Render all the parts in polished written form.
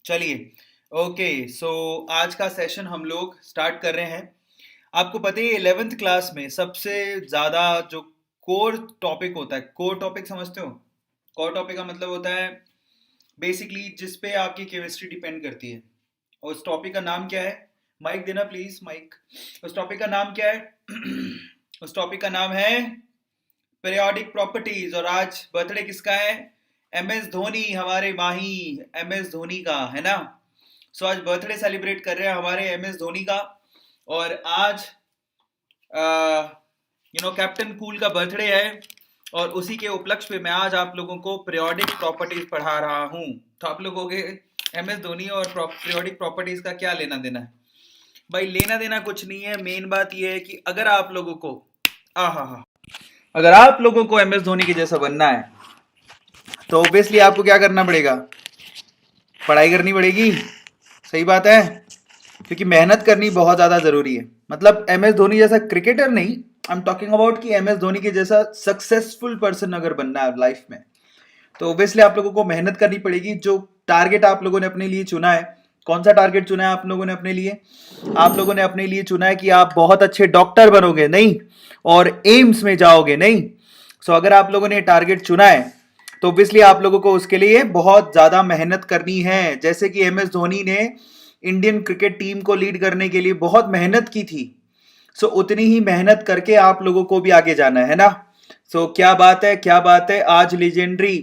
चलिए। ओके, सो आज का सेशन हम लोग स्टार्ट कर रहे हैं। आपको पता ही है 11th क्लास में सबसे ज़्यादा जो कोर टॉपिक होता है, कोर टॉपिक समझते हो? कोर टॉपिक का मतलब होता है बेसिकली जिस पे आपकी केमिस्ट्री डिपेंड करती है। और उस टॉपिक का नाम क्या है? माइक देना प्लीज, माइक। उस टॉपिक का नाम क्या है? उस टॉपिक का नाम है पीरियोडिक प्रॉपर्टीज। और आज बर्थडे किसका है? एम एस धोनी, हमारे माही एम एस धोनी का, है ना? सो आज बर्थडे सेलिब्रेट कर रहे हैं हमारे एम एस धोनी का। और आज कैप्टन कूल का बर्थडे है। और उसी के उपलक्ष्य पे मैं आज आप लोगों को पीरियोडिक प्रॉपर्टीज पढ़ा रहा हूँ। तो आप लोगों के एम एस धोनी और पीरियोडिक प्रॉपर्टीज का क्या लेना देना है? भाई लेना देना कुछ नहीं है। मेन बात यह है कि अगर आप लोगों को अगर आप लोगों को एम एस धोनी के जैसा बनना है तो ऑब्वियसली आपको क्या करना पड़ेगा? पढ़ाई करनी पड़ेगी। सही बात है, क्योंकि मेहनत करनी बहुत ज्यादा जरूरी है। मतलब एम एस धोनी जैसा क्रिकेटर नहीं, आई एम टॉकिंग अबाउट कि एम एस धोनी के जैसा सक्सेसफुल पर्सन अगर बनना है लाइफ में तो ऑब्वियसली आप लोगों को मेहनत करनी पड़ेगी। जो टारगेट आप लोगों ने अपने लिए चुना है, कौन सा टारगेट चुना है आप लोगों ने अपने लिए? आप लोगों ने अपने लिए चुना है कि आप बहुत अच्छे डॉक्टर बनोगे, नहीं, और एम्स में जाओगे, नहीं। सो अगर आप लोगों ने टारगेट चुना है तो ऑब्वियसली आप लोगों को उसके लिए बहुत ज्यादा मेहनत करनी है। जैसे कि एम एस धोनी ने इंडियन क्रिकेट टीम को लीड करने के लिए बहुत मेहनत की थी, सो उतनी ही मेहनत करके आप लोगों को भी आगे जाना है ना। सो क्या बात है, क्या बात है। आज लेजेंडरी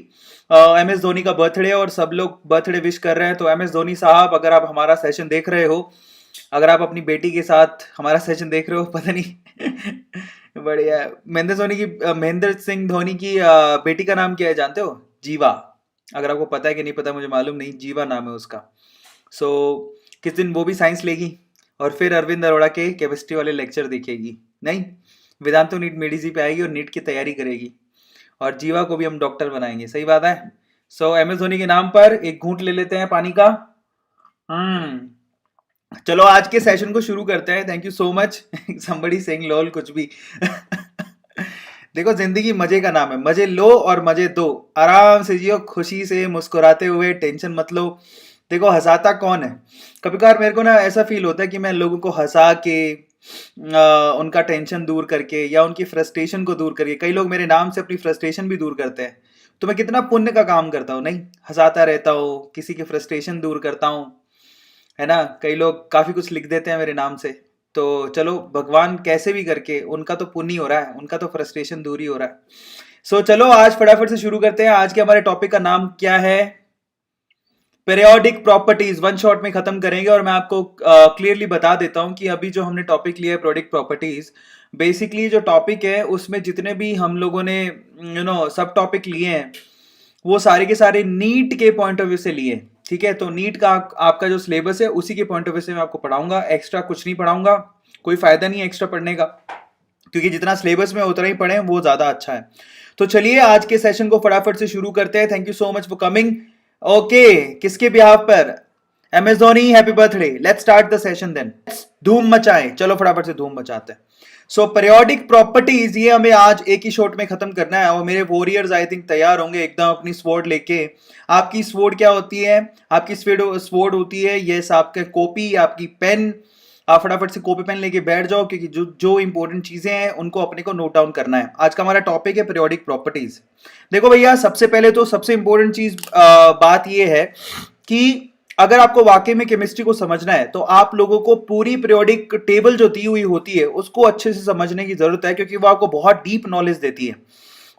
एम एस धोनी का बर्थडे और सब लोग बर्थडे विश कर रहे हैं। तो एम एस धोनी साहब, अगर आप हमारा सेशन देख रहे हो, अगर आप अपनी बेटी के साथ हमारा सेशन देख रहे हो, पता नहीं बढ़िया। महेंद्र सिंह धोनी की बेटी का नाम क्या है जानते हो? जीवा। अगर आपको पता है कि नहीं पता मुझे मालूम नहीं, जीवा नाम है उसका। सो किस दिन वो भी साइंस लेगी और फिर अरविंद अरोड़ा के केमिस्ट्री वाले लेक्चर देखेगी, नहीं, वेदांतो नीट मेडिसी पे आएगी और नीट की तैयारी करेगी। और जीवा को भी हम डॉक्टर बनाएंगे। सही बात है। सो एम एस धोनी के नाम पर एक घूंट ले लेते हैं पानी का। चलो आज के सेशन को शुरू करते हैं। Thank you so much. Somebody saying lol कुछ भी। देखो, जिंदगी मजे का नाम है। मजे लो और मजे दो, आराम से जियो, खुशी से मुस्कुराते हुए, टेंशन मत लो। देखो, हंसाता कौन है? कभी कभार मेरे को ना ऐसा फील होता है कि मैं लोगों को हंसा के उनका टेंशन दूर करके या उनकी फ्रस्ट्रेशन को दूर करके, कई लोग मेरे नाम से अपनी फ्रस्ट्रेशन भी दूर करते हैं, तो मैं कितना पुण्य का काम करता हूँ, नहीं? हंसाता रहता हूँ, किसी की फ्रस्ट्रेशन दूर करता हूँ, है ना। कई लोग काफी कुछ लिख देते हैं मेरे नाम से। तो चलो, भगवान कैसे भी करके, उनका तो पुण्य हो रहा है, उनका तो फ्रस्ट्रेशन दूर ही हो रहा है। सो चलो आज फटाफट से शुरू करते हैं। आज के हमारे टॉपिक का नाम क्या है? Periodic properties. वन शॉट में खत्म करेंगे। और मैं आपको क्लियरली बता देता हूं कि अभी जो हमने टॉपिक लिया है पीरियोडिक प्रॉपर्टीज, बेसिकली जो टॉपिक है उसमें जितने भी हम लोगों ने सब टॉपिक लिए हैं वो सारे के सारे नीट के पॉइंट ऑफ व्यू से लिए। ठीक है, तो नीट का आपका जो सिलेबस है उसी के पॉइंट ऑफ व्यू से मैं आपको पढ़ाऊंगा। एक्स्ट्रा कुछ नहीं पढ़ाऊंगा, कोई फायदा नहीं है एक्स्ट्रा पढ़ने का, क्योंकि जितना सिलेबस में उतना ही पढ़े वो ज्यादा अच्छा है। तो चलिए आज के सेशन को फटाफट से शुरू करते हैं। Thank you so much for coming. Okay, किसके बिहाफ पर? M S Dhoni, happy birthday. Let's start the session then. धूम मचाएं, चलो फटाफट से धूम मचाते हैं। सो पीरियोडिक प्रॉपर्टीज, ये हमें आज एक ही शॉट में खत्म करना है। और मेरे वॉरियर्स आई थिंक तैयार होंगे एकदम अपनी स्वॉर्ड लेके। आपकी स्वॉर्ड क्या होती है? आपकी स्वॉर्ड होती है यस आपके कॉपी, आपकी पेन। आप फटाफट से कॉपी पेन लेके बैठ जाओ, क्योंकि जो जो इंपॉर्टेंट चीजें हैं उनको अपने को नोट डाउन करना है। आज का हमारा टॉपिक है पीरियोडिक प्रॉपर्टीज। देखो भैया, सबसे पहले तो सबसे इंपॉर्टेंट चीज बात यह है कि अगर आपको वाकई में केमिस्ट्री को समझना है तो आप लोगों को पूरी पीरियोडिक टेबल जो दी हुई होती है उसको अच्छे से समझने की जरूरत है, क्योंकि वो आपको बहुत डीप नॉलेज देती है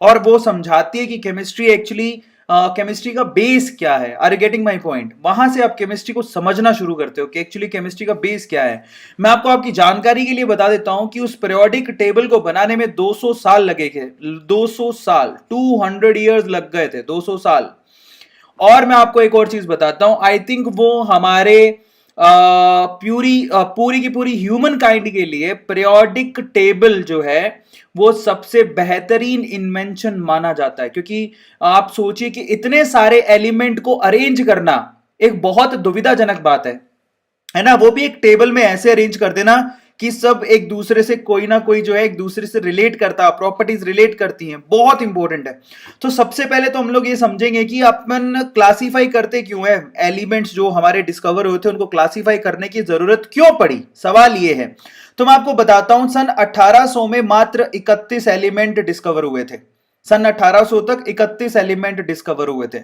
और वो समझाती है कि केमिस्ट्री एक्चुअली केमिस्ट्री का बेस क्या है। Are you getting my point? वहां से आप केमिस्ट्री को समझना शुरू करते हो कि एक्चुअली केमिस्ट्री का बेस क्या है। मैं आपको आपकी जानकारी के लिए बता देता हूं कि उस पीरियोडिक टेबल को बनाने में 200 साल लगे थे। 200 साल, 200 इयर्स लग गए थे, 200 साल। और मैं आपको एक और चीज बताता हूं, आई थिंक वो हमारे पूरी की पूरी ह्यूमन काइंड के लिए पीरियोडिक टेबल जो है वो सबसे बेहतरीन इन्वेंशन माना जाता है। क्योंकि आप सोचिए कि इतने सारे एलिमेंट को अरेंज करना एक बहुत दुविधाजनक बात है ना। वो भी एक टेबल में ऐसे अरेंज कर देना कि सब एक दूसरे से कोई ना कोई जो है एक दूसरे से रिलेट करता है, प्रॉपर्टीज रिलेट करती हैं, बहुत इंपॉर्टेंट है। तो सबसे पहले तो हम लोग ये समझेंगे कि अपन क्लासीफाई करते क्यों है, एलिमेंट्स जो हमारे डिस्कवर हुए थे उनको क्लासीफाई करने की जरूरत क्यों पड़ी, सवाल ये है। तो मैं आपको बताता हूं, सन 1800 में मात्र 31 एलिमेंट डिस्कवर हुए थे। सन 1800 तक 31 एलिमेंट डिस्कवर हुए थे।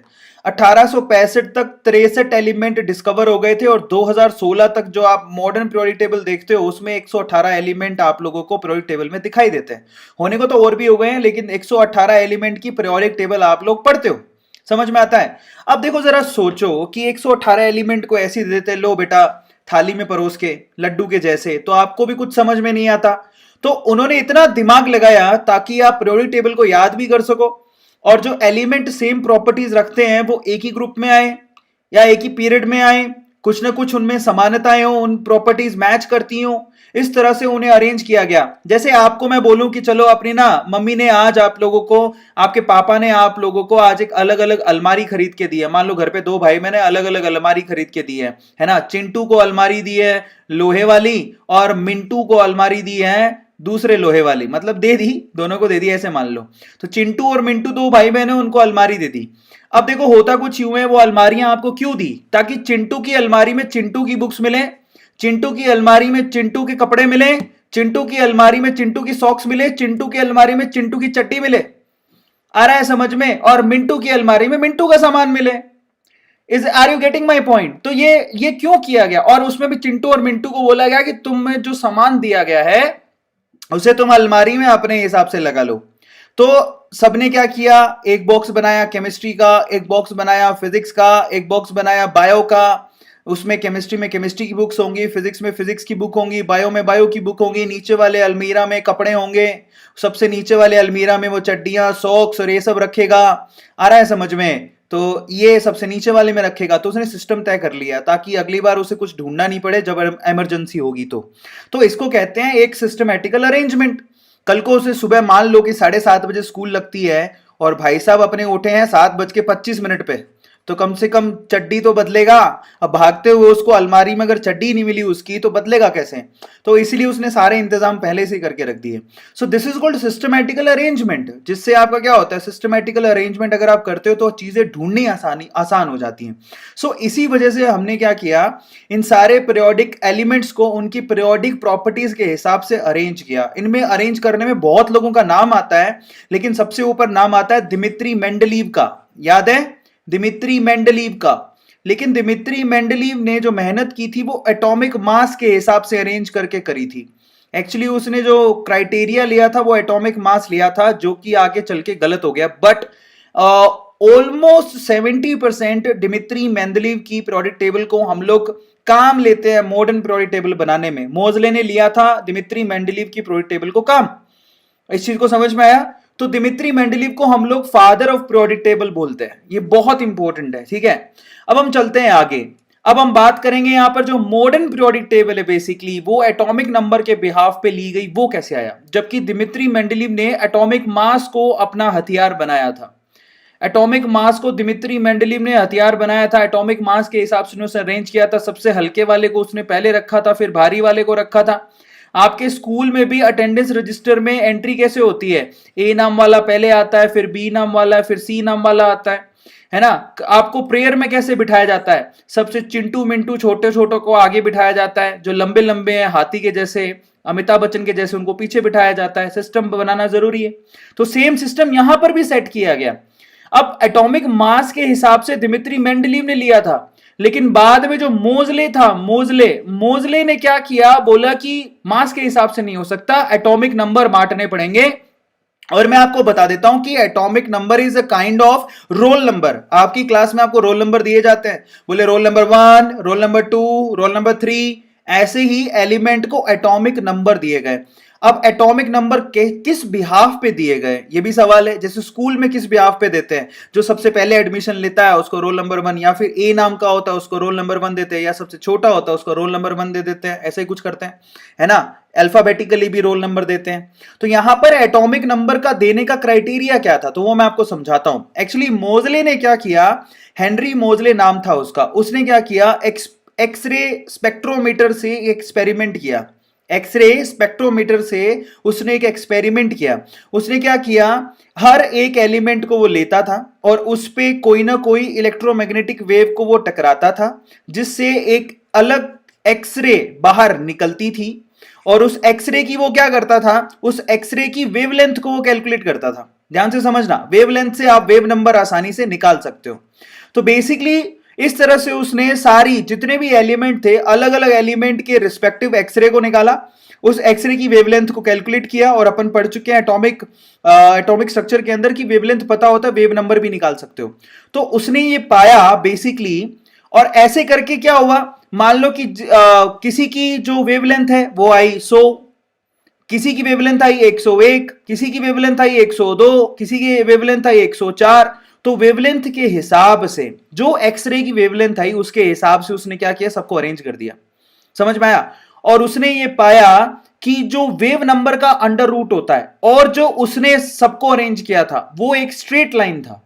1865 तक 63 एलिमेंट डिस्कवर हो गए थे, और 2016 तक जो आप मॉडर्न पीरियोडिक टेबल देखते हो उसमें 118 एलिमेंट आप लोगों को पीरियोडिक टेबल में दिखाई देते हैं। होने को तो और भी हो गए हैं, लेकिन 118 एलिमेंट की पीरियोडिक टेबल आप लोग पढ़ते हो, समझ में आता है। अब देखो जरा सोचो कि 118 एलिमेंट को ऐसे देते, लो बेटा थाली में परोस के लड्डू के जैसे, तो आपको भी कुछ समझ में नहीं आता। तो उन्होंने इतना दिमाग लगाया ताकि आप पीरियोडिक टेबल को याद भी कर सको, और जो एलिमेंट सेम प्रॉपर्टीज रखते हैं वो एक ही ग्रुप में आए या एक ही पीरियड में आए, कुछ ना कुछ उनमें समानताएं हो, उन प्रॉपर्टीज मैच करती हो, इस तरह से उन्हें अरेंज किया गया। जैसे आपको मैं बोलूं कि चलो अपनी ना मम्मी ने आज आप लोगों को, आपके पापा ने आप लोगों को आज एक अलग अलग अलमारी खरीद के दी है। मान लो घर पे दो भाई मैंने अलग अलग अलमारी खरीद के दी है ना। चिंटू को अलमारी दी है लोहे वाली, और मिंटू को अलमारी दी है दूसरे लोहे वाली, मतलब दे दी, दोनों को दे दी ऐसे मान लो। तो चिंटू और मिंटू दो भाई बहन है, उनको अलमारी दे दी। अब देखो होता कुछ यूं है, वो अलमारियां आपको क्यों दी, ताकि चिंटू की अलमारी में चिंटू की बुक्स मिले, चिंटू की अलमारी में चिंटू के कपड़े मिले, चिंटू की अलमारी में चिंटू की सॉक्स मिले, चिंटू की अलमारी में चिंटू की चट्टी मिले, आ रहा है समझ में, और मिंटू की अलमारी में मिंटू का सामान मिले। Are you getting my point. तो ये क्यों किया गया, और उसमें भी चिंटू और मिंटू को बोला गया कि तुम्हें जो सामान दिया गया है उसे तुम अलमारी में अपने हिसाब से लगा लो। तो सबने क्या किया, एक बॉक्स बनाया केमिस्ट्री का, एक बॉक्स बनाया फिजिक्स का, एक बॉक्स बनाया बायो का। उसमें केमिस्ट्री में केमिस्ट्री की बुक्स होंगी, फिजिक्स में फिजिक्स की बुक होंगी, बायो में बायो की बुक होंगी, नीचे वाले अलमीरा में कपड़े होंगे, सबसे नीचे वाले अलमीरा में वो चड्डियां सॉक्स और ये सब रखेगा। आ रहा है समझ में। तो ये सबसे नीचे वाले में रखेगा। तो उसने सिस्टम तय कर लिया ताकि अगली बार उसे कुछ ढूंढना नहीं पड़े जब इमरजेंसी होगी। तो इसको कहते हैं एक सिस्टमैटिकल अरेंजमेंट। कल को उसे सुबह मान लो कि 7:30 बजे स्कूल लगती है, और भाई साहब अपने उठे हैं 7:25 पे, तो कम से कम चड्डी तो बदलेगा। अब भागते हुए उसको अलमारी में अगर चड्डी नहीं मिली उसकी, तो बदलेगा कैसे। तो इसीलिए उसने सारे इंतजाम पहले से करके रख दिए। So this is called systematical arrangement, जिससे आपका क्या होता है, सिस्टमैटिकल अरेंजमेंट अगर आप करते हो तो चीजें ढूंढनी आसान हो जाती हैं। सो इसी वजह से हमने क्या किया, इन सारे पीरियोडिक एलिमेंट्स को उनकी पीरियोडिक प्रॉपर्टीज के हिसाब से अरेंज किया। इनमें अरेंज करने में बहुत लोगों का नाम आता है, लेकिन सबसे ऊपर नाम आता है दिमित्री मेंडलीव का। याद है दिमित्री मेंडलीव का। लेकिन दिमित्री मेंडलीव ने जो मेहनत की थी वो एटॉमिक मास के हिसाब से अरेंज करके करी थी। एक्चुअली उसने जो क्राइटेरिया लिया था वो एटॉमिक मास लिया था, जो कि आगे चल के गलत हो गया। बट ऑलमोस्ट 70% दिमित्री मेंडलीव की पीरियोडिक टेबल को हम लोग काम लेते हैं मॉडर्न पीरियोडिक टेबल बनाने में। मोजले ने लिया था दिमित्री मेंडलीव की पीरियोडिक टेबल को काम। इस चीज को समझ में आया। तो दिमित्री मेंडलीव को हम लोग फादर ऑफ पीरियोडिक टेबल बोलते हैं। ये बहुत इंपॉर्टेंट है, ठीक है। अब हम चलते हैं आगे। अब हम बात करेंगे यहां पर जो मॉडर्न पीरियोडिक टेबल है बेसिकली वो एटॉमिक नंबर के बिहाफ पे ली गई, वो कैसे आया। जबकि दिमित्री मेंडलीव ने एटॉमिक मास को अपना हथियार बनाया था। एटॉमिक मास को दिमित्री मेंडलीव ने हथियार बनाया था। एटॉमिक मास के हिसाब से उसने अरेंज किया था। सबसे हल्के वाले को उसने पहले रखा था, फिर भारी वाले को रखा था। आपके स्कूल में भी अटेंडेंस रजिस्टर में एंट्री कैसे होती है, ए नाम वाला पहले आता है, फिर बी नाम वाला है, फिर सी नाम वाला आता है ना। आपको प्रेयर में कैसे बिठाया जाता है, सबसे चिंटू मिंटू छोटे छोटों को आगे बिठाया जाता है, जो लंबे लंबे हैं हाथी के जैसे, अमिताभ बच्चन के जैसे, उनको पीछे बिठाया जाता है। सिस्टम बनाना जरूरी है। तो सेम सिस्टम यहां पर भी सेट किया गया। अब एटॉमिक मास के हिसाब से दिमित्री मेंडलीव ने लिया था, लेकिन बाद में जो मोजले था, मोजले ने क्या किया, बोला कि मास के हिसाब से नहीं हो सकता, एटॉमिक नंबर बांटने पड़ेंगे। और मैं आपको बता देता हूं कि atomic number is a kind of roll number. आपकी क्लास में आपको रोल नंबर दिए जाते हैं, बोले roll number 1, roll number 2, roll number 3, ऐसे ही एलिमेंट को एटॉमिक नंबर दिए गए। अब एटॉमिक नंबर किस बिहाफ पे दिए गए, ये भी सवाल है। जैसे स्कूल में किस बिहाफ पे देते हैं, जो सबसे पहले एडमिशन लेता है उसको रोल नंबर 1, या फिर ए नाम का होता है उसको रोल नंबर 1 देते हैं, या सबसे छोटा होता है उसको रोल नंबर 1 दे देते हैं। ऐसे ही कुछ करते हैं, है ना। अल्फाबेटिकली भी रोल नंबर देते हैं। तो यहां पर एटॉमिक नंबर का देने का क्राइटेरिया क्या था, तो वो मैं आपको समझाता हूं। एक्चुअली मोजले ने क्या किया, हेनरी मोजले नाम था उसका, उसने क्या किया, एक्सरे स्पेक्ट्रोमीटर से एक्सपेरिमेंट किया। एक्सरे स्पेक्ट्रोमीटर से उसने एक एक्सपेरिमेंट किया। उसने क्या किया, हर एक एलिमेंट को वो लेता था और उस पे कोई ना कोई इलेक्ट्रोमैग्नेटिक वेव को वो टकराता था, जिससे एक अलग एक्सरे बाहर निकलती थी। और उस एक्सरे की वो क्या करता था, उस एक्सरे की वेवलेंथ को वो कैलकुलेट करता था। ध्यान से समझना, वेवलेंथ से आप वेव नंबर आसानी से निकाल सकते हो। तो बेसिकली इस तरह से उसने सारी जितने भी एलिमेंट थे, अलग अलग एलिमेंट के रिस्पेक्टिव एक्सरे को निकाला, उस एक्सरे की वेवलेंथ को कैलकुलेट किया। और अपन पढ़ चुके हैं एटॉमिक स्ट्रक्चर के अंदर की वेवलेंथ पता होता है, वेव नंबर भी निकाल सकते हो। तो उसने ये पाया बेसिकली। और ऐसे करके क्या हुआ, मान लो कि किसी की जो वेवलेंथ है वो आई 100, किसी की वेवलेंथ आई 101, किसी की वेवलेंथ आई 102, किसी की वेवलेंथ आई 104। तो वेवलेंथ के हिसाब से जो एक्सरे की वेवलेंथ आई उसके हिसाब से उसने क्या किया, सबको अरेंज कर दिया। समझ में आया। और उसने ये पाया कि जो वेव नंबर का अंडर रूट होता है और जो उसने सबको अरेंज किया था वो एक स्ट्रेट लाइन था।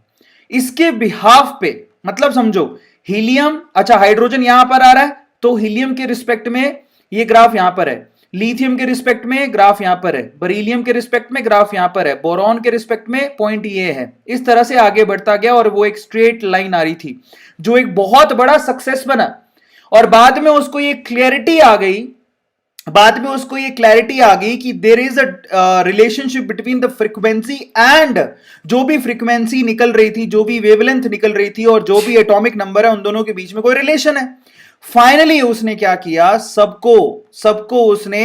इसके बिहाफ पे, मतलब समझो हीलियम, अच्छा हाइड्रोजन यहां पर आ रहा है तो हीलियम के रिस्पेक्ट में ये ग्राफ यहां पर है, लिथियम के रिस्पेक्ट में ग्राफ यहां पर है, बरीलियम के रिस्पेक्ट में ग्राफ यहां पर है, बोरॉन के रिस्पेक्ट में पॉइंट ये है। इस तरह से आगे बढ़ता गया और वो एक स्ट्रेट लाइन आ रही थी, जो एक बहुत बड़ा सक्सेस बना। और बाद में उसको ये क्लैरिटी आ गई, कि there is a relationship between the frequency and जो भी फ्रीक्वेंसी निकल रही थी, जो भी वेवलेंथ निकल रही थी और जो भी एटॉमिक नंबर है, उन दोनों के बीच में कोई रिलेशन है। फाइनली उसने क्या किया, सबको उसने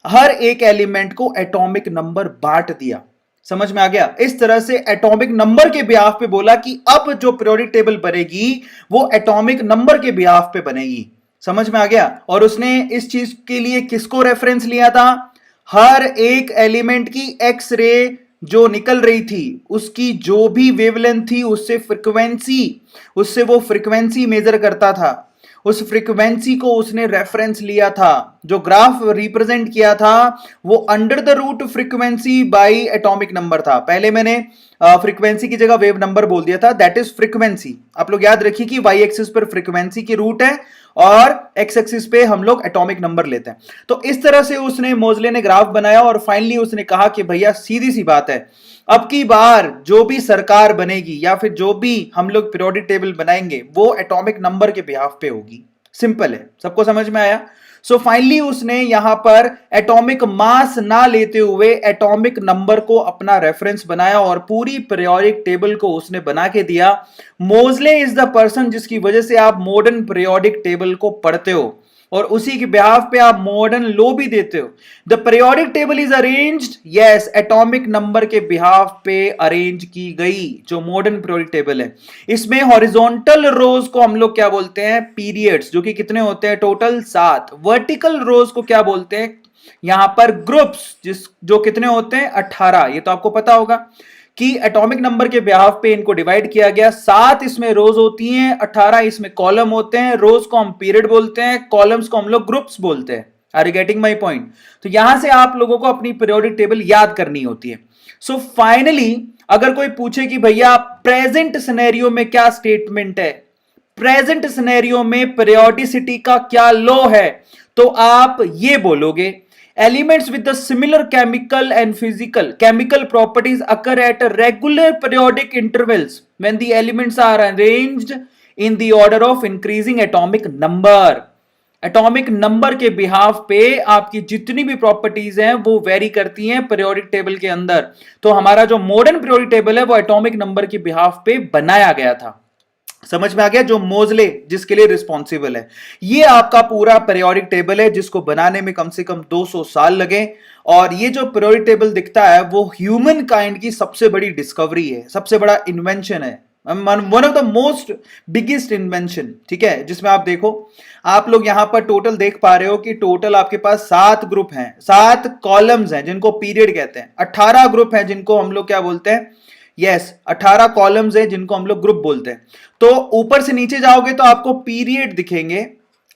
हर एक एलिमेंट को एटॉमिक नंबर बांट दिया। समझ में आ गया। इस तरह से एटॉमिक नंबर के बिहाफ पे बोला कि अब जो पीरियोडिक टेबल बनेगी वो एटॉमिक नंबर के बिहाफ पे बनेगी। समझ में आ गया। और उसने इस चीज के लिए किसको रेफरेंस लिया था, हर एक एलिमेंट की एक्स रे जो निकल रही थी उसकी जो भी वेवलेंथ थी उससे वो फ्रीक्वेंसी मेजर करता था। उस फ्रीक्वेंसी को उसने रेफरेंस लिया था। जो ग्राफ रिप्रेजेंट किया था वो under the root frequency by atomic number था। पहले मैंने फ्रीक्वेंसी की जगह वेव नंबर बोल दिया था, दैट इज फ्रीक्वेंसी। आप लोग याद रखिए कि वाई एक्सिस पर फ्रीक्वेंसी की रूट है और एक्स एक्सिस पे हम लोग एटॉमिक नंबर लेते हैं। तो इस तरह से उसने, मोजले ने ग्राफ बनाया और फाइनली उसने कहा कि भैया सीधी सी बात है, अब की बार जो भी सरकार बनेगी या फिर जो भी हम लोग पीरियोडिक टेबल बनाएंगे वो एटॉमिक नंबर के बिहाफ पे होगी। सिंपल है, सबको समझ में आया। सो फाइनली उसने यहां पर एटॉमिक मास ना लेते हुए एटॉमिक नंबर को अपना रेफरेंस बनाया और पूरी पीरियोडिक टेबल को उसने बना के दिया। मोजले इज द पर्सन जिसकी वजह से आप मॉडर्न पीरियोडिक टेबल को पढ़ते हो और उसी के बिहाफ पे आप मॉडर्न लॉ भी देते हो। The periodic table is arranged, yes, atomic number के बिहाफ पे अरेंज की गई जो मॉडर्न पीरियोडिक टेबल है। इसमें हॉरिजॉन्टल रोज को हम लोग क्या बोलते हैं, पीरियड्स, जो कि कितने होते हैं, टोटल 7। वर्टिकल रोज को क्या बोलते हैं यहां पर, ग्रुप्स, जो कितने होते हैं, 18। ये तो आपको पता होगा कि एटॉमिक नंबर के बिहाफ पे इनको डिवाइड किया गया। 7 इसमें रोज होती हैं, 18 इसमें कॉलम होते हैं। रोज को हम पीरियड बोलते हैं, कॉलम्स को हम लोग ग्रुप्स बोलते हैं। Are you getting my point. तो यहां से आप लोगों को अपनी पीरियोडिक टेबल याद करनी होती है। सो फाइनली अगर कोई पूछे कि भैया प्रेजेंट सिनेरियो में क्या स्टेटमेंट है, प्रेजेंट सिनेरियो में पीरियोडिसिटी का क्या लॉ है, तो आप ये बोलोगे, elements with the similar chemical and chemical properties occur at regular periodic intervals when the elements are arranged in the order of increasing atomic number। Atomic number के behalf पे आपकी जितनी भी प्रॉपर्टीज हैं वो वेरी करती हैं पीरियोडिक टेबल के अंदर। तो हमारा जो मॉडर्न पीरियोडिक टेबल है वो एटॉमिक नंबर के बिहाफ पे बनाया गया था। समझ में आ गया। जो मोजले जिसके लिए रिस्पॉन्सिबल है, ये आपका पूरा पीरियोडिक टेबल है जिसको बनाने में कम से कम 200 साल लगे। और ये जो पीरियोडिक टेबल दिखता है वो ह्यूमन काइंड की सबसे बड़ी डिस्कवरी है, सबसे बड़ा इन्वेंशन है, one of the most biggest invention. ठीक है, जिसमें आप देखो, आप लोग यहां पर टोटल देख पा रहे हो कि टोटल आपके पास 7 ग्रुप हैं, 7 कॉलम्स हैं जिनको पीरियड कहते हैं, 18 ग्रुप हैं जिनको हम लोग क्या बोलते हैं, यस 18 कॉलम्स हैं जिनको हम लोग ग्रुप बोलते हैं। तो ऊपर से नीचे जाओगे तो आपको पीरियड दिखेंगे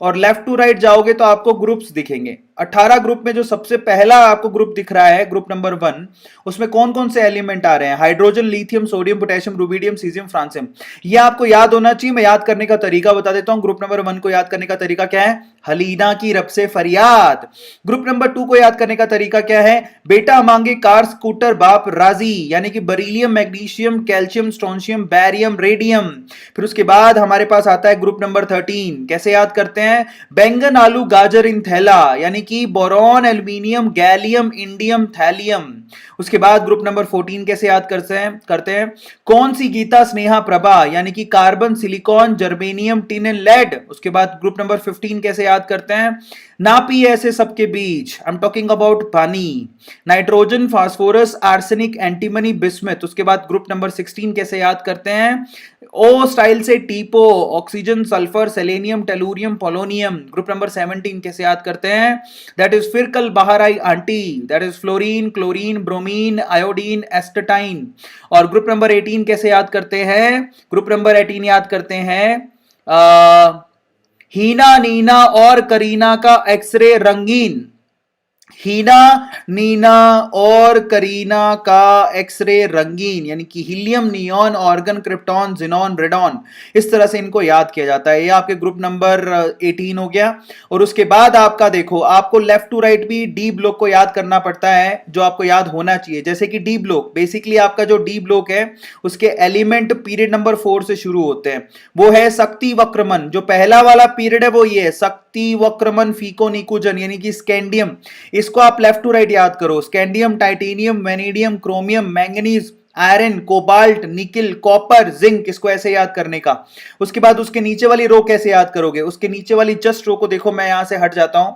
और लेफ्ट टू राइट जाओगे तो आपको ग्रुप्स दिखेंगे। 18 ग्रुप में जो सबसे पहला आपको ग्रुप दिख रहा है, ग्रुप नंबर 1, उसमें कौन कौन से एलिमेंट आ रहे हैं? Hydrogen, lithium, sodium, potassium, rubidium, caesium, francium. ये आपको याद होना चाहिए। मैं याद करने का तरीका बता देता हूं। ग्रुप नंबर 1 को याद करने का तरीका क्या है? हलीना की रब से फरियाद। ग्रुप नंबर 2 को याद करने का तरीका क्या है? बेटा मांगे कार स्कूटर बाप राजी, यानी कि beryllium, magnesium, calcium, strontium, barium, radium. फिर उसके बाद हमारे पास आता है ग्रुप नंबर 13। कैसे याद करते हैं? बैंगन, आलू, गाजर इन थैला, यानी कि boron, aluminium, gallium, indium, thallium. उसके बाद ग्रुप नंबर 14 कैसे याद करते हैं? कौन सी गीता, स्नेहा, प्रभा, यानी कि carbon, silicon, germanium, tin and lead. उसके बाद ग्रुप नंबर 15 कैसे याद करते हैं? नापी ऐसे सबके बीच, आई एम टॉकिंग अबाउट पानी, nitrogen, phosphorus, arsenic, antimony, bismuth. उसके बाद ग्रुप नंबर 16 कैसे याद करते हैं? ओ स्टाइल से टीपो, oxygen, sulphur, selenium, tellurium, polonium. Group number 17 कैसे याद करते हैं? दैट इज फिर कल बाहर आई आंटी, that is fluorine, chlorine, bromine, iodine, astatine. और ग्रुप नंबर 18 कैसे याद करते हैं? ग्रुप नंबर 18 याद करते हैं हीना, नीना और करीना का एक्सरे रंगीन। हीना, नीना और करीना का एक्सरे रंगीन, यानी कि helium, neon, organ, krypton, xenon, radon. इस तरह से इनको याद किया जाता है। ये आपके ग्रुप नंबर 18 हो गया। और उसके बाद आपका देखो, आपको लेफ्ट टू राइट भी डी ब्लॉक को याद करना पड़ता है, जो आपको याद होना चाहिए। जैसे कि डी ब्लॉक, बेसिकली आपका जो डी ब्लॉक है उसके एलिमेंट पीरियड नंबर 4 से शुरू होते हैं। वो है शक्ति वक्रमन। जो पहला वाला पीरियड है वो ये है, शक्ति वक्रमन, फीको निकुजन, यानी कि स्कैंडियम। इसको आप लेफ्ट टू राइट याद करो। Scandium, titanium, vanadium, chromium, manganese, iron, cobalt, nickel, copper, zinc. इसको ऐसे याद करने का। उसके बाद उसके नीचे वाली रो कैसे याद करोगे? उसके नीचे वाली जस्ट रो को देखो, मैं यहां से हट जाता हूं।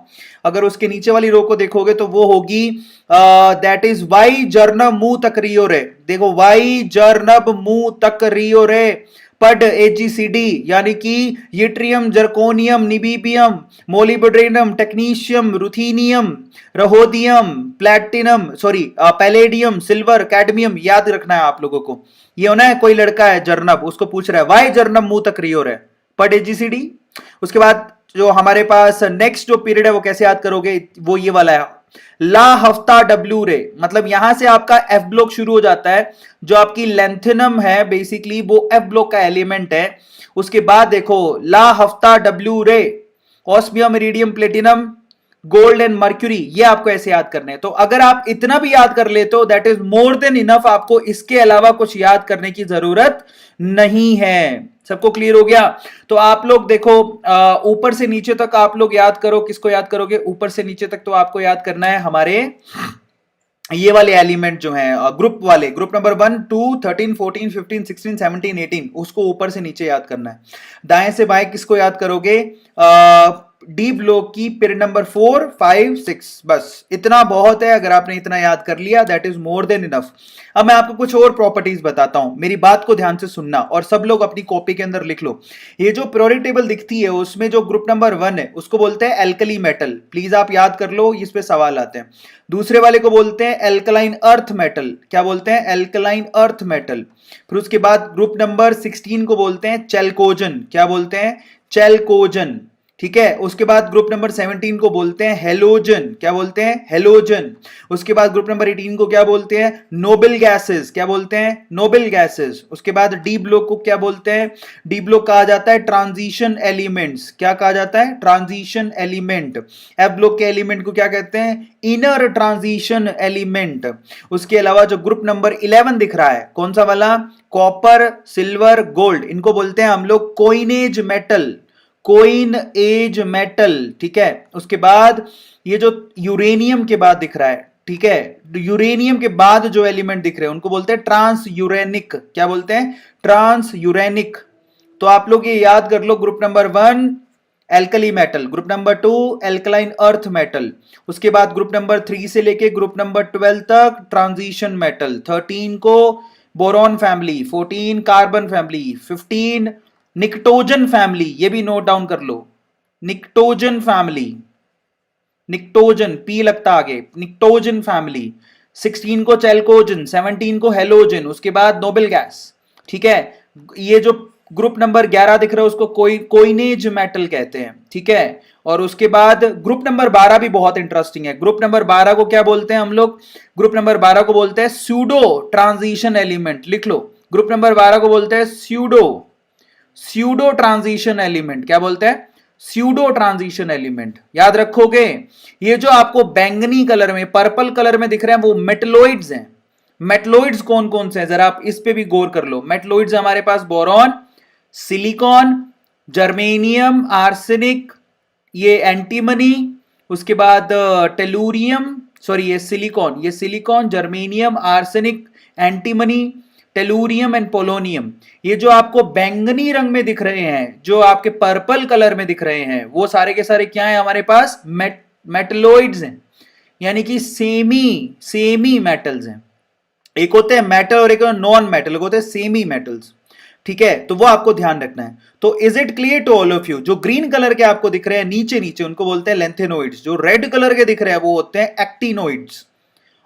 अगर उसके नीचे वाली रो को देखोगे तो वो होगी दैट इज वाई जर्नब मुंह तक रियो रे। देखो, वाई जर्नब मुंह तक रियो रे। पड एजीसीडी, यानी कि yttrium, zirconium, niobium, molybdenum, technetium, ruthenium, rhodium, platinum, sorry palladium, silver, cadmium. याद रखना है आप लोगों को। ये होना है, कोई लड़का है जर्नब, उसको पूछ रहा है वाई जर्नब मुंह तक रियो रे, पड एजीसीडी। उसके बाद जो हमारे पास नेक्स्ट जो पीरियड है वो कैसे याद करोगे? वो ये वाला है, ला हफ्ता डब्ल्यू रे। मतलब यहां से आपका एफ ब्लॉक शुरू हो जाता है। जो आपकी लेंथेनम है बेसिकली वो एफ ब्लॉक का एलिमेंट है। उसके बाद देखो, ला हफ्ता डब्ल्यू रे, osmium, iridium, platinum, gold and mercury. ये आपको ऐसे याद करने हैं। तो अगर आप इतना भी याद कर लेते हो that is more than enough. आपको इसके अलावा कुछ याद करने की जरूरत नहीं है। सबको क्लियर हो गया? तो आप लोग देखो, ऊपर से नीचे तक आप लोग याद करो। किसको याद करोगे? ऊपर से नीचे तक तो आपको याद करना है हमारे ये वाले एलिमेंट जो हैं, ग्रुप वाले, ग्रुप नंबर 1, 2, 13, 14, 15, 16, 17, 18, उसको ऊपर से नीचे याद करना है। दाएं से बाएं किसको याद करोगे? डी ब्लॉक की पीरियड नंबर 4, 5, 6। बस इतना बहुत है। अगर आपने इतना याद कर लिया that is more than enough. अब मैं आपको कुछ और प्रॉपर्टीज बताता हूं। मेरी बात को ध्यान से सुनना और सब लोग अपनी कॉपी के अंदर लिख लो। ये जो पीरियोडिक टेबल दिखती है उसमें जो ग्रुप नंबर 1 है उसको बोलते हैं एल्कली मेटल। प्लीज आप याद कर लो, इस पे सवाल आते हैं। दूसरे वाले को बोलते हैं एल्कलाइन अर्थ मेटल। क्या बोलते हैं? Alkaline earth metal. फिर उसके बाद ग्रुप नंबर 16 को बोलते हैं चेल्कोजन। क्या बोलते हैं? चेल्कोजन। ठीक है। उसके बाद ग्रुप नंबर 17 को बोलते हैं हेलोजन। क्या बोलते हैं? हेलोजन। उसके बाद ग्रुप नंबर 18 को क्या बोलते हैं? Noble gases. क्या बोलते हैं? Noble gases. उसके बाद डी ब्लॉक को क्या बोलते हैं? डी ब्लॉक कहा जाता है ट्रांजिशन एलिमेंट्स। क्या कहा जाता है? Transition element. एफ ब्लॉक के एलिमेंट को क्या कहते हैं? Inner transition element. उसके अलावा जो ग्रुप नंबर 11 दिख रहा है, कौन सा वाला? कॉपर, सिल्वर, गोल्ड, इनको बोलते हैं हम लोग coinage metal. Coin age metal. ठीक है। उसके बाद ये जो यूरेनियम के बाद दिख रहा है, ठीक है, यूरेनियम के बाद जो एलिमेंट दिख रहे हैं उनको बोलते हैं ट्रांस यूरेनिक। क्या बोलते हैं? Transuranic. तो आप लोग ये याद कर लो, group number 1 alkali metal, group number 2 alkaline earth metal. उसके बाद ग्रुप नंबर 3 से लेके ग्रुप नंबर 12 तक ट्रांजिशन मेटल। 13 को boron family, 14 carbon family, 15 pnictogen family. ये भी नोट डाउन कर लो, निकटोजन फैमिली, निकटोजन, पी लगता आगे, निकटोजन फैमिली। 16 को चेल्कोजन, 17 को हेलोजन। उसके बाद नोबल गैस। ठीक है। ये जो ग्रुप नंबर 11 दिख रहा है उसको कोइनेज मेटल कहते हैं, ठीक है। और उसके बाद ग्रुप नंबर 12 भी बहुत इंटरेस्टिंग है। ग्रुप नंबर 12 को क्या बोलते हैं हम लोग? ग्रुप नंबर 12 को बोलते हैं स्यूडो ट्रांजिशन एलिमेंट। लिख लो, ग्रुप नंबर 12 को बोलते हैं स्यूडो ट्रांजिशन एलिमेंट। क्या बोलते हैं? Pseudo transition element. याद रखोगे, ये जो आपको बैंगनी कलर में, पर्पल कलर में दिख रहे हैं वो मेटलोइड्स हैं। मेटलोइड्स कौन कौन से हैं जरा आप इस पे भी गौर कर लो। मेटलोइड्स हमारे पास बोरॉन, सिलिकॉन, जर्मेनियम, आर्सेनिक, ये एंटीमनी, उसके बाद टेलूरियम, सॉरी ये silicon, germanium, arsenic, antimony, tellurium and polonium. ये जो आपको बैंगनी रंग में दिख रहे हैं, जो आपके पर्पल कलर में दिख रहे हैं, वो सारे के सारे क्या है हमारे पास? मेटलोइड्स हैं, यानी कि सेमी मेटल्स हैं। एक होते हैं मेटल और एक नॉन मेटल, होते हैं सेमी मेटल्स, ठीक है। तो वो आपको ध्यान रखना है। तो is it clear to all of you? जो ग्रीन कलर के आपको दिख रहे हैं नीचे नीचे, उनको बोलते हैं लेंथेनोइड्स। जो रेड कलर के दिख रहे हैं वो होते हैं एक्टिनोइड्स।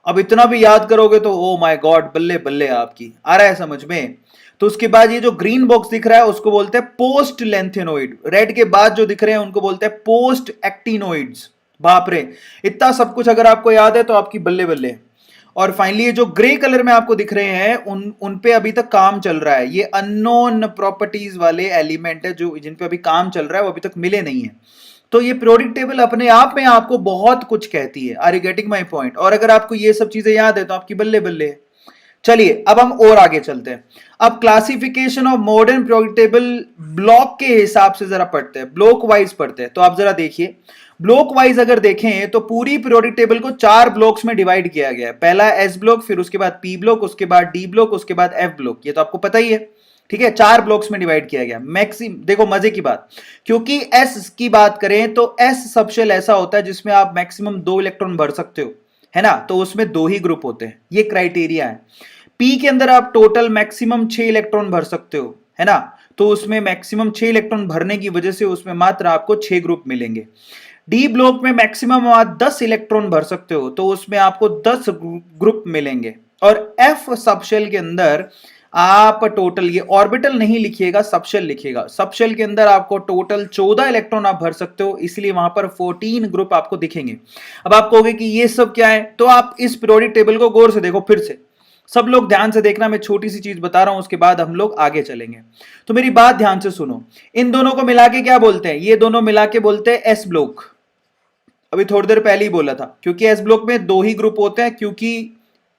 अब इतना भी याद करोगे तो ओ माय गॉड, बल्ले बल्ले आपकी, आ रहा है समझ में? तो उसके बाद ये जो ग्रीन बॉक्स दिख रहा है उसको बोलते हैं पोस्ट लेंथेनोइड। रेड के बाद जो दिख रहे हैं उनको बोलते हैं पोस्ट एक्टिनोइड्स। बाप रे, इतना सब कुछ अगर आपको याद है तो आपकी बल्ले बल्ले। और फाइनली ये जो ग्रे कलर में आपको दिख रहे हैं उन पे अभी तक काम चल रहा है। ये अननोन प्रॉपर्टीज वाले एलिमेंट है जो जिन पे अभी काम चल रहा है, वो अभी तक मिले नहीं है। तो ये पीरियोडिक टेबल अपने आप में आपको बहुत कुछ कहती है। Are you getting my point? और अगर आपको ये सब चीजें याद है तो आपकी बल्ले बल्ले है। चलिए अब हम और आगे चलते हैं। अब classification of modern periodic table block के हिसाब से जरा पढ़ते हैं, ब्लॉक वाइज पढ़ते हैं। तो आप जरा देखिए, ब्लॉक वाइज अगर देखें तो पूरी पीरियोडिक टेबल को 4 ब्लॉक्स में डिवाइड किया गया है। पहला एस ब्लॉक, फिर उसके बाद पी ब्लॉक, उसके बाद डी ब्लॉक, उसके बाद एफ ब्लॉक। ये तो आपको पता ही है, ठीक है। 4 ब्लॉक्स में डिवाइड किया गया। मैक्सिम देखो मजे की बात, क्योंकि एस की बात करें तो एस सबशेल ऐसा होता है जिसमें आप मैक्सिमम 2 इलेक्ट्रॉन भर सकते हो, है ना। तो उसमें 2 ही ग्रुप होते हैं, ये क्राइटेरिया है। पी के अंदर आप टोटल मैक्सिमम 6 इलेक्ट्रॉन भर सकते हो, है ना। तो उसमें मैक्सिमम 6 इलेक्ट्रॉन भरने की वजह से उसमें मात्र आपको 6 ग्रुप मिलेंगे। डी ब्लॉक में मैक्सिमम आप 10 इलेक्ट्रॉन भर सकते हो, तो उसमें आपको 10 ग्रुप मिलेंगे। और एफ सबशेल के अंदर आप टोटल, ये ऑर्बिटल नहीं लिखिएगा, सबशेल लिखिएगा। सबशेल के अंदर आपको टोटल 14 इलेक्ट्रॉन आप भर सकते हो, इसलिए वहां पर 14 ग्रुप आपको दिखेंगे। अब आप कहोगे कि ये सब क्या है, तो आप इस पीरियोडिक टेबल को गौर से देखो। फिर से सब लोग ध्यान से देखना, मैं छोटी सी चीज बता रहा हूं, उसके बाद हम लोग आगे चलेंगे। तो मेरी बात ध्यान से सुनो, इन दोनों को मिला के क्या बोलते हैं? ये दोनों मिला के बोलते हैं एस ब्लॉक। अभी थोड़ी देर पहले ही बोला था, क्योंकि एस ब्लॉक में 2 ही ग्रुप होते हैं, क्योंकि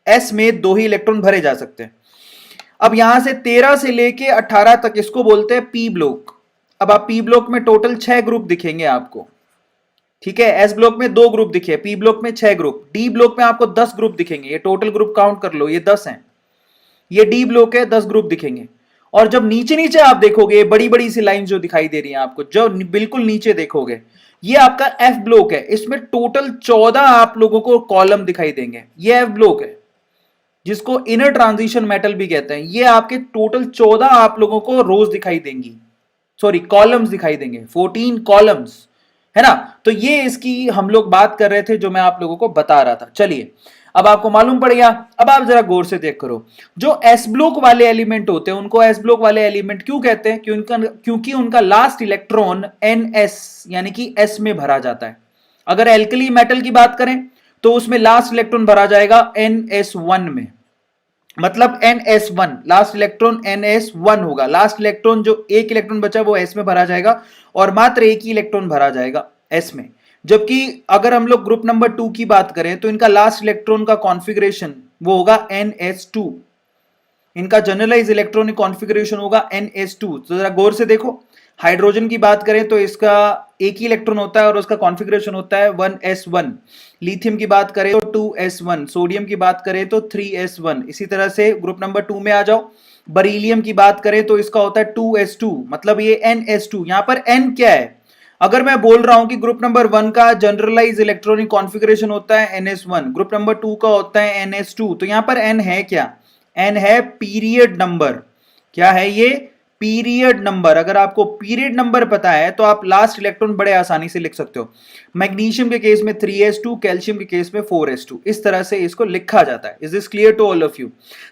एस में 2 ही इलेक्ट्रॉन भरे जा सकते हैं। अब यहां से 13 से लेके 18 तक इसको बोलते हैं पी ब्लॉक। अब आप पी ब्लॉक में टोटल 6 ग्रुप दिखेंगे आपको, ठीक है। एस ब्लॉक में 2 ग्रुप दिखे, पी ब्लॉक में 6 ग्रुप, डी ब्लॉक में आपको 10 ग्रुप दिखेंगे। ये टोटल ग्रुप काउंट कर लो, ये 10 हैं। ये डी ब्लॉक है, 10 ग्रुप दिखेंगे। और जब नीचे नीचे आप देखोगे, बड़ी बड़ी सी लाइन जो दिखाई दे रही है आपको, जो बिल्कुल नीचे देखोगे, ये आपका एफ ब्लॉक है। इसमें टोटल 14 आप लोगों को कॉलम दिखाई देंगे। ये एफ ब्लॉक है, जिसको इनर ट्रांजिशन मेटल भी कहते हैं। ये आपके टोटल 14 आप लोगों को रोज दिखाई देंगी, सॉरी कॉलम्स दिखाई देंगे, 14 कॉलम्स, है ना। तो ये इसकी हम लोग बात कर रहे थे, जो मैं आप लोगों को बता रहा था। चलिए अब आपको मालूम पड़ गया। अब आप जरा गौर से देख करो, जो एस ब्लॉक वाले एलिमेंट होते हैं उनको एस ब्लॉक वाले एलिमेंट क्यों कहते हैं? क्योंकि उनका लास्ट इलेक्ट्रॉन NS यानी कि S में भरा जाता है। अगर एल्कली मेटल की बात करें तो उसमें लास्ट इलेक्ट्रॉन भरा जाएगा NS1 में, मतलब NS1 लास्ट इलेक्ट्रॉन NS1 होगा। लास्ट इलेक्ट्रॉन जो एक इलेक्ट्रॉन बचा वो S में भरा जाएगा, और मात्र एक ही इलेक्ट्रॉन भरा जाएगा S में। जबकि अगर हम लोग ग्रुप नंबर 2 की बात करें तो इनका लास्ट इलेक्ट्रॉन का कॉन्फ़िगरेशन वो होगा NS2। इनका जनरलाइज इलेक्ट्रॉनिक कॉन्फ़िगरेशन होगा NS2। तो जरा गौर से देखो, हाइड्रोजन की बात करें तो इसका एक ही इलेक्ट्रॉन होता है और उसका कॉन्फ़िगरेशन होता है 1s1। लिथियम की बात करें तो 2s1, सोडियम की बात करें तो 3s1। इसी तरह से ग्रुप नंबर 2 में आ जाओ, बरीलियम की बात करें तो इसका होता है 2s2, मतलब ये NS2। यहां पर N क्या है? अगर मैं बोल रहा हूं कि ग्रुप नंबर 1 का जनरलाइज इलेक्ट्रॉनिक कॉन्फ़िगरेशन होता है NS1, ग्रुप नंबर 2 का होता है NS2, तो यहां पर N है क्या? N है पीरियड नंबर। क्या है ये? पीरियड नंबर, अगर आपको पीरियड नंबर पता है तो आप लास्ट इलेक्ट्रॉन बड़े आसानी से लिख सकते हो। मैग्नीशियम के केस में 3s2, कैल्शियम के केस में 4s2, इस तरह से इसको लिखा जाता है। Is this clear to all of you?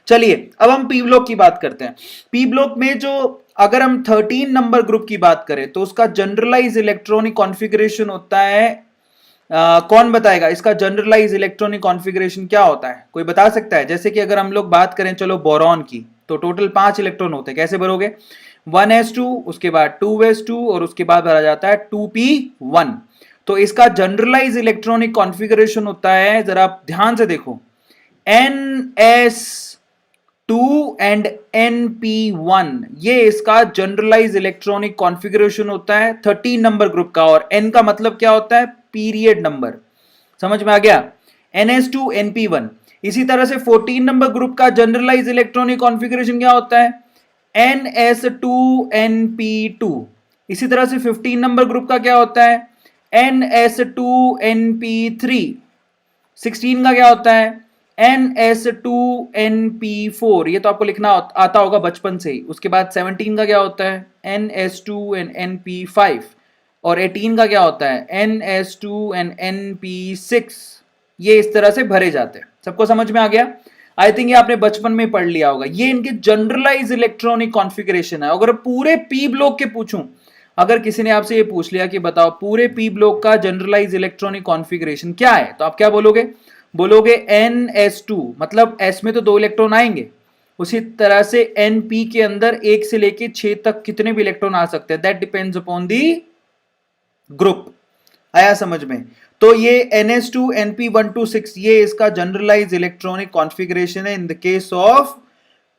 चलिए अब हम पी ब्लॉक की बात करते हैं। पी ब्लॉक में जो अगर हम 13 नंबर ग्रुप की बात करें तो उसका जनरलाइज इलेक्ट्रॉनिक कॉन्फ़िगरेशन होता है, कौन बताएगा इसका जनरलाइज इलेक्ट्रॉनिक कॉन्फ़िगरेशन क्या होता है? कोई बता सकता है? जैसे कि अगर हम लोग बात करें चलो बोरॉन की, तो टोटल 5 इलेक्ट्रॉन होते हैं, कैसे भरोगे? 1s2, उसके बाद 2s2 और उसके बाद भरा जाता है 2p1। तो इसका जनरलाइज इलेक्ट्रॉनिक कॉन्फ़िगरेशन होता है, जरा आप ध्यान से देखो, ns2 एंड np1, ये इसका जनरलाइज इलेक्ट्रॉनिक कॉन्फ़िगरेशन होता है 13 नंबर ग्रुप का। और n का मतलब क्या होता है? Period number. समझ में आ गया? ns2 np1। इसी तरह से 14 नंबर ग्रुप का जनरलाइज इलेक्ट्रॉनिक कॉन्फ़िगरेशन क्या होता है? ns2 np2। इसी तरह से 15 नंबर ग्रुप का क्या होता है? ns2 np3। 16 का क्या होता है? ns2 np4। ये तो आपको लिखना आता होगा बचपन से ही। उसके बाद 17 का क्या होता है? ns2 np5। और 18 का क्या होता है? ns2 np6। ये इस तरह से भरे जाते हैं। सबको समझ में आ गया? आई थिंक ये आपने बचपन में पढ़ लिया होगा। ये इनके जनरलाइज इलेक्ट्रॉनिक कॉन्फ़िगरेशन है। अगर पूरे पी ब्लॉक के पूछूं, अगर किसी ने आपसे ये पूछ लिया कि बताओ पूरे पी ब्लॉक का जनरलाइज इलेक्ट्रॉनिक कॉन्फ़िगरेशन क्या है, तो आप क्या बोलोगे? बोलोगे ns2, मतलब s में तो 2 इलेक्ट्रॉन आएंगे, उसी तरह से np के अंदर 1 से लेके 6 तक कितने भी इलेक्ट्रॉन आ सकते हैं, that depends upon the group. आया समझ में? तो ये ns2 np126 ये इसका जनरलाइज इलेक्ट्रॉनिक कॉन्फ़िगरेशन है in the case of,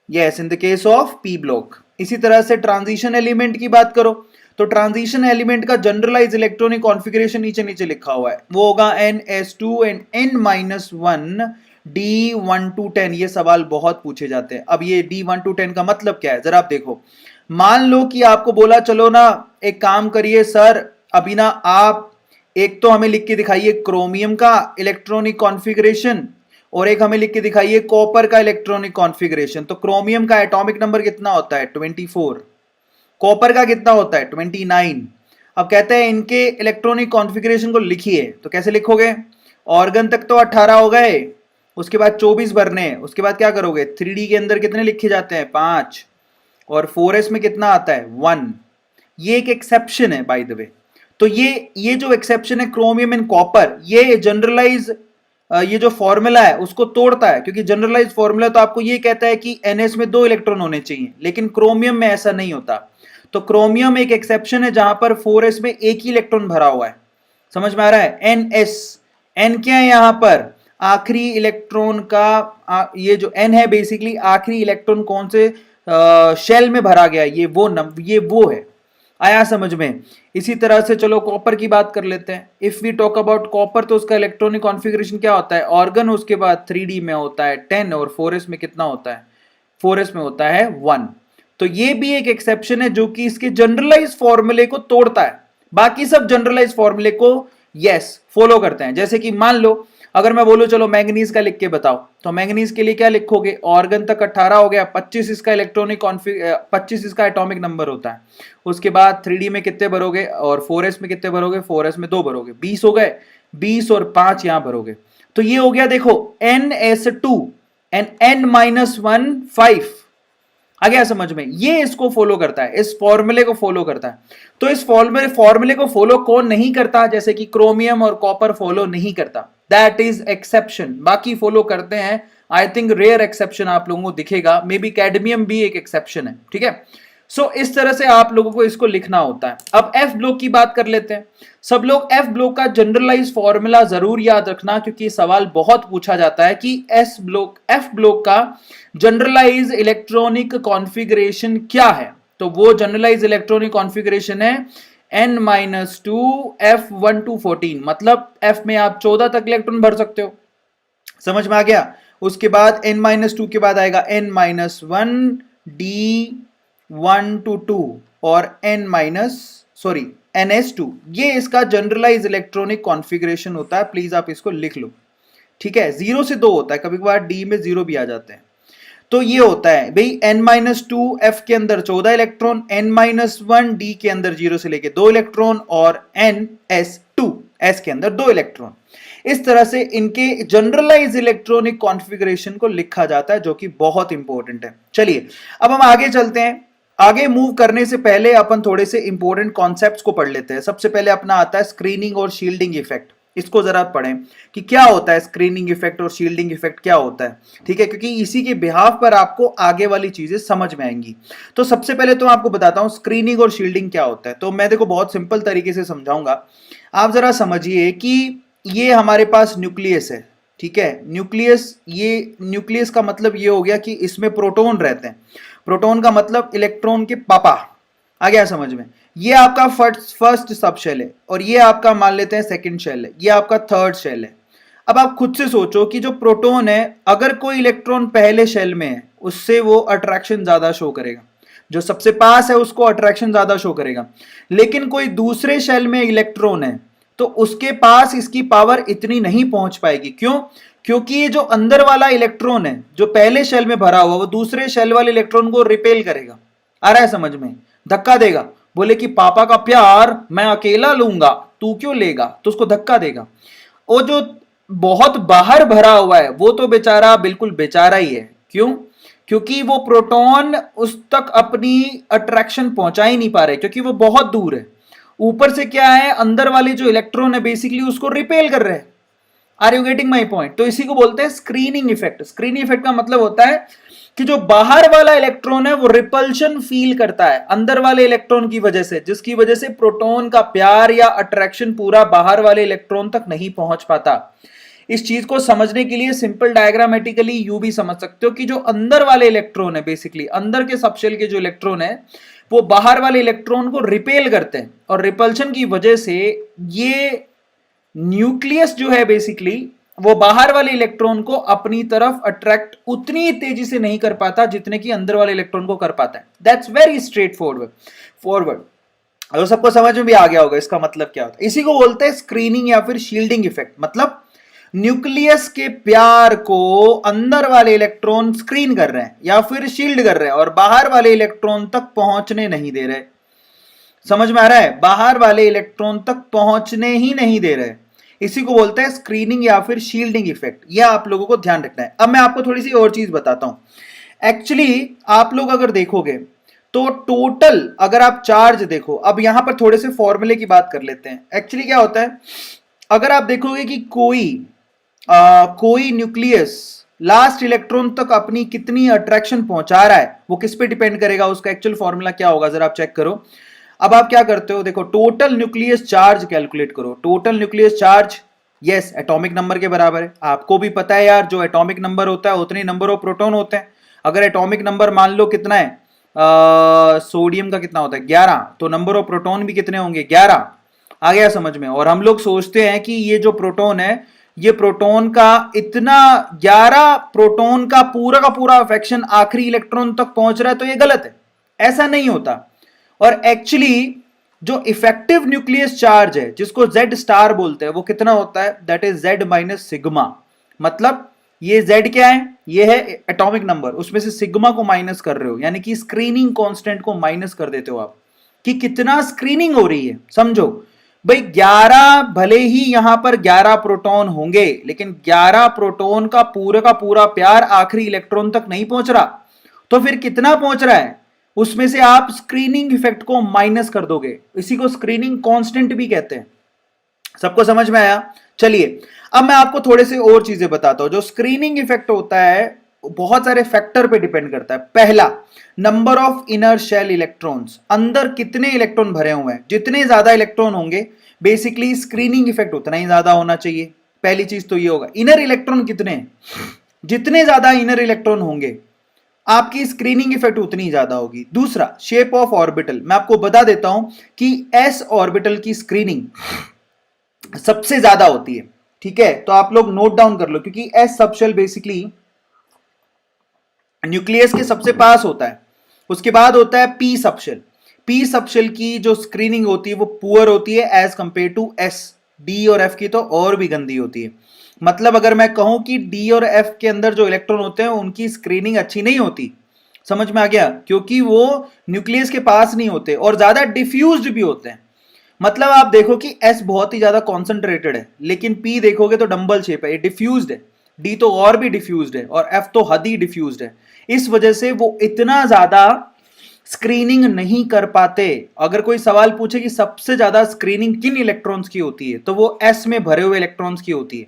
yes, in the case of P block. इसी तरह से ट्रांजिशन एलिमेंट की बात करो तो ट्रांजिशन एलिमेंट का जनरलाइज इलेक्ट्रॉनिक कॉन्फ़िगरेशन नीचे नीचे लिखा हुआ है, वो होगा ns2 and n-1 d1 to 10। ये सवाल बहुत पूछे जाते हैं। अब ये d1 to 10 का मतलब क्या है, जरा आप देखो। मान लो कि आपको बोला चलो ना एक काम करिए सर, अभी ना आप एक तो हमें लिख के दिखाइए क्रोमियम का इलेक्ट्रॉनिक कॉन्फ़िगरेशन और एक हमें लिख के दिखाइए कॉपर का इलेक्ट्रॉनिक कॉन्फ़िगरेशन। तो क्रोमियम का एटॉमिक नंबर कितना होता है? 24। कॉपर का कितना होता है? 29। अब कहते हैं इनके इलेक्ट्रॉनिक कॉन्फ़िगरेशन को लिखिए, तो कैसे लिखोगे? ऑर्गन तक तो 18 हो गए, उसके बाद 24 भरने हैं, उसके बाद क्या करोगे? 3D के अंदर कितने लिखे जाते हैं? 5। और 4s में कितना आता है? 1। ये एक एक्सेप्शन है बाय द वे। तो ये जो एक्सेप्शन है क्रोमियम एंड कॉपर, ये जनरलाइज ये जो फॉर्मूला है उसको तोड़ता है, क्योंकि जनरलाइज फॉर्मूला तो आपको ये कहता है कि ns में 2 इलेक्ट्रॉन होने चाहिए, लेकिन क्रोमियम में ऐसा नहीं होता। तो क्रोमियम एक एक्सेप्शन है जहां पर 4s में एक ही इलेक्ट्रॉन भरा हुआ है। समझ में आ रहा है? ns, n क्या है यहां पर? आखिरी इलेक्ट्रॉन का ये जो n है बेसिकली आखिरी इलेक्ट्रॉन कौन से शेल में भरा गया, ये वो है। आया समझ में? इसी तरह से चलो कॉपर की बात कर लेते हैं। If we talk about copper, तो उसका इलेक्ट्रॉनिक कॉन्फ़िगरेशन क्या होता है? ऑर्गन, उसके बाद 3D में होता है 10 और 4s में कितना होता है? 4s में होता है 1। तो ये भी एक एक्सेप्शन है जो कि इसके जनरलाइज फॉर्मूले को तोड़ता है। बाकी सब जनरलाइज फॉर्मूले को यस फॉलो करते हैं। जैसे कि मान लो अगर मैं बोलूं चलो मैंगनीज का लिख के बताओ, तो मैंगनीज के लिए क्या लिखोगे? ऑर्गन तक 18 हो गया, 25 इसका इलेक्ट्रॉनिक 25 इसका एटॉमिक नंबर होता है। उसके बाद 3D में कितने भरोगे और 4s में कितने भरोगे? 4s में 2 भरोगे, 20 हो गए, 20 और 5 यहां भरोगे। तो ये हो गया देखो ns2 एंड n-1 5। आ गया समझ में? ये इसको फॉलो करता है, इस फॉर्मूले को फॉलो करता है। तो इस फॉर्मूले को फॉलो कौन नहीं करता? जैसे कि क्रोमियम और कॉपर फॉलो नहीं करता, दैट इज एक्सेप्शन। बाकी फॉलो करते हैं। आई थिंक रेयर एक्सेप्शन आप लोगों को दिखेगा, मे बी कैडमियम भी एक एक्सेप्शन है। ठीक है, सो इस तरह से आप लोगों को इसको लिखना होता है। अब एफ ब्लॉक की बात कर लेते हैं। सब लोग एफ ब्लॉक का जनरलाइज फॉर्मूला जरूर याद रखना, क्योंकि सवाल बहुत पूछा जाता है कि एफ ब्लॉक का जनरलाइज इलेक्ट्रॉनिक कॉन्फ़िगरेशन क्या है। तो वो जनरलाइज इलेक्ट्रॉनिक कॉन्फ़िगरेशन है n-2 f1 to 14, मतलब f में आप 14 तक इलेक्ट्रॉन भर सकते हो। समझ में आ गया? उसके बाद n-2 के बाद आएगा n-1 d1 to 2 और ns2। ये इसका जनरलाइज इलेक्ट्रॉनिक कॉन्फ़िगरेशन होता है। प्लीज आप इसको लिख लो। ठीक है, 0 से 2 होता है, कभी कभार d में 0 भी आ जाते हैं। तो ये होता है भाई n-2 f के अंदर 14 इलेक्ट्रॉन, n-1 d के अंदर 0 से लेके 2 इलेक्ट्रॉन और ns2 s के अंदर 2 इलेक्ट्रॉन। इस तरह से इनके जनरलाइज इलेक्ट्रॉनिक कॉन्फ़िगरेशन को लिखा जाता है, जो कि बहुत इंपॉर्टेंट है। चलिए अब हम आगे चलते हैं। आगे मूव करने से पहले अपन थोड़े से इंपॉर्टेंट कॉन्सेप्ट्स को पढ़ लेते हैं। सबसे पहले अपना आता है स्क्रीनिंग और शील्डिंग इफेक्ट। इसको जरा पढ़ें कि क्या होता है स्क्रीनिंग इफेक्ट और शील्डिंग इफेक्ट क्या होता है, ठीक है, क्योंकि इसी के बिहाफ पर आपको आगे वाली चीजें समझ में आएंगी। तो सबसे पहले तो मैं आपको बताता हूं स्क्रीनिंग और शील्डिंग क्या होता है। तो मैं देखो बहुत सिंपल तरीके से समझाऊंगा। आप जरा समझिए कि ये हमारे पास न्यूक्लियस है, ठीक है। न्यूक्लियस, ये न्यूक्लियस का मतलब ये हो गया कि इसमें प्रोटॉन रहते हैं। प्रोटॉन का मतलब इलेक्ट्रॉन के पापा, आ गया समझ में। ये आपका फर्स्ट सब शेल है और ये आपका मान लेते हैं सेकंड शेल है, ये आपका थर्ड शेल है। अब आप खुद से सोचो कि जो प्रोटॉन है, अगर कोई इलेक्ट्रॉन पहले शेल में है उससे वो अट्रैक्शन ज्यादा शो करेगा, जो सबसे पास है उसको अट्रैक्शन ज्यादा शो करेगा। लेकिन कोई दूसरे शेल में इलेक्ट्रॉन है तो उसके पास इसकी पावर इतनी नहीं पहुंच पाएगी। क्यों? क्योंकि ये जो अंदर वाला इलेक्ट्रॉन है जो पहले शेल में भरा हुआ, वो दूसरे शेल वाले इलेक्ट्रॉन को रिपेल करेगा। आ रहा है समझ में? धक्का देगा। बोले कि पापा का प्यार मैं अकेला लूंगा, तू क्यों लेगा, तो उसको धक्का देगा। वो जो बहुत बाहर भरा हुआ है वो तो बेचारा बिल्कुल बेचारा ही है। क्यों? क्योंकि वो प्रोटॉन उस तक अपनी अट्रैक्शन पहुंचा ही नहीं पा रहे, क्योंकि वो बहुत दूर है। ऊपर से क्या है, अंदर वाले जो इलेक्ट्रॉन है बेसिकली उसको रिपेल कर रहे हैं। Are you getting my point? तो इसी को बोलते हैं स्क्रीनिंग इफेक्ट। स्क्रीनिंग इफेक्ट का मतलब होता है कि जो बाहर वाला इलेक्ट्रॉन है वो रिपल्शन फील करता है अंदर वाले इलेक्ट्रॉन की वजह से, जिसकी वजह से प्रोटॉन का प्यार या अट्रैक्शन पूरा बाहर वाले इलेक्ट्रॉन तक नहीं पहुंच पाता। इस चीज को समझने के लिए सिंपल डायग्रामेटिकली यू भी समझ सकते हो कि जो अंदर वाले इलेक्ट्रॉन है, बेसिकली अंदर के सबशेल के जो इलेक्ट्रॉन है वो बाहर वाले इलेक्ट्रॉन को रिपेल करते हैं, और रिपल्शन की वजह से ये न्यूक्लियस जो है बेसिकली वो बाहर वाले इलेक्ट्रॉन को अपनी तरफ अट्रैक्ट उतनी तेजी से नहीं कर पाता जितने कि अंदर वाले इलेक्ट्रॉन को कर पाता है। That's very straight forward. अगर सबको समझ में भी आ गया होगा इसका मतलब क्या होता है। इसी को बोलते हैं स्क्रीनिंग या फिर शील्डिंग इफेक्ट। मतलब न्यूक्लियस के प्यार को अंदर वाले इलेक्ट्रॉन स्क्रीन कर रहे हैं या फिर शील्ड कर रहे हैं और बाहर वाले इलेक्ट्रॉन तक पहुंचने नहीं दे रहे। समझ में आ रहा है? बाहर वाले इलेक्ट्रॉन तक पहुंचने ही नहीं दे रहे। इसी को बोलते हैं स्क्रीनिंग या फिर शील्डिंग इफेक्ट। यह आप लोगों को ध्यान रखना है। अब मैं आपको थोड़ी सी और चीज बताता हूं। एक्चुअली आप लोग अगर देखोगे तो टोटल अगर आप चार्ज देखो, अब यहां पर थोड़े से फॉर्मूले की बात कर लेते हैं। एक्चुअली क्या होता है, अगर आप देखोगे कि कोई न्यूक्लियस लास्ट इलेक्ट्रॉन तक अपनी कितनी अट्रैक्शन पहुंचा रहा है, वो किस पे डिपेंड करेगा, उसका एक्चुअल फॉर्मूला क्या होगा जरा आप चेक करो। अब आप क्या करते हो, देखो टोटल न्यूक्लियस चार्ज कैलकुलेट करो। Total nucleus charge yes atomic number के बराबर है। आपको भी पता है यार, जो एटॉमिक नंबर होता है उतने नंबर ऑफ प्रोटॉन होते हैं। अगर एटॉमिक नंबर मान लो कितना है, सोडियम का कितना होता है 11, तो नंबर ऑफ प्रोटॉन भी कितने होंगे 11। आ गया समझ में? और हम लोग सोचते हैं कि ये जो प्रोटॉन है, ये प्रोटॉन का इतना 11 प्रोटॉन का पूरा अफेक्शन आखिरी इलेक्ट्रॉन तक पहुंच रहा है, तो ये गलत है, ऐसा नहीं होता। और एक्चुअली जो इफेक्टिव न्यूक्लियस चार्ज है जिसको Z स्टार बोलते हैं, वो कितना होता है, that is Z minus sigma. मतलब ये Z क्या है, ये है एटॉमिक नंबर, उसमें से सिग्मा को माइनस कर रहे हो, यानी कि स्क्रीनिंग कांस्टेंट को माइनस कर देते हो आप, कि कितना स्क्रीनिंग हो रही है। समझो भाई 11 भले ही यहां पर 11 प्रोटॉन होंगे, लेकिन 11 प्रोटॉन का पूरा प्यार आखिरी इलेक्ट्रॉन तक नहीं पहुंच रहा, तो फिर कितना पहुंच रहा है, उसमें से आप स्क्रीनिंग इफेक्ट को माइनस कर दोगे। इसी को स्क्रीनिंग कांस्टेंट भी कहते हैं। सबको समझ में आया? चलिए अब मैं आपको थोड़े से और चीजें बताता हूं। जो स्क्रीनिंग इफेक्ट होता है बहुत सारे फैक्टर पे डिपेंड करता है। पहला, number of inner shell electrons, अंदर कितने इलेक्ट्रॉन भरे हुए हैं। जितने ज्यादा इलेक्ट्रॉन होंगे बेसिकली स्क्रीनिंग इफेक्ट उतना ही ज्यादा होना चाहिए। पहली चीज तो ये होगा। इनर इलेक्ट्रॉन कितने, जितने ज्यादा इनर इलेक्ट्रॉन होंगे आपकी स्क्रीनिंग इफेक्ट उतनी ज्यादा होगी। दूसरा, शेप ऑफ ऑर्बिटल। मैं आपको बता देता हूं कि एस ऑर्बिटल की स्क्रीनिंग सबसे ज्यादा होती है, ठीक है, तो आप लोग नोट डाउन कर लो, क्योंकि एस सबशेल बेसिकली न्यूक्लियस के सबसे पास होता है। उसके बाद होता है पी सबशेल। पी सबशेल की जो स्क्रीनिंग होती है वो पुअर होती है as compare to S. D और एफ की तो और भी गंदी होती है। मतलब अगर मैं कहूं कि डी और एफ के अंदर जो इलेक्ट्रॉन होते हैं उनकी स्क्रीनिंग अच्छी नहीं होती। समझ में आ गया? क्योंकि वो न्यूक्लियस के पास नहीं होते और ज्यादा डिफ्यूज्ड भी होते हैं। मतलब आप देखो कि एस बहुत ही ज्यादा कॉन्सेंट्रेटेड है, लेकिन पी देखोगे तो डंबल शेप है, ये डिफ्यूज्ड है। डी तो और भी डिफ्यूज्ड है और एफ तो हद ही डिफ्यूज्ड है। इस वजह से वो इतना ज्यादा स्क्रीनिंग नहीं कर पाते। अगर कोई सवाल पूछे कि सबसे ज्यादा स्क्रीनिंग किन इलेक्ट्रॉन्स की होती है, तो वो एस में भरे हुए इलेक्ट्रॉन्स की होती है।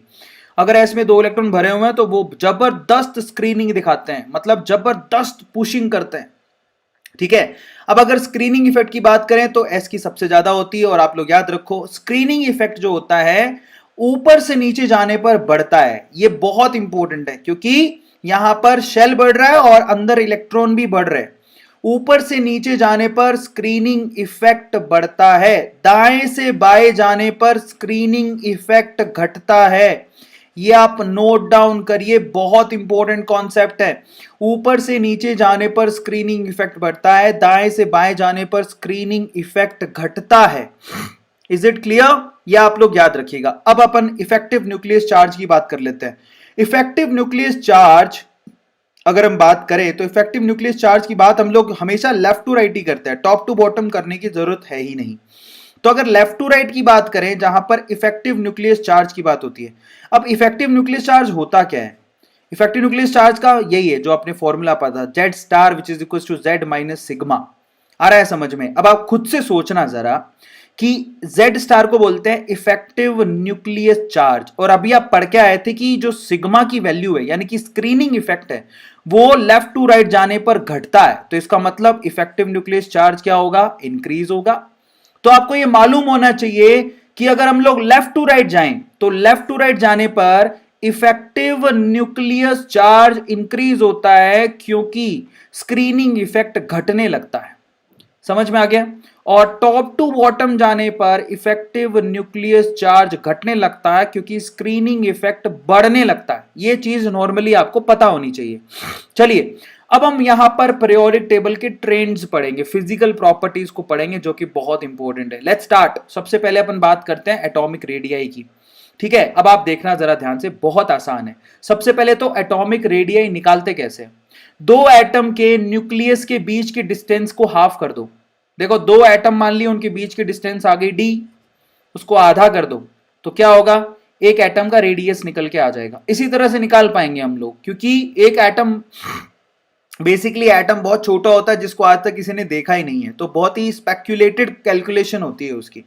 अगर एस में 2 इलेक्ट्रॉन भरे हुए हैं तो वो जबरदस्त स्क्रीनिंग दिखाते हैं, मतलब जबरदस्त पुशिंग करते हैं। ठीक है। अब अगर स्क्रीनिंग इफेक्ट की बात करें तो एस की सबसे ज्यादा होती है। और आप लोग याद रखो, स्क्रीनिंग इफेक्ट जो होता है ऊपर से नीचे जाने पर बढ़ता है। ये बहुत इंपॉर्टेंट है, क्योंकि यहां पर शेल बढ़ रहा है और अंदर इलेक्ट्रॉन भी बढ़ रहे हैं। ऊपर से नीचे जाने पर स्क्रीनिंग इफेक्ट बढ़ता है, दाएं से बाएं जाने पर स्क्रीनिंग इफेक्ट घटता है। ये आप नोट डाउन करिए, बहुत इंपॉर्टेंट कॉन्सेप्ट है। ऊपर से नीचे जाने पर स्क्रीनिंग इफेक्ट बढ़ता है, दाएं से बाएं जाने पर स्क्रीनिंग इफेक्ट घटता है। Is it clear? ये आप लोग याद रखिएगा। अब अपन इफेक्टिव न्यूक्लियस चार्ज की बात कर लेते हैं। इफेक्टिव न्यूक्लियस चार्ज अगर हम बात करें तो इफेक्टिव न्यूक्लियस चार्ज की बात हम लोग हमेशा लेफ्ट टू राइट ही करते हैं, टॉप टू बॉटम करने की जरूरत है ही नहीं। तो अगर लेफ्ट टू राइट की बात करें जहां पर इफेक्टिव न्यूक्लियस चार्ज की बात होती है। अब इफेक्टिव न्यूक्लियस चार्ज होता क्या है? इफेक्टिव न्यूक्लियस चार्ज का यही है जो आपने फॉर्मूला पता, Z star which is equal to Z minus sigma. आ रहा है समझ में? अब आप खुद से सोचना जरा कि जेड स्टार को बोलते हैं इफेक्टिव न्यूक्लियस चार्ज, और अभी आप पढ़ के आए थे कि जो सिग्मा की वैल्यू है यानी कि स्क्रीनिंग इफेक्ट है वो लेफ्ट टू राइट जाने पर घटता है। तो इसका मतलब इफेक्टिव न्यूक्लियस चार्ज क्या होगा? इंक्रीज होगा। तो आपको यह मालूम होना चाहिए कि अगर हम लोग लेफ्ट टू राइट जाएं तो लेफ्ट टू राइट जाने पर इफेक्टिव न्यूक्लियस चार्ज इंक्रीज होता है, क्योंकि स्क्रीनिंग इफेक्ट घटने लगता है। समझ में आ गया? और टॉप टू बॉटम जाने पर इफेक्टिव न्यूक्लियस चार्ज घटने लगता है, क्योंकि स्क्रीनिंग इफेक्ट बढ़ने लगता है। यह चीज नॉर्मली आपको पता होनी चाहिए। चलिए, अब हम यहां पर पीरियोडिक टेबल के ट्रेंड्स पढ़ेंगे, फिजिकल प्रॉपर्टीज को पढ़ेंगे, जो कि बहुत इंपॉर्टेंट है। Let's start. सबसे पहले अपन बात करते हैं एटॉमिक रेडियाई की। ठीक है, अब आप देखना जरा ध्यान से, बहुत आसान है। सबसे पहले तो एटॉमिक रेडियाई निकालते कैसे? दो एटम के न्यूक्लियस के बीच की डिस्टेंस को हाफ कर दो। देखो, दो एटम मान ली, उनके बीच की डिस्टेंस आ गई डी, उसको आधा कर दो तो क्या होगा? एक एटम का रेडियस निकल के आ जाएगा। इसी तरह से निकाल पाएंगे हम लोग, क्योंकि एक एटम बेसिकली एटम बहुत छोटा होता है जिसको आज तक किसी ने देखा ही नहीं है, तो बहुत ही स्पेक्यूलेटेड कैलकुलेशन होती है उसकी।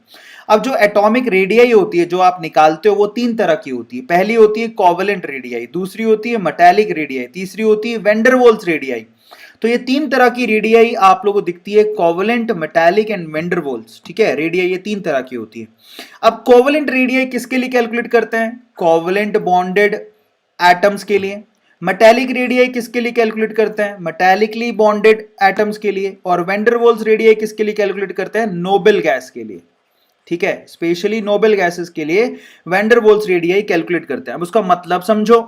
अब जो एटॉमिक रेडियाई होती है जो आप निकालते हो वो 3 तरह की होती है। पहली होती है कोवेलेंट रेडियाई, दूसरी होती है मेटालिक रेडियाई, तीसरी होती है वैन डेर वाल्स रेडियाई। तो ये 3 तरह की रेडियाई आप लोगों को दिखती है, covalent, metallic and van der Waals. ठीक है, रेडियाई ये 3 तरह की होती है। अब कोवेलेंट रेडियाई किसके लिए कैलकुलेट करते हैं? कोवेलेंट बॉन्डेड एटम्स के लिए। मेटालिक रेडियाई किसके लिए कैलकुलेट करते हैं? मेटालिकली बॉन्डेड एटम्स के लिए। और वैन डेर वाल्स रेडियाई किसके लिए कैलकुलेट करते हैं? नोबेल गैस के लिए। ठीक है, स्पेशली नोबेल गैसेस के लिए van der Waals radii calculate करते हैं। अब उसका मतलब समझो।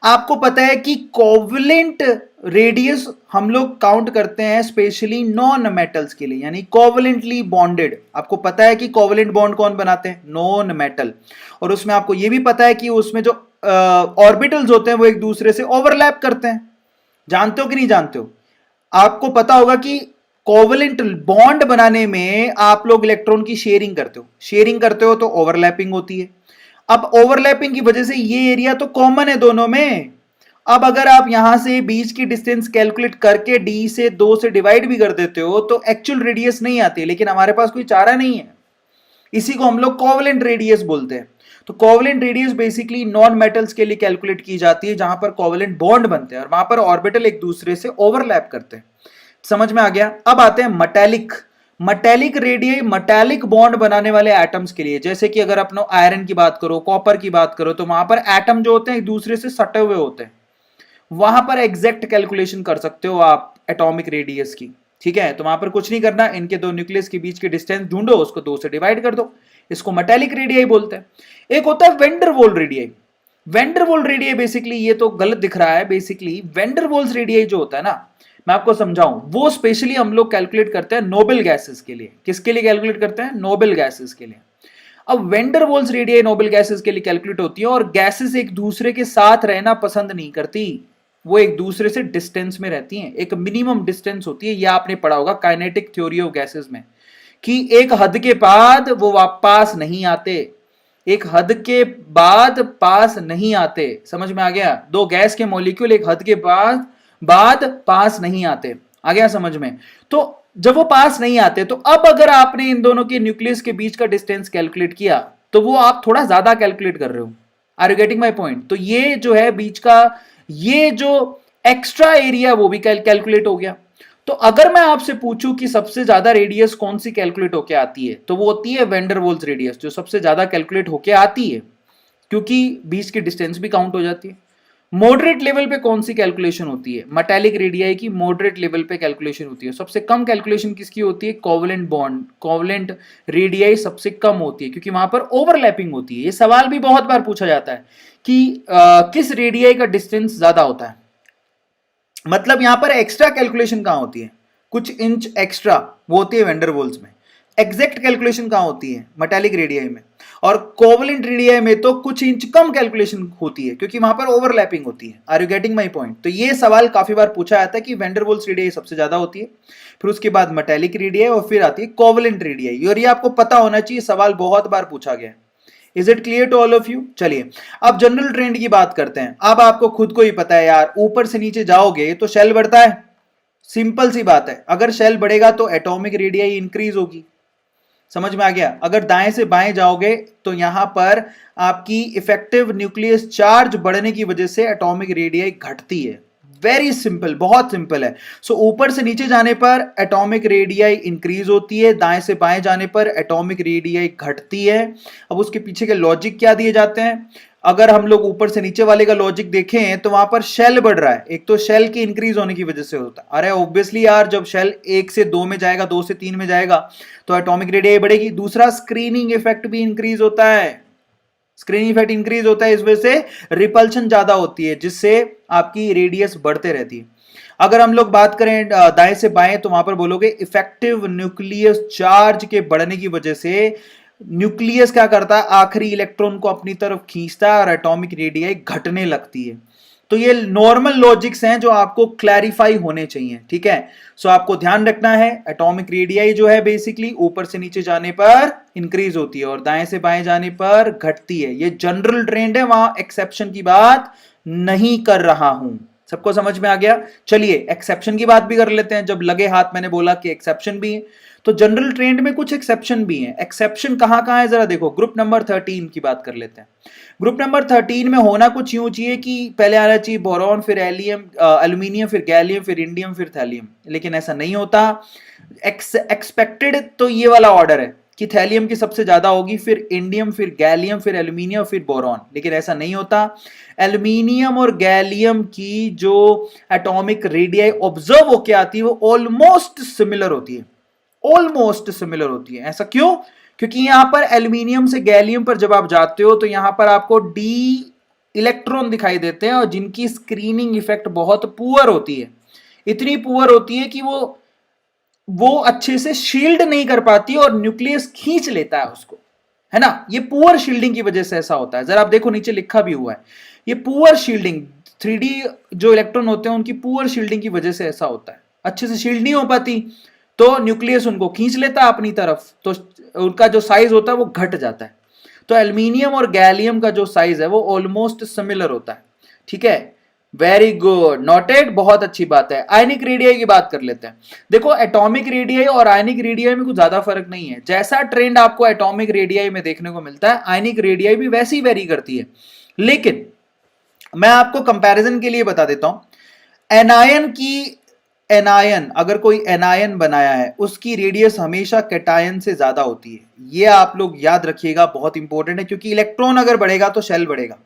आपको पता है कि कोवेलेंट रेडियस हम लोग काउंट करते हैं स्पेशली नॉन मेटल्स के लिए, यानी कोवेलेंटली बॉन्डेड। आपको पता है कि कोवेलेंट बॉन्ड कौन बनाते हैं? Non metal. और उसमें आपको यह भी पता है कि उसमें जो ऑर्बिटल्स होते हैं वो एक दूसरे से ओवरलैप करते हैं। जानते हो कि नहीं जानते हो? आपको पता होगा कि कोवेलेंट बॉन्ड बनाने में आप लोग इलेक्ट्रॉन की शेयरिंग करते हो। शेयरिंग करते हो तो ओवरलैपिंग होती है। अब ओवरलैपिंग की वजह से ये एरिया तो कॉमन है दोनों में। अब अगर आप यहां से बीच की डिस्टेंस कैलकुलेट करके डी से 2 से डिवाइड भी कर देते हो तो एक्चुअल रेडियस नहीं आती, लेकिन हमारे पास कोई चारा नहीं है। इसी को हम लोग कोवेलेंट रेडियस बोलते हैं। तो covalent radius basically non metals के लिए कैलकुलेट की जाती है, जहां पर कोवेलेंट बॉन्ड बनते हैं और वहां पर ऑर्बिटल एक दूसरे से ओवरलैप करते हैं। समझ में आ गया? अब आते हैं metallic. Metallic radii metallic bond बनाने वाले एटम्स के लिए, जैसे कि अगर अपनो आयरन की बात करो, कॉपर की बात करो, तो वहां पर एटम जो होते हैं एक दूसरे से सटे हुए होते हैं। वहां पर एग्जैक्ट कैलकुलेशन कर सकते हो आप एटॉमिक रेडियस की। ठीक है, तो वहां पर कुछ नहीं करना, इनके दो न्यूक्लियस के बीच के डिस्टेंस ढूंढो, उसको 2 से डिवाइड कर दो। इसको मेटालिक रेडियाई बोलते हैं। एक होता है van der Waals radii. Van der Waals radii basically, ये तो गलत दिख रहा है, basically van der Waals radii जो होता है ना, मैं आपको समझाऊं, वो स्पेशली हम लोग कैलकुलेट करते हैं नोबेल गैसेस के लिए। किसके लिए कैलकुलेट करते हैं? नोबेल गैसेस के लिए। अब vendor walls radii noble gases के लिए कैलकुलेट होती है, और गैसेस एक दूसरे के साथ रहना पसंद नहीं करती, वो एक दूसरे से डिस्टेंस में रहती हैं, एक मिनिमम डिस्टेंस होती है। ये आपने पढ़ा होगा काइनेटिक थ्योरी ऑफ गैसेस में, कि एक हद के बाद वो वापस नहीं आते, एक हद के बाद पास नहीं आते। समझ में आ गया? दो गैस के मॉलिक्यूल एक हद के बाद पास नहीं आते। आ गया समझ में? तो जब वो पास नहीं आते, तो अब अगर आपने इन दोनों के न्यूक्लियस के बीच का डिस्टेंस कैलकुलेट किया, तो वो आप थोड़ा ज्यादा कैलकुलेट कर रहे हो। Are you getting my point? तो ये जो है बीच का, ये जो एक्स्ट्रा एरिया वो भी कैलकुलेट हो गया। तो अगर मैं आपसे पूछूं कि सबसे ज्यादा रेडियस कौन सी कैलकुलेट होके आती है, तो वो होती है वेंडर वॉल्स रेडियस, जो सबसे ज्यादा कैलकुलेट होके आती है, क्योंकि बीच की डिस्टेंस भी काउंट हो जाती है। मॉडरेट लेवल पे कौन सी कैलकुलेशन होती है? मेटालिक रेडियाई की मॉडरेट लेवल पे कैलकुलेशन होती है। सबसे कम कैलकुलेशन किसकी होती है? कोवलेंट बॉन्ड, कोवलेंट रेडियाई सबसे कम होती है, क्योंकि वहां पर ओवरलैपिंग होती है। ये सवाल भी बहुत बार पूछा जाता है कि किस रेडियाई का डिस्टेंस ज्यादा होता है। मतलब यहां पर एक्स्ट्रा कैलकुलेशन कहां होती है? कुछ इंच एक्स्ट्रा, वो होती है वेंडर वॉल्स में। एग्जैक्ट कैलकुलेशन कहां होती है? मेटालिक रेडियाई में। और कोवलेंट रेडियाई में तो कुछ इंच कम कैलकुलेशन होती है, क्योंकि वहां पर ओवरलैपिंग होती है। Are you getting my point? तो ये सवाल काफी बार पूछा जाता है कि वेंडर वॉल्स रेडियाई सबसे ज्यादा होती है, फिर उसके बाद मेटालिक रेडियाई, और फिर आती है कोवलेंट रेडियाई। और ये आपको पता होना चाहिए, सवाल बहुत बार पूछा गया है। Is it clear to all of you? चलिए अब जनरल ट्रेंड की बात करते हैं। अब आपको खुद को ही पता है यार, ऊपर से नीचे जाओगे तो शेल बढ़ता है। सिंपल सी बात है, अगर शेल बढ़ेगा तो एटॉमिक रेडियाई इंक्रीज होगी। समझ में आ गया? अगर दाएं से बाएं जाओगे तो यहां पर आपकी इफेक्टिव न्यूक्लियस चार्ज बढ़ने की वजह से एटॉमिक रेडियाई घटती है। वेरी सिंपल, बहुत सिंपल है। सो ऊपर से नीचे जाने पर एटॉमिक रेडियाई इंक्रीज होती है, दाएं से बाएं जाने पर एटॉमिक रेडियाई घटती है। अब उसके पीछे के लॉजिक क्या दिए जाते हैं? अगर हम लोग ऊपर से नीचे वाले का लॉजिक देखें तो वहां पर शेल बढ़ रहा है, एक तो शेल की इंक्रीज होने की वजह से होता है। अरे ऑब्वियसली यार, जब शेल 1 से 2 में जाएगा, 2 से 3 में जाएगा, तो एटॉमिक रेडियाई बढ़ेगी। दूसरा, स्क्रीनिंग इफेक्ट भी इंक्रीज होता है। स्क्रीनिंग इफेक्ट इंक्रीज होता है, इस वजह से रिपल्शन ज्यादा होती है, जिससे आपकी रेडियस बढ़ते रहती है। अगर हम लोग बात करें दाएं से बाएं, तो वहां पर बोलोगे इफेक्टिव न्यूक्लियस चार्ज के बढ़ने की वजह से न्यूक्लियस क्या करता है? आखिरी इलेक्ट्रॉन को अपनी तरफ खींचता है और एटॉमिक रेडियाई घटने लगती है। तो ये नॉर्मल लॉजिक्स हैं जो आपको क्लैरिफाई होने चाहिए, ठीक है? सो आपको ध्यान रखना है, एटॉमिक रेडियाई जो है बेसिकली ऊपर से नीचे जाने पर इंक्रीज होती है और दाएं से बाएं जाने पर घटती है। ये जनरल ट्रेंड है, वहां एक्सेप्शन की बात नहीं कर रहा हूं। सबको समझ में आ गया? चलिए एक्सेप्शन की बात भी कर लेते हैं। जब लगे हाथ, मैंने बोला कि एक्सेप्शन भी है, तो जनरल ट्रेंड में कुछ एक्सेप्शन भी हैं। एक्सेप्शन कहां है जरा देखो, ग्रुप नंबर 13 की बात कर लेते हैं। ग्रुप नंबर 13 में होना कुछ यूं चाहिए कि पहले आना चाहिए बोरॉन, फिर एलियम, एल्यूमिनियम, फिर गैलियम, फिर इंडियम, फिर थैलियम, लेकिन ऐसा नहीं होता। एक्सपेक्टेड तो ये वाला ऑर्डर है कि थैलियम की सबसे ज्यादा होगी, फिर इंडियम, फिर गैलियम, फिर एल्यूमिनियम, फिर बोरॉन, लेकिन ऐसा नहीं होता। एल्यूमिनियम और गैलियम की जो एटॉमिक रेडियाई ऑब्जर्व होके आती है वो ऑलमोस्ट सिमिलर होती है, ऑलमोस्ट सिमिलर होती है। ऐसा क्यों? क्योंकि यहां पर एल्यूमिनियम से गैलियम पर जब आप जाते हो तो यहां पर आपको डी इलेक्ट्रॉन दिखाई देते हैं, और जिनकी स्क्रीनिंग इफेक्ट बहुत पुअर होती है। इतनी पुअर होती है कि वो अच्छे से शील्ड नहीं कर पाती और न्यूक्लियस खींच लेता है उसको, है ना? ये पुअर शील्डिंग की वजह से ऐसा होता है। जरा आप देखो, नीचे लिखा भी हुआ है, ये पुअर शील्डिंग, 3D जो इलेक्ट्रॉन होते हैं उनकी पुअर शील्डिंग की वजह से ऐसा होता है। अच्छे से शील्ड नहीं हो पाती तो न्यूक्लियस उनको खींच लेता है अपनी तरफ, तो उनका जो साइज होता है वो घट जाता है। तो एल्यूमिनियम और गैलियम का जो साइज है वो ऑलमोस्ट सिमिलर होता है, ठीक है? वेरी गुड, नोटेड, बहुत अच्छी बात है। आयनिक रेडियाई की बात कर लेते हैं। देखो एटॉमिक रेडियाई और आयनिक रेडियाई में कुछ ज्यादा फर्क नहीं है। जैसा ट्रेंड आपको एटॉमिक रेडियाई में देखने को मिलता है, आयनिक रेडियाई भी वैसी वेरी करती है। लेकिन मैं आपको कंपैरिजन के लिए बता देता हूं, एनायन अगर कोई एनायन बनाया है, उसकी रेडियस हमेशा कैटायन से ज्यादा होती है। ये आप लोग याद रखिएगा, बहुत इंपॉर्टेंट है, क्योंकि इलेक्ट्रॉन अगर बढ़ेगा तो शेल बढ़ेगा।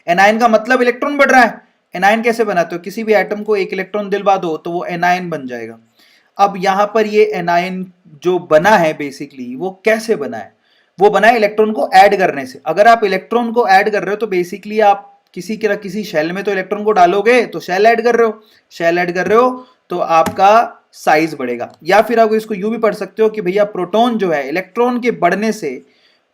एनायन का मतलब इलेक्ट्रॉन बढ़ रहा है। एनायन कैसे बनाते हो? किसी भी एटम को एक इलेक्ट्रॉन दिलवा दो तो वो एनायन बन जाएगा। अब यहां पर ये एनायन जो बना है बेसिकली, वो कैसे बना है? वो बना है इलेक्ट्रॉन को ऐड करने से। अगर आप इलेक्ट्रॉन को ऐड कर रहे हो तो बेसिकली आप किसी शेल में तो इलेक्ट्रॉन को डालोगे, तो शेल ऐड कर रहे हो। शेल ऐड कर रहे हो तो आपका साइज बढ़ेगा। या फिर आप इसको यूं भी पढ़ सकते हो कि भैया प्रोटॉन जो है, इलेक्ट्रॉन के बढ़ने से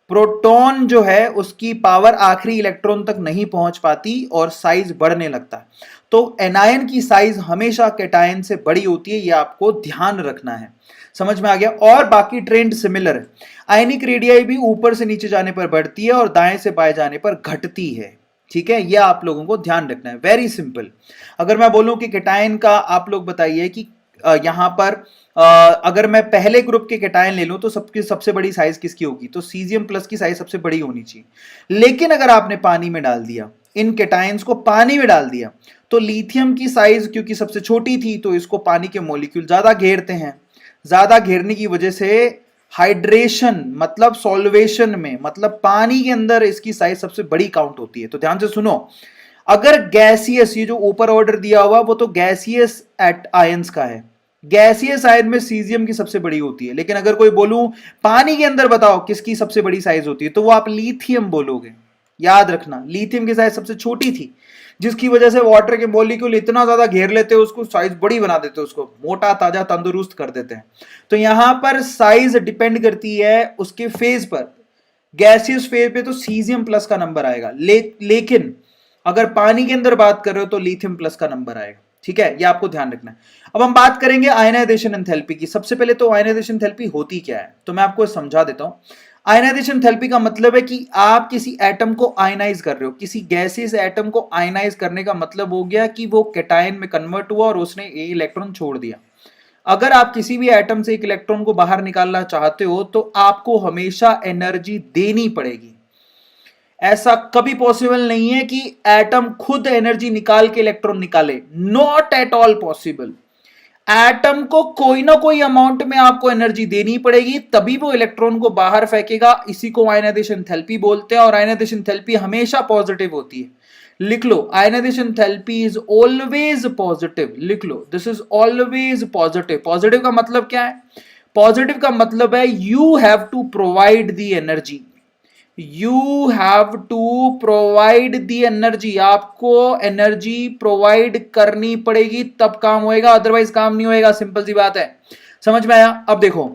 प्रोटॉन जो है उसकी पावर आखिरी इलेक्ट्रॉन तक नहीं पहुंच पाती और साइज बढ़ने लगता है। तो एनायन की साइज हमेशा कैटायन से बड़ी होती है, ये आपको ध्यान रखना है। समझ में आ गया? और बाकी ट्रेंड सिमिलर है। आयनिक रेडियाई भी ऊपर से नीचे जाने पर बढ़ती है और दाएं से बाएं जाने पर घटती है। ठीक है, यह आप लोगों को ध्यान रखना है। Very simple. अगर मैं बोलूं कि कैटायन का आप लोग बताइए कि यहां पर अगर मैं पहले ग्रुप के कैटायन ले लूं तो सबसे बड़ी साइज किसकी होगी? तो सीजियम प्लस की साइज सबसे बड़ी होनी चाहिए। लेकिन अगर आपने पानी में डाल दिया, इन कैटायंस को पानी में डाल दिया, तो लिथियम की साइज क्योंकि सबसे छोटी थी तो इसको पानी के मॉलिक्यूल ज्यादा घेरते हैं। ज्यादा घेरने की वजह से हाइड्रेशन मतलब सॉल्वेशन में, मतलब पानी के अंदर इसकी साइज सबसे बड़ी काउंट होती है। तो ध्यान से सुनो, अगर गैसियस, ये जो ऊपर ऑर्डर दिया हुआ वो तो गैसियस एट आयंस का है, गैसियस आयन में सीजियम की सबसे बड़ी होती है। लेकिन अगर कोई बोलूं पानी के अंदर बताओ किसकी सबसे बड़ी साइज होती है, तो वो आप लिथियम बोलोगे। याद रखना, लिथियम की साइज सबसे छोटी थी, जिसकी वजह से वाटर के मॉलिक्यूल इतना ज्यादा घेर लेते हैं उसको, साइज बड़ी बना देते हैं, उसको मोटा ताजा तंदुरुस्त कर देते हैं। तो यहां पर साइज डिपेंड करती है उसके फेज पर। गैसियस फेज पे तो सीजियम प्लस का नंबर आएगा, लेकिन अगर पानी के अंदर बात कर रहे हो तो लिथियम प्लस का नंबर आएगा। ठीक है, ये आपको ध्यान रखना है। अब हम बात करेंगे आयनाइजेशन एंथैल्पी की। सबसे पहले तो आयनाइजेशन एंथैल्पी होती क्या है, तो मैं आपको समझा देता हूं। आयनाइजेशन एंथैल्पी का मतलब है कि आप किसी एटम को आयनाइज कर रहे हो। किसी गैसियस एटम को आयनाइज करने का मतलब हो गया कि वो कैटायन में कन्वर्ट हुआ और उसने एक इलेक्ट्रॉन छोड़ दिया। अगर आप किसी भी एटम से एक इलेक्ट्रॉन को बाहर निकालना चाहते हो तो आपको हमेशा एनर्जी देनी पड़ेगी। ऐसा कभी पॉसिबल नहीं है कि एटम खुद एनर्जी निकाल के इलेक्ट्रॉन निकाले, not at all possible. Atom को कोई ना कोई अमाउंट में आपको एनर्जी देनी पड़ेगी, तभी वो इलेक्ट्रॉन को बाहर फेंकेगा। इसी को आयनाइजेशन एंथैल्पी बोलते हैं, और आयनाइजेशन एंथैल्पी हमेशा पॉजिटिव होती है। लिख लो, ionisation enthalpy is always positive. लिख लो, this is always positive. Positive का मतलब क्या है? पॉजिटिव का मतलब है you have to provide the energy, you have to provide the energy. आपको एनर्जी प्रोवाइड करनी पड़ेगी तब काम होएगा, अदरवाइज काम नहीं होएगा। सिंपल सी बात है, समझ में आया? अब देखो,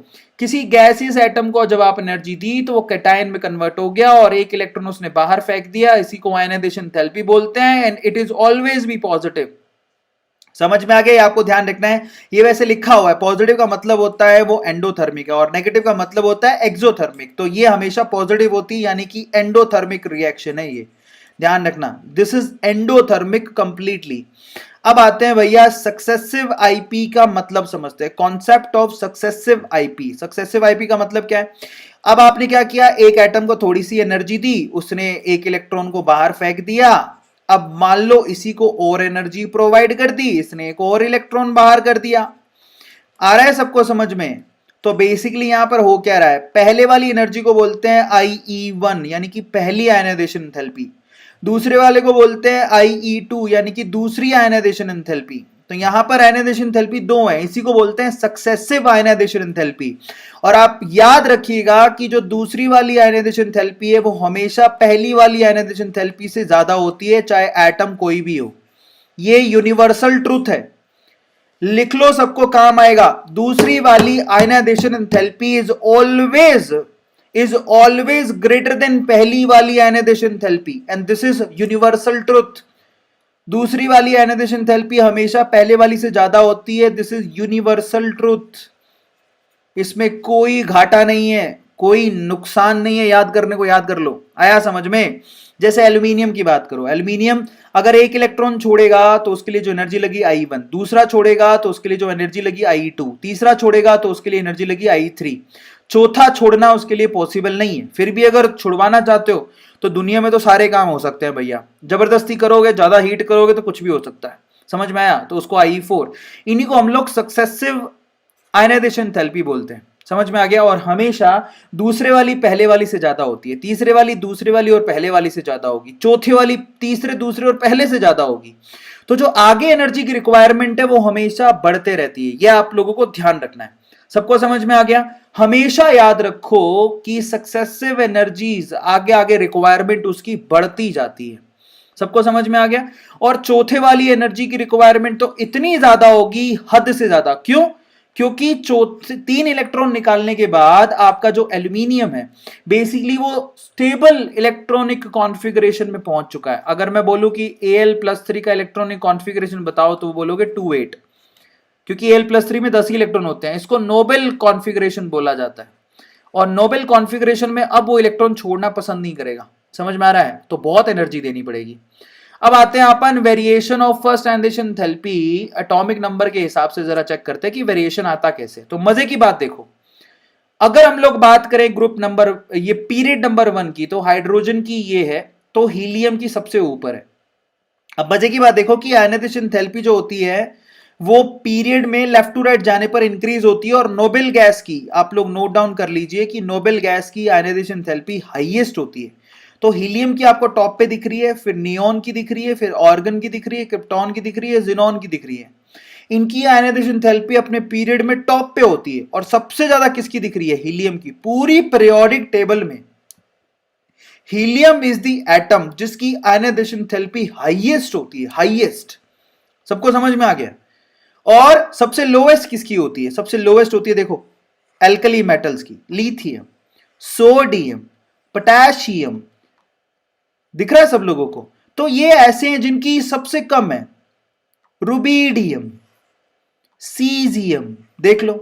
किसी गैसियस एटम को जब आप एनर्जी दी तो वो कैटायन में कन्वर्ट हो गया और एक इलेक्ट्रॉन उसने बाहर फेंक दिया। इसी को आयनाइजेशन एंथैल्पी बोलते हैं, and it is always be positive. समझ में आ गया? आपको ध्यान रखना है। ये वैसे लिखा हुआ है, पॉजिटिव का मतलब होता है वो एंडोथर्मिक है और नेगेटिव का मतलब होता है एक्सोथर्मिक। तो ये हमेशा पॉजिटिव होती है, यानी कि एंडोथर्मिक रिएक्शन है ये, ध्यान रखना। This is endothermic completely. अब आते हैं भैया सक्सेसिव आईपी का मतलब समझते हैं, concept of successive IP. Successive IP का मतलब क्या है? अब आपने क्या किया, एक एटम को थोड़ी सी एनर्जी दी, उसने एक इलेक्ट्रॉन को बाहर फेंक दिया। अब मान लो इसी को और एनर्जी प्रोवाइड कर दी, इसने एक और इलेक्ट्रॉन बाहर कर दिया। आ रहा है सबको समझ में? तो बेसिकली यहां पर हो क्या रहा है, पहले वाली एनर्जी को बोलते हैं IE1 यानी कि पहली आयनाइजेशन एंथैल्पी, दूसरे वाले को बोलते हैं IE2 यानी कि दूसरी आयनाइजेशन एंथैल्पी। तो यहां पर आयनाइजेशन एंथैल्पी दो है, इसी को बोलते हैं सक्सेसिव आयनाइजेशन एंथैल्पी। और आप याद रखिएगा कि जो दूसरी वाली आयनाइजेशन एंथैल्पी है वो हमेशा पहली वाली आयनाइजेशन एंथैल्पी से ज्यादा होती है, चाहे एटम कोई भी हो। ये यूनिवर्सल ट्रूथ है, लिख लो, सबको काम आएगा। दूसरी वाली ionization enthalpy is always greater than पहली वाली ionization enthalpy, and this is universal truth. दूसरी वाली आयनाइजेशन एंथैल्पी हमेशा पहले वाली से ज्यादा होती है, दिस इज यूनिवर्सल ट्रूथ। इसमें कोई घाटा नहीं है, कोई नुकसान नहीं है, याद करने को याद कर लो। आया समझ में? जैसे एल्यूमिनियम की बात करो, एल्यूमिनियम अगर एक इलेक्ट्रॉन छोड़ेगा तो उसके लिए जो एनर्जी लगी I1, दूसरा छोड़ेगा तो उसके लिए जो एनर्जी लगी I2, तीसरा छोड़ेगा तो उसके लिए एनर्जी लगी I3, चौथा छोड़ना उसके लिए पॉसिबल नहीं है। फिर भी अगर छुड़वाना चाहते हो तो दुनिया में तो सारे काम हो सकते हैं भैया, जबरदस्ती करोगे, ज्यादा हीट करोगे तो कुछ भी हो सकता है। समझ में आया? तो उसको IE4, इन्हीं को हम लोग सक्सेसिव आयनाइजेशन एंथैल्पी बोलते हैं। समझ में आ गया? और हमेशा दूसरे वाली पहले वाली से ज्यादा होती है, तीसरे वाली दूसरे वाली और पहले वाली से ज्यादा होगी, चौथे वाली तीसरे दूसरे और पहले से ज्यादा होगी। तो जो आगे एनर्जी की रिक्वायरमेंट है वो हमेशा बढ़ते रहती है, यह आप लोगों को ध्यान रखना है। सबको समझ में आ गया? हमेशा याद रखो कि सक्सेसिव एनर्जीज आगे आगे रिक्वायरमेंट उसकी बढ़ती जाती है। सबको समझ में आ गया? और चौथे वाली एनर्जी की रिक्वायरमेंट तो इतनी ज्यादा होगी, हद से ज्यादा। क्यों? क्योंकि 3 इलेक्ट्रॉन निकालने के बाद आपका जो एल्यूमिनियम है बेसिकली वो स्टेबल इलेक्ट्रॉनिक कॉन्फ़िगरेशन में पहुंच चुका है। अगर मैं बोलूं कि Al+3 का इलेक्ट्रॉनिक कॉन्फ़िगरेशन बताओ तो वो बोलोगे 2-8, क्योंकि Al+3 में 10 ही इलेक्ट्रॉन होते हैं। इसको नोबेल कॉन्फ़िगरेशन बोला जाता है, और नोबेल कॉन्फ़िगरेशन में अब वो इलेक्ट्रॉन छोड़ना पसंद नहीं करेगा। समझ में आ रहा है? तो बहुत एनर्जी देनी पड़ेगी। अब आते हैं अपन variation of first ionisation enthalpy atomic number के हिसाब से जरा चेक करते हैं कि वेरिएशन आता कैसे। तो मजे की बात देखो, अगर हम लोग बात करें ग्रुप नंबर ये पीरियड नंबर 1 की, तो हाइड्रोजन की ये है, तो हीलियम की सबसे ऊपर है। अब मजे की बात देखो कि आयनाइजेशन एंथैल्पी जो होती है वो पीरियड में लेफ्ट टू राइट जाने पर इंक्रीज होती है, और नोबेल गैस की आप लोग नोट डाउन कर लीजिए कि नोबेल गैस की आयनाइजेशन एंथैल्पी हाईएस्ट होती है। तो हीलियम की आपको टॉप पे दिख रही है, फिर नियोन की दिख रही है, फिर ऑर्गन की दिख रही है, क्रिप्टॉन की दिख रही है, जिनॉन की दिख रही है। इनकी आयनाइजेशन एंथैल्पी अपने पीरियड में टॉप पे होती है, और सबसे ज्यादा किसकी दिख रही है? हीलियम की। पूरी पीरियोडिक टेबल में हीलियम इज द एटम जिसकी आयनाइजेशन एंथैल्पी हाईएस्ट होती है, हाईएस्ट। सबको समझ में आ गया? और सबसे लोएस्ट किसकी होती है? सबसे लोएस्ट होती है देखो एल्कली मेटल्स की, लिथियम, सोडियम, पोटेशियम। दिख रहा है सब लोगों को? तो ये ऐसे हैं जिनकी सबसे कम है। रुबीडियम, सीजियम, देख लो,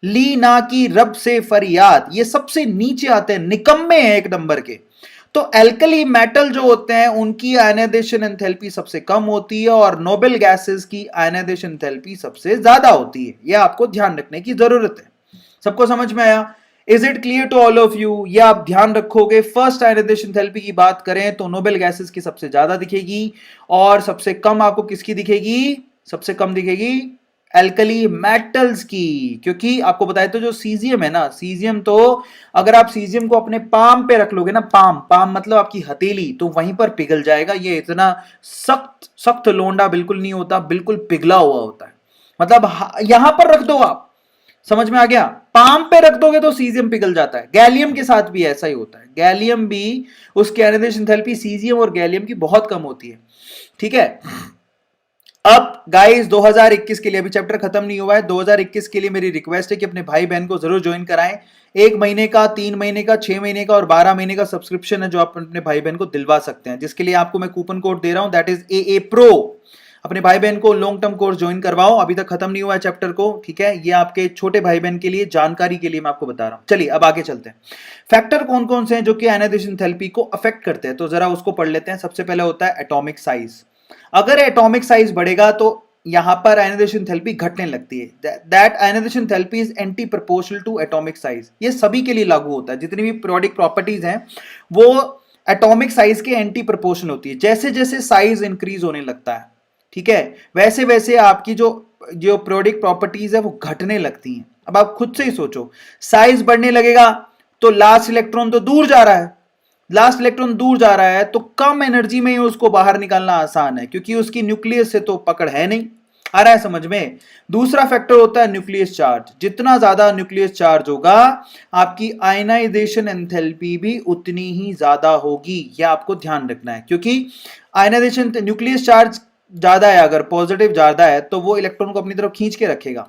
ली ना की रब से फरियाद, ये सबसे नीचे आते हैं, निकम्मे हैं एक नंबर के। तो एल्कली मेटल जो होते हैं उनकी आयनाइजेशन एंथैल्पी सबसे कम होती है, और नोबेल गैसेस की आयनाइजेशन एंथैल्पी सबसे ज्यादा होती है। यह आपको ध्यान रखने की जरूरत है। सबको समझ में आया? Is it clear to all of you? ये आप ध्यान रखोगे। फर्स्ट आयनाइजेशन एंथैल्पी की बात करें तो नोबेल गैसेस की सबसे ज्यादा दिखेगी, और सबसे कम आपको किसकी दिखेगी? सबसे कम दिखेगी एल्कली मेटल्स की। क्योंकि आपको बताया तो जो सीजियम है ना, सीजियम तो अगर आप सीजियम को अपने पाम पे रख लोगे ना, पाम पाम मतलब आपकी हथेली, तो वहीं पर पिघल जाएगा। ये इतना सख्त सख्त लोंडा बिल्कुल नहीं होता, बिल्कुल पिघला हुआ होता है। मतलब यहां पर रख दो आप, समझ में आ गया? पाम पे रख दोगे तो सीजियम पिघल जाता है। गैलियम के साथ भी ऐसा ही होता है। गैलियम भी उसकी आयनाइजेशन एंथैल्पी सीजियम और गैलियम की बहुत कम होती है। ठीक है? अब गाइस 2021 के लिए अभी चैप्टर खत्म नहीं हुआ है। 2021 के लिए मेरी रिक्वेस्ट है कि अपने भाई बहन को जरूर ज्वाइन कराएं। 1 महीने का, 3 महीने का, 6 महीने का और 12 महीने का सब्सक्रिप्शन है जो आप अपने भाई बहन को दिलवा सकते हैं, जिसके लिए आपको मैं कूपन कोड दे रहा हूं, दैट इज AA Pro। अपने भाई बहन को लॉन्ग टर्म कोर्स ज्वाइन करवाओ, अभी तक खत्म नहीं हुआ है चैप्टर को। ठीक है? ये आपके छोटे भाई बहन के लिए जानकारी के लिए मैं आपको बता रहा हूं। चलिए अब आगे चलते हैं। फैक्टर कौन कौन से हैं जो कि आयनाइजेशन एंथैल्पी को अफेक्ट करते हैं, तो जरा उसको पढ़ लेते हैं। सबसे पहले होता है एटॉमिक साइज। अगर एटॉमिक साइज बढ़ेगा तो यहां पर आयनाइजेशन एंथैल्पी घटने लगती है। That ionization enthalpy is anti proportional to atomic size. ये सभी के लिए लागू होता है। जितनी भी पीरियोडिक प्रॉपर्टीज हैं वो एटॉमिक साइज के एंटी प्रोपोर्शनल होती है। जैसे जैसे साइज इंक्रीज होने लगता है, ठीक है, वैसे वैसे आपकी जो जो पीरियोडिक प्रॉपर्टीज है वो घटने लगती हैं। अब आप खुद से ही सोचो, साइज बढ़ने लगेगा तो लास्ट इलेक्ट्रॉन तो दूर जा रहा है, लास्ट इलेक्ट्रॉन दूर जा रहा है तो कम एनर्जी में ही उसको बाहर निकालना आसान है, क्योंकि उसकी न्यूक्लियस से तो पकड़ है नहीं। आ रहा है समझ में? दूसरा फैक्टर होता है न्यूक्लियस चार्ज। जितना ज्यादा न्यूक्लियस चार्ज होगा आपकी आयनाइजेशन एंथैल्पी भी उतनी ही ज्यादा होगी। यह आपको ध्यान रखना है, क्योंकि आयनाइजेशन न्यूक्लियस चार्ज ज्यादा है, अगर पॉजिटिव ज्यादा है तो वो इलेक्ट्रॉन को अपनी तरफ खींच के रखेगा।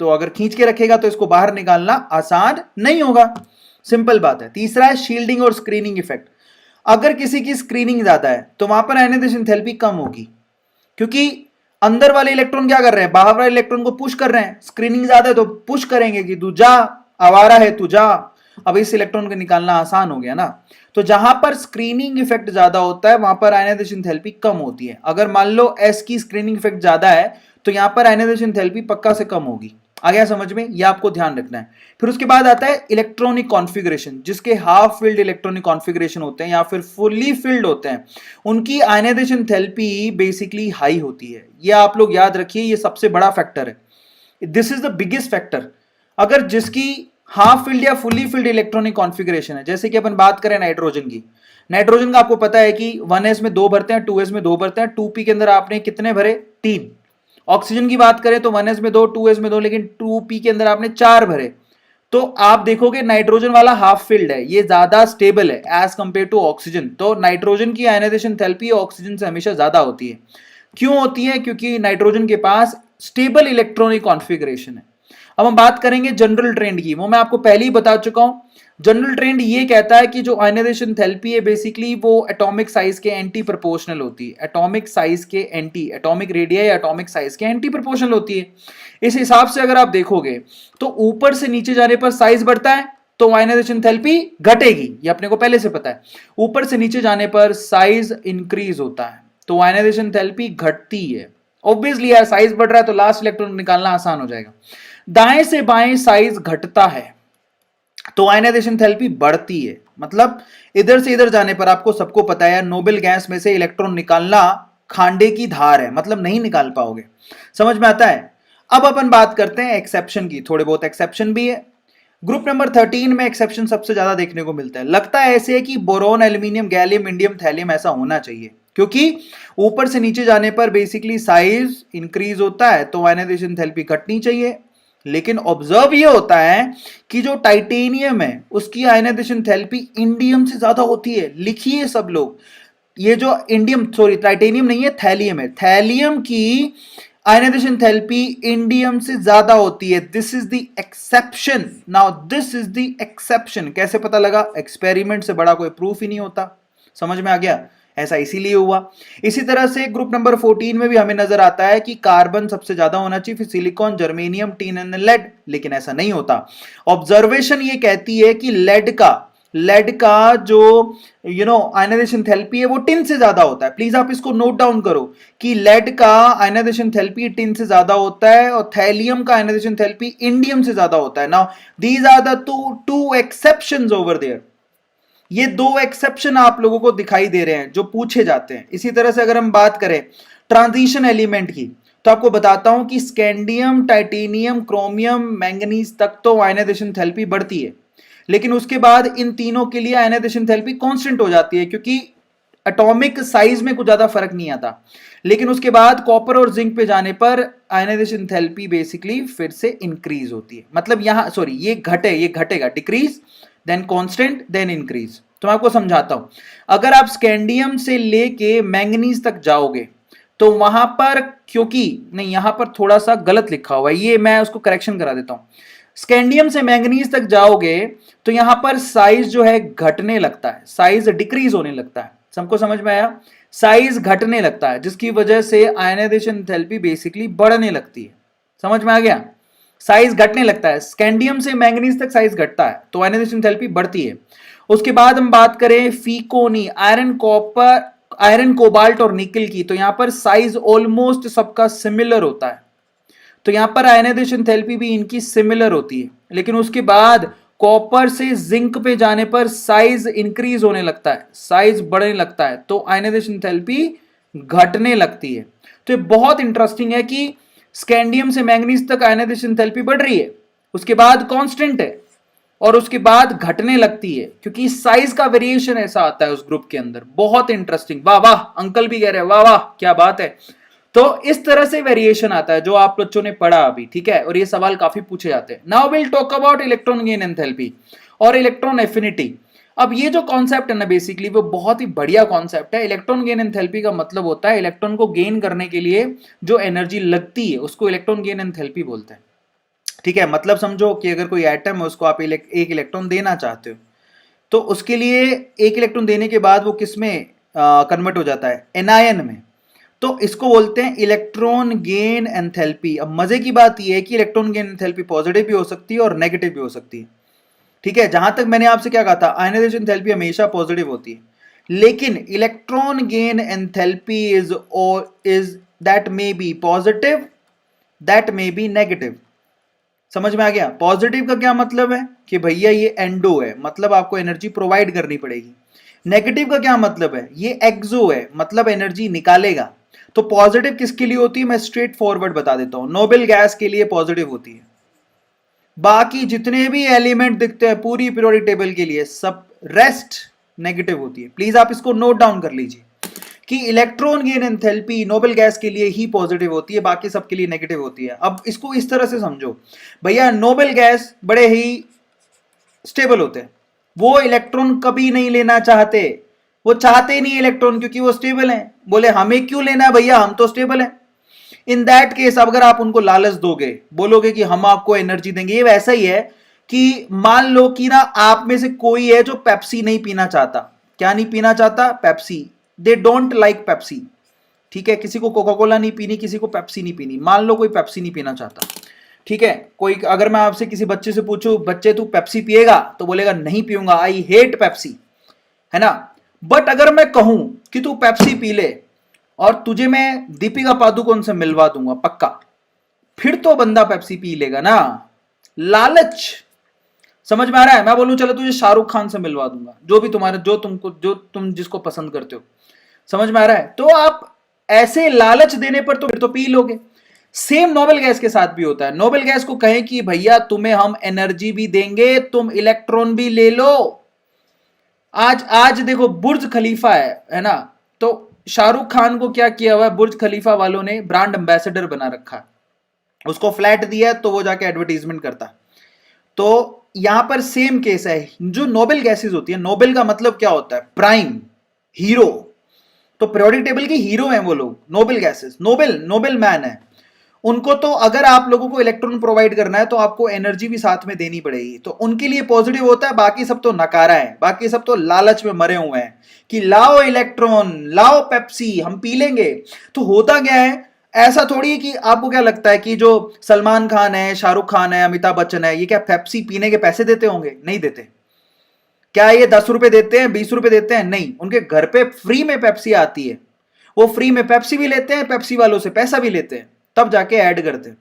तो अगर खींच के रखेगा तो इसको बाहर निकालना आसान नहीं होगा। सिंपल बात है। तीसरा है शील्डिंग और स्क्रीनिंग इफेक्ट। अगर किसी की स्क्रीनिंग ज्यादा है तो वहां पर आयनाइजेशन एंथैल्पी कम होगी, क्योंकि अंदर वाले इलेक्ट्रॉन क्या कर रहे हैं? बाहर वाले इलेक्ट्रॉन को पुश कर रहे हैं। स्क्रीनिंग ज्यादा है तो पुश करेंगे कि तू जा, आवारा है तू जा। अब इस इलेक्ट्रॉन को निकालना आसान हो गया ना। तो जहां पर स्क्रीनिंग इफेक्ट ज्यादा होता है वहां पर आयनाइजेशन एंथैल्पी कम होती है। अगर मान लो S की स्क्रीनिंग इफेक्ट ज्यादा है तो यहां पर आयनाइजेशन एंथैल्पी पक्का से कम होगी। आ गया समझ में? यह आपको ध्यान रखना है। फिर उसके बाद आता है इलेक्ट्रॉनिक कॉन्फ़िगरेशन। जिसके हाफ फिल्ड इलेक्ट्रॉनिक कॉन्फ़िगरेशन होते हैं या फिर फुल्ली फिल्ड होते हैं, उनकी आयनाइजेशन एंथैल्पी बेसिकली हाई होती है। यह आप लोग याद रखिए, यह सबसे बड़ा फैक्टर है। This is the biggest factor. अगर जिसकी हाफ फिल्ड या फुल्ली फिल्ड इलेक्ट्रॉनिक कॉन्फ़िगरेशन है, जैसे कि अपन बात करें नाइट्रोजन की, नाइट्रोजन का आपको पता है कि 1s में 2 भरते हैं, 2s में 2 भरते हैं, 2p के अंदर आपने कितने भरे? 3। ऑक्सीजन की बात करें तो 1s में 2, 2s में 2, लेकिन 2p के अंदर आपने 4 भरे। तो आप देखोगे नाइट्रोजन वाला हाफ फिल्ड है, ये ज्यादा स्टेबल है एज कंपेयर टू ऑक्सीजन। तो नाइट्रोजन की आयनाइजेशन एंथैल्पी ऑक्सीजन से हमेशा ज्यादा होती है। क्यों होती है? क्योंकि नाइट्रोजन के पास स्टेबल इलेक्ट्रॉनिक कॉन्फ़िगरेशन है। अब हम बात करेंगे जनरल ट्रेंड की, वो मैं आपको पहले ही बता चुका हूं। जनरल ट्रेंड ये कहता है कि जो आयनाइजेशन थेरेपी है बेसिकली वो एटॉमिक साइज के एंटी प्रोपोर्शनल होती है, एटॉमिक साइज के एंटी, एटॉमिक रेडिया या एटॉमिक साइज के एंटी प्रोपोर्शनल होती है। इस हिसाब से अगर आप देखोगे तो ऊपर से नीचे जाने पर साइज बढ़ता है तो आयनाइजेशन थेरेपी घटेगी, ये अपने को पहले से पता है। ऊपर से नीचे जाने पर साइज इंक्रीज होता है तो आयनाइजेशन थेरेपी घटती है। ऑब्वियसली यार साइज बढ़ रहा है तो लास्ट इलेक्ट्रॉन निकालना आसान हो जाएगा। दाएं से बाएं साइज घटता है तो आयनाइजेशन थेरेपी बढ़ती है। मतलब इधर से इधर जाने पर आपको सबको पता है नोबेल गैस में से इलेक्ट्रॉन निकालना खांडे की धार है, मतलब नहीं निकाल पाओगे। समझ में आता है। अब अपन बात करते हैं एक्सेप्शन की, थोड़े बहुत एक्सेप्शन भी है। ग्रुप नंबर 13 में एक्सेप्शन सबसे ज्यादा देखने को मिलता है। लगता है ऐसे है कि boron, aluminium, gallium, indium, thallium ऐसा होना चाहिए, क्योंकि ऊपर से नीचे जाने पर बेसिकली साइज इंक्रीज होता है तो आयनाइजेशन थेरेपी घटनी चाहिए। लेकिन ऑब्जर्व ये होता है कि जो टाइटेनियम है उसकी आयनाइजेशन थेरेपी इंडियम से ज्यादा होती है। लिखिए सब लोग, ये जो इंडियम, सॉरी टाइटेनियम नहीं है, थैलियम है, थैलियम की आयनाइजेशन थेरेपी इंडियम से ज्यादा होती है। This is the exception. Now this is the exception. कैसे पता लगा? एक्सपेरिमेंट से बड़ा कोई प्रूफ ही नहीं होता। समझ में आ गया? ऐसा इसीलिए हुआ। इसी तरह से ग्रुप नंबर 14 में भी हमें नजर आता है कि कार्बन सबसे ज्यादा होना चाहिए, फिर silicon, germanium, tin and lead, लेकिन ऐसा नहीं होता। ऑब्जर्वेशन ये कहती है कि लेड का जो आयनाइजेशन थेरेपी है वो टिन से ज्यादा होता है। प्लीज आप इसको नोट डाउन करो कि लेड का आयनाइजेशन थेरेपी टिन से ज्यादा होता है और थैलियम का आयनाइजेशन थेरेपी इंडियम से ज्यादा होता है। Now these are the two exceptions over there. ये दो एक्सेप्शन आप लोगों को दिखाई दे रहे हैं जो पूछे जाते हैं। इसी तरह से अगर हम बात करें ट्रांजिशन एलिमेंट की तो आपको बताता हूं कि स्कैंडियम, टाइटेनियम, क्रोमियम, मैंगनीज तक तो आयनाइजेशन थेरेपी बढ़ती है, लेकिन उसके बाद इन तीनों के लिए आयनाइजेशन थेरेपी कांस्टेंट हो जाती है क्योंकि एटॉमिक साइज में कुछ ज्यादा फर्क नहीं आता। लेकिन उसके बाद कॉपर और जिंक पे जाने पर आयनाइजेशन थेरेपी बेसिकली फिर से इंक्रीज होती है। मतलब यहां सॉरी ये घटेगा, decrease then constant then increase. तो मैं आपको समझाता हूं। अगर आप स्कैंडियम से लेके मैंगनीज तक जाओगे तो वहां पर, क्योंकि नहीं यहां पर थोड़ा सा गलत लिखा हुआ है, ये मैं उसको करेक्शन करा देता हूं। स्कैंडियम से मैंगनीज तक जाओगे तो यहां पर साइज जो है घटने लगता है, साइज डिक्रीज होने लगता है। सबको समझ में आया? साइज घटने लगता है जिसकी वजह से आयनाइजेशन थेरेपी बेसिकली बढ़ने लगती है। समझ में आ गया? साइज घटने लगता है, स्कैंडियम से मैंगनीज तक साइज घटता है तो आयनाइजेशन थेरेपी बढ़ती है। उसके बाद हम बात करें फीकोनी, आयरन, कॉपर, आयरन, कोबाल्ट और निकल की, तो यहां पर साइज ऑलमोस्ट सबका सिमिलर होता है तो यहां पर आयनाइजेशन थेरेपी भी इनकी सिमिलर होती है। लेकिन उसके बाद कॉपर से जिंक पे जाने पर साइज इंक्रीज होने लगता है, साइज बढ़ने लगता है तो आयनाइजेशन थेरेपी घटने लगती है। तो ये बहुत इंटरेस्टिंग है कि स्कैंडियम से मैंगनीज तक आयनाइजेशन थेरेपी बढ़ रही है, उसके बाद कांस्टेंट है और उसके बाद घटने लगती है क्योंकि साइज का वेरिएशन ऐसा आता है उस ग्रुप के अंदर। बहुत इंटरेस्टिंग, वाह वाह, अंकल भी कह रहे हैं वाह वाह क्या बात है। तो इस तरह से वेरिएशन आता है जो आप बच्चों ने पढ़ा अभी, ठीक है, और ये सवाल काफी पूछे जाते हैं। Now will talk about electron gain enthalpy और इलेक्ट्रॉन एफिनिटी। अब ये जो कॉन्सेप्ट है ना बेसिकली वो बहुत ही बढ़िया कॉन्सेप्ट है। इलेक्ट्रॉन गेन एंथैल्पी का मतलब होता है इलेक्ट्रॉन को गेन करने के लिए जो एनर्जी लगती है उसको इलेक्ट्रॉन गेन एंथैल्पी बोलते हैं। ठीक है, मतलब समझो कि अगर कोई एटम है उसको आप एक इलेक्ट्रॉन देना चाहते हो तो उसके लिए एक इलेक्ट्रॉन देने के बाद वो किस में कन्वर्ट हो जाता है? एनायन में। तो इसको बोलते हैं इलेक्ट्रॉन गेन एंथैल्पी। अब मजे की बात यह है कि इलेक्ट्रॉन गेन एंथैल्पी पॉजिटिव भी हो सकती है और नेगेटिव भी हो सकती है। ठीक है, जहां तक मैंने आपसे क्या कहा था, आयनाइजेशन एंथैल्पी हमेशा पॉजिटिव होती है, लेकिन electron gain enthalpy is that may be positive, that may be negative. समझ में आ गया? पॉजिटिव का क्या मतलब है कि भैया ये एंडो है, मतलब आपको एनर्जी प्रोवाइड करनी पड़ेगी। नेगेटिव का क्या मतलब है? ये एक्सो है, मतलब एनर्जी निकालेगा। तो पॉजिटिव किसके लिए होती है मैं स्ट्रेट फॉरवर्ड बता देता हूं, नोबेल गैस के लिए पॉजिटिव होती है। बाकी जितने भी एलिमेंट दिखते हैं पूरी पीरियोडिक टेबल के लिए सब रेस्ट नेगेटिव होती है। प्लीज आप इसको नोट डाउन कर लीजिए कि electron gain enthalpy noble gas के लिए ही पॉजिटिव होती है, बाकी सबके लिए नेगेटिव होती है। अब इसको इस तरह से समझो, भैया नोबेल गैस बड़े ही स्टेबल होते हैं, वो इलेक्ट्रॉन कभी नहीं लेना चाहते, वो चाहते नहीं इलेक्ट्रॉन क्योंकि वो स्टेबल हैं। बोले हमें क्यों लेना है भैया, हम तो स्टेबल हैं। इन दैट केस अगर आप उनको लालच दोगे, बोलोगे कि हम आपको एनर्जी देंगे, ये वैसा ही है कि मान लो कि ना आप में से कोई है जो पेप्सी नहीं पीना चाहता। क्या नहीं पीना चाहता? Pepsi. They don't like Pepsi. ठीक है, किसी को कोका कोला नहीं पीनी, किसी को पेप्सी नहीं पीनी। मान लो कोई पेप्सी नहीं पीना चाहता, ठीक है। कोई अगर मैं आपसे किसी बच्चे से पूछूं, बच्चे तू पेप्सी पिएगा? तो बोलेगा नहीं पीऊंगा, आई हेट पेप्सी, है ना। बट अगर मैं कहूं कि तू पेप्सी पी ले और तुझे मैं दीपिका पादुकोण से मिलवा दूंगा पक्का, फिर तो बंदा पेप्सी पी लेगा ना। लालच, समझ में आ रहा है? मैं बोलूं चलो तुझे शाहरुख खान से मिलवा दूंगा, जो भी तुम्हारे, जो तुम जिसको पसंद करते हो, समझ में आ रहा है? तो आप ऐसे लालच देने पर तो फिर तो पी लोगे। सेम नोबेल गैस के साथ भी होता है। नोबेल गैस को कहें कि भैया तुम्हें हम एनर्जी भी देंगे, तुम इलेक्ट्रॉन भी ले लो। आज आज देखो बुर्ज खलीफा है ना, तो शाहरुख खान को क्या किया हुआ है, बुर्ज खलीफा वालों ने ब्रांड एम्बेसडर बना रखा है, उसको फ्लैट दिया तो वो जाके एडवर्टीजमेंट करता है। तो यहां पर सेम केस है। जो नोबेल गैसेस होती है, नोबेल का मतलब क्या होता है? Prime, hero. तो पीरियोडिक टेबल के हीरो हैं वो लोग, नोबेल गैसेस, नोबेल मैन है। उनको तो अगर आप लोगों को इलेक्ट्रॉन प्रोवाइड करना है तो आपको एनर्जी भी साथ में देनी पड़ेगी, तो उनके लिए पॉजिटिव होता है। बाकी सब तो नकारा है, बाकी सब तो लालच में मरे हुए हैं कि लाओ इलेक्ट्रॉन, लाओ पेप्सी, हम पी लेंगे। तो होता क्या है, ऐसा थोड़ी है कि आपको क्या लगता है कि जो सलमान खान है, शाहरुख खान है, अमिताभ बच्चन है, ये क्या पेप्सी पीने के पैसे देते होंगे? नहीं देते। क्या ये 10 रुपए देते हैं, 20 रुपए देते हैं? नहीं, उनके घर पे फ्री में पेप्सी आती है, वो फ्री में पेप्सी भी लेते हैं, पेप्सी वालों से पैसा भी लेते हैं, तब जाके ऐड करते हैं।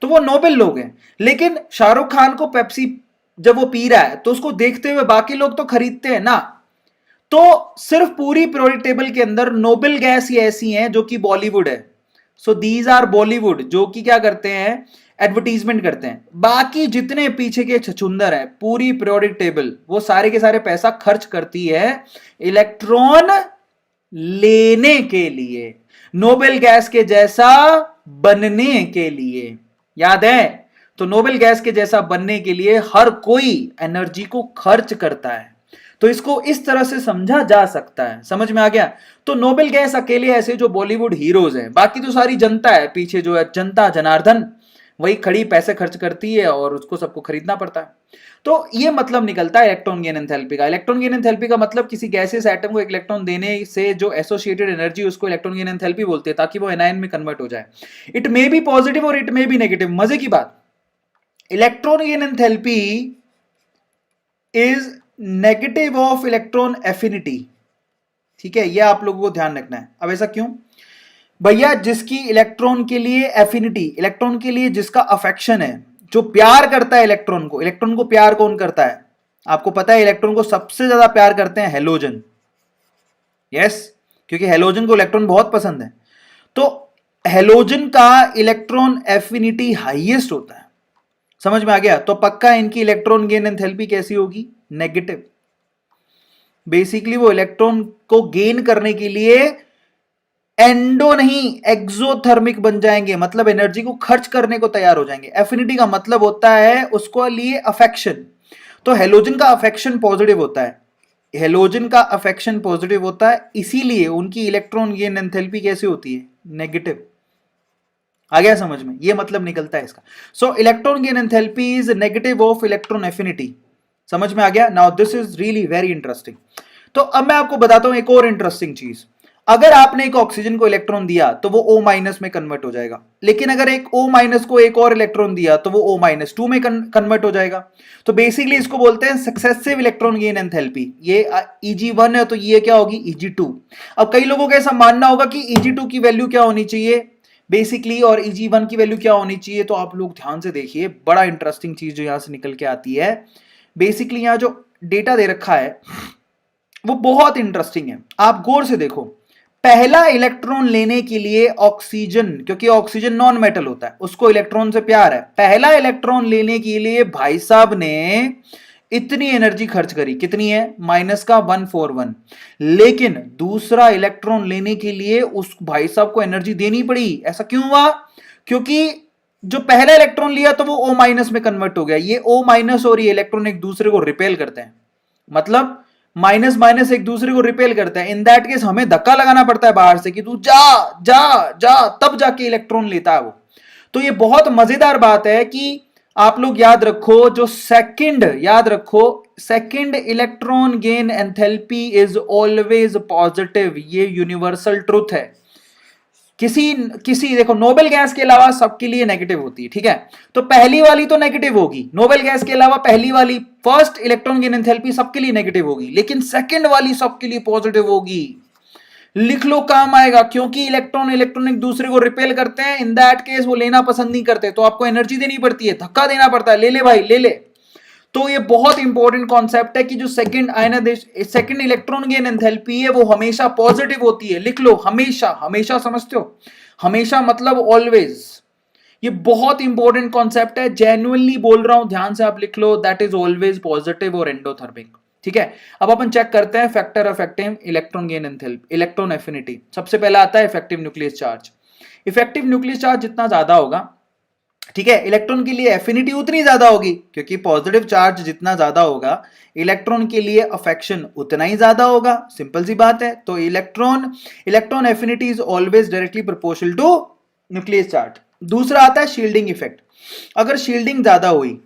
तो वो नोबेल लोग हैं। लेकिन शाहरुख खान को पेप्सी जब वो पी रहा है तो उसको देखते हुए बाकी लोग तो खरीदते हैं ना। तो सिर्फ पूरी पीरियोडिक टेबल के अंदर नोबेल गैस ही ऐसी हैं जो कि बॉलीवुड है। सो दीज आर बॉलीवुड, जो कि क्या करते हैं, एडवर्टीजमेंट करते हैं। बाकी जितने पीछे के छछुंदर है, पूरी पीरियोडिक टेबल वो सारे के सारे पैसा खर्च करती है इलेक्ट्रॉन लेने के लिए, नोबेल गैस के जैसा बनने के लिए। याद है? तो नोबेल गैस के जैसा बनने के लिए हर कोई एनर्जी को खर्च करता है। तो इसको इस तरह से समझा जा सकता है। समझ में आ गया? तो नोबेल गैस अकेले ऐसे जो बॉलीवुड हीरोज हैं, बाकी तो सारी जनता है पीछे, जो है जनता जनार्दन, वही खड़ी पैसे खर्च करती है और उसको सबको खरीदना पड़ता है। तो ये मतलब निकलता है इलेक्ट्रॉन गेन एंथैल्पी का। इलेक्ट्रॉन गेन एंथैल्पी का मतलब किसी गैसेस एटम को एक इलेक्ट्रॉन देने से जो एसोसिएटेड एनर्जी, उसको इलेक्ट्रॉन गेन एंथैल्पी बोलते हैं, ताकि वो एनायन में कन्वर्ट हो जाए। इट मे बी पॉजिटिव और इट मे बी नेगेटिव। मजे की बात, electron gain enthalpy is negative of electron affinity. ठीक है, यह आप लोगों को ध्यान रखना है। अब ऐसा क्यों भैया? जिसकी इलेक्ट्रॉन के लिए एफिनिटी, इलेक्ट्रॉन के लिए जिसका अफेक्शन है, जो प्यार करता है इलेक्ट्रॉन को, इलेक्ट्रॉन को प्यार कौन करता है? आपको पता है इलेक्ट्रॉन को सबसे ज्यादा प्यार करते हैं हेलोजन। यस, क्योंकि हेलोजन को इलेक्ट्रॉन बहुत पसंद है। तो हेलोजन का इलेक्ट्रॉन एफिनिटी हाईएस्ट होता है। समझ में आ गया? तो पक्का इनकी इलेक्ट्रॉन गेन एंथैल्पी कैसी होगी? नेगेटिव। बेसिकली वो इलेक्ट्रॉन को गेन करने के लिए एंडो नहीं एक्सोथर्मिक बन जाएंगे, मतलब एनर्जी को खर्च करने को तैयार हो जाएंगे। एफिनिटी का मतलब होता है उसको लिए अफेक्शन। तो हेलोजन का अफेक्शन पॉजिटिव होता है, हेलोजन का अफेक्शन पॉजिटिव होता है, इसीलिए उनकी इलेक्ट्रॉन गेन एंथैल्पी कैसी होती है? नेगेटिव। आ गया समझ में? ये मतलब निकलता है इसका। सो electron gain enthalpy is negative of electron affinity. समझ में आ गया? Now this is really very interesting. तो अब मैं आपको बताता हूं एक और इंटरेस्टिंग चीज। अगर आपने एक ऑक्सीजन को इलेक्ट्रॉन दिया तो वो O- में कन्वर्ट हो जाएगा, लेकिन अगर एक O- को एक और इलेक्ट्रॉन दिया तो वो O-2 में कन्वर्ट हो जाएगा। तो बेसिकली इसको बोलते हैं सक्सेसिव इलेक्ट्रॉन गेन एंथैल्पी। ये Eg1 है तो ये क्या होगी? Eg2। अब कई लोगों का ऐसा मानना होगा कि Eg2 की वैल्यू क्या होनी चाहिए बेसिकली, और Eg1 की वैल्यू क्या होनी चाहिए। तो आप लोग ध्यान से देखिए, बड़ा इंटरेस्टिंग चीज जो यहां से निकल के आती है। बेसिकली यहां जो डेटा दे रखा है वो बहुत इंटरेस्टिंग है, आप गौर से देखो। पहला इलेक्ट्रॉन लेने के लिए ऑक्सीजन, क्योंकि ऑक्सीजन नॉन मेटल होता है, उसको इलेक्ट्रॉन से प्यार है, पहला इलेक्ट्रॉन लेने के लिए भाई साहब ने इतनी एनर्जी खर्च करी। कितनी है? -141। लेकिन दूसरा इलेक्ट्रॉन लेने के लिए उस भाई साहब को एनर्जी देनी पड़ी। ऐसा क्यों हुआ? क्योंकि जो पहला इलेक्ट्रॉन लिया तो वो O- में कन्वर्ट हो गया। ये O- और ये इलेक्ट्रॉन एक दूसरे को रिपेल करते हैं, मतलब माइनस माइनस एक दूसरे को रिपेल करते हैं, इन दैट केस हमें धक्का लगाना पड़ता है बाहर से कि तू जा जा जा, तब जाके इलेक्ट्रॉन लेता है वो। तो ये बहुत मजेदार बात है कि आप लोग याद रखो, जो सेकंड, याद रखो, second electron gain enthalpy is always positive. ये यूनिवर्सल ट्रुथ है। किसी किसी देखो, नोबेल गैस के अलावा सबके लिए नेगेटिव होती है, ठीक है। तो पहली वाली तो नेगेटिव होगी, नोबेल गैस के अलावा पहली वाली फर्स्ट इलेक्ट्रॉन गेन एंथैल्पी सबके लिए नेगेटिव होगी, लेकिन सेकंड वाली सबके लिए पॉजिटिव होगी। लिख लो, काम आएगा, क्योंकि इलेक्ट्रॉन इलेक्ट्रॉन एक दूसरे को रिपेल करते हैं, इन दैट केस वो लेना पसंद नहीं करते, तो आपको एनर्जी देनी पड़ती है, धक्का देना पड़ता है, ले ले भाई ले ले। तो ये बहुत इंपॉर्टेंट कॉन्सेप्ट है कि जो second ionization, second electron gain enthalpy है वो हमेशा पॉजिटिव होती है। लिख लो, हमेशा, हमेशा, समझते हो, हमेशा मतलब ऑलवेज। ये बहुत इंपॉर्टेंट कॉन्सेप्ट है, जेन्युइनली बोल रहा हूं, ध्यान से आप लिख लो, दैट इज ऑलवेज पॉजिटिव और एंडोथर्मिक, ठीक है। अब अपन चेक करते हैं factor of effective electron gain enthalpy, electron affinity. सबसे पहला आता है effective nucleus charge. Effective nucleus charge जितना ज्यादा होगा, ठीक है, इलेक्ट्रॉन के लिए एफिनिटी उतनी ज्यादा होगी, क्योंकि पॉजिटिव चार्ज जितना ज्यादा होगा इलेक्ट्रॉन के लिए अफेक्शन उतना ही ज्यादा होगा, सिंपल सी बात है। तो electron affinity is always directly proportional to nucleus charge. दूसरा आता है शील्डिंग इफेक्ट। अगर शील्डिंग ज्यादा हुई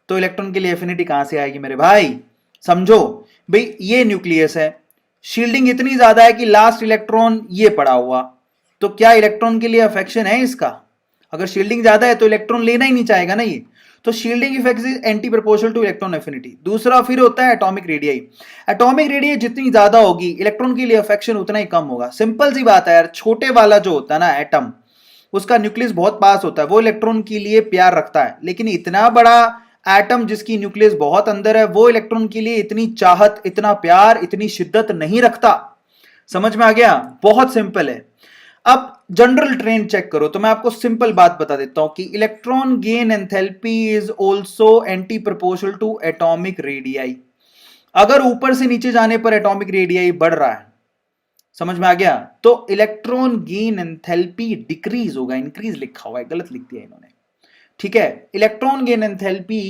तो इलेक्ट्रॉन के लिए एफिनिटी कहां से आएगी मेरे भाई, समझो भाई, ये न्यूक्लियस है, शील्डिंग इतनी ज्यादा है कि लास्ट इलेक्ट्रॉन ये पड़ा हुआ, तो क्या इलेक्ट्रॉन के लिए अफेक्शन है इसका? अगर शील्डिंग ज्यादा है तो इलेक्ट्रॉन लेना ही नहीं चाहेगा ना ये। तो shielding effect is anti proportional two electron affinity. दूसरा फिर होता है एटॉमिक रेडियाई। एटॉमिक रेडियाई जितनी ज्यादा होगी इलेक्ट्रॉन के लिए अफेक्शन उतना ही कम होगा, सिंपल सी बात है यार। छोटे वाला जो होता है ना एटम, उसका न्यूक्लियस बहुत पास होता है, वो इलेक्ट्रॉन के लिए प्यार रखता है, लेकिन इतना बड़ा एटम जिसकी न्यूक्लियस बहुत अंदर है, वो इलेक्ट्रॉन के लिए इतनी चाहत, इतना प्यार, इतनी शिद्दत नहीं रखता। समझ में आ गया? बहुत सिंपल है। अब जनरल ट्रेंड चेक करो तो मैं आपको सिंपल बात बता देता हूं कि electron gain enthalpy is also anti proportional to atomic radii. अगर ऊपर से नीचे जाने पर एटॉमिक रेडियाई बढ़ रहा है, समझ में आ गया, तो इलेक्ट्रॉन गेन एंथैल्पी डिक्रीज होगा। इंक्रीज लिखा हुआ है, गलत लिख दिया इन्होंने, ठीक है। इलेक्ट्रॉन गेन एंथैल्पी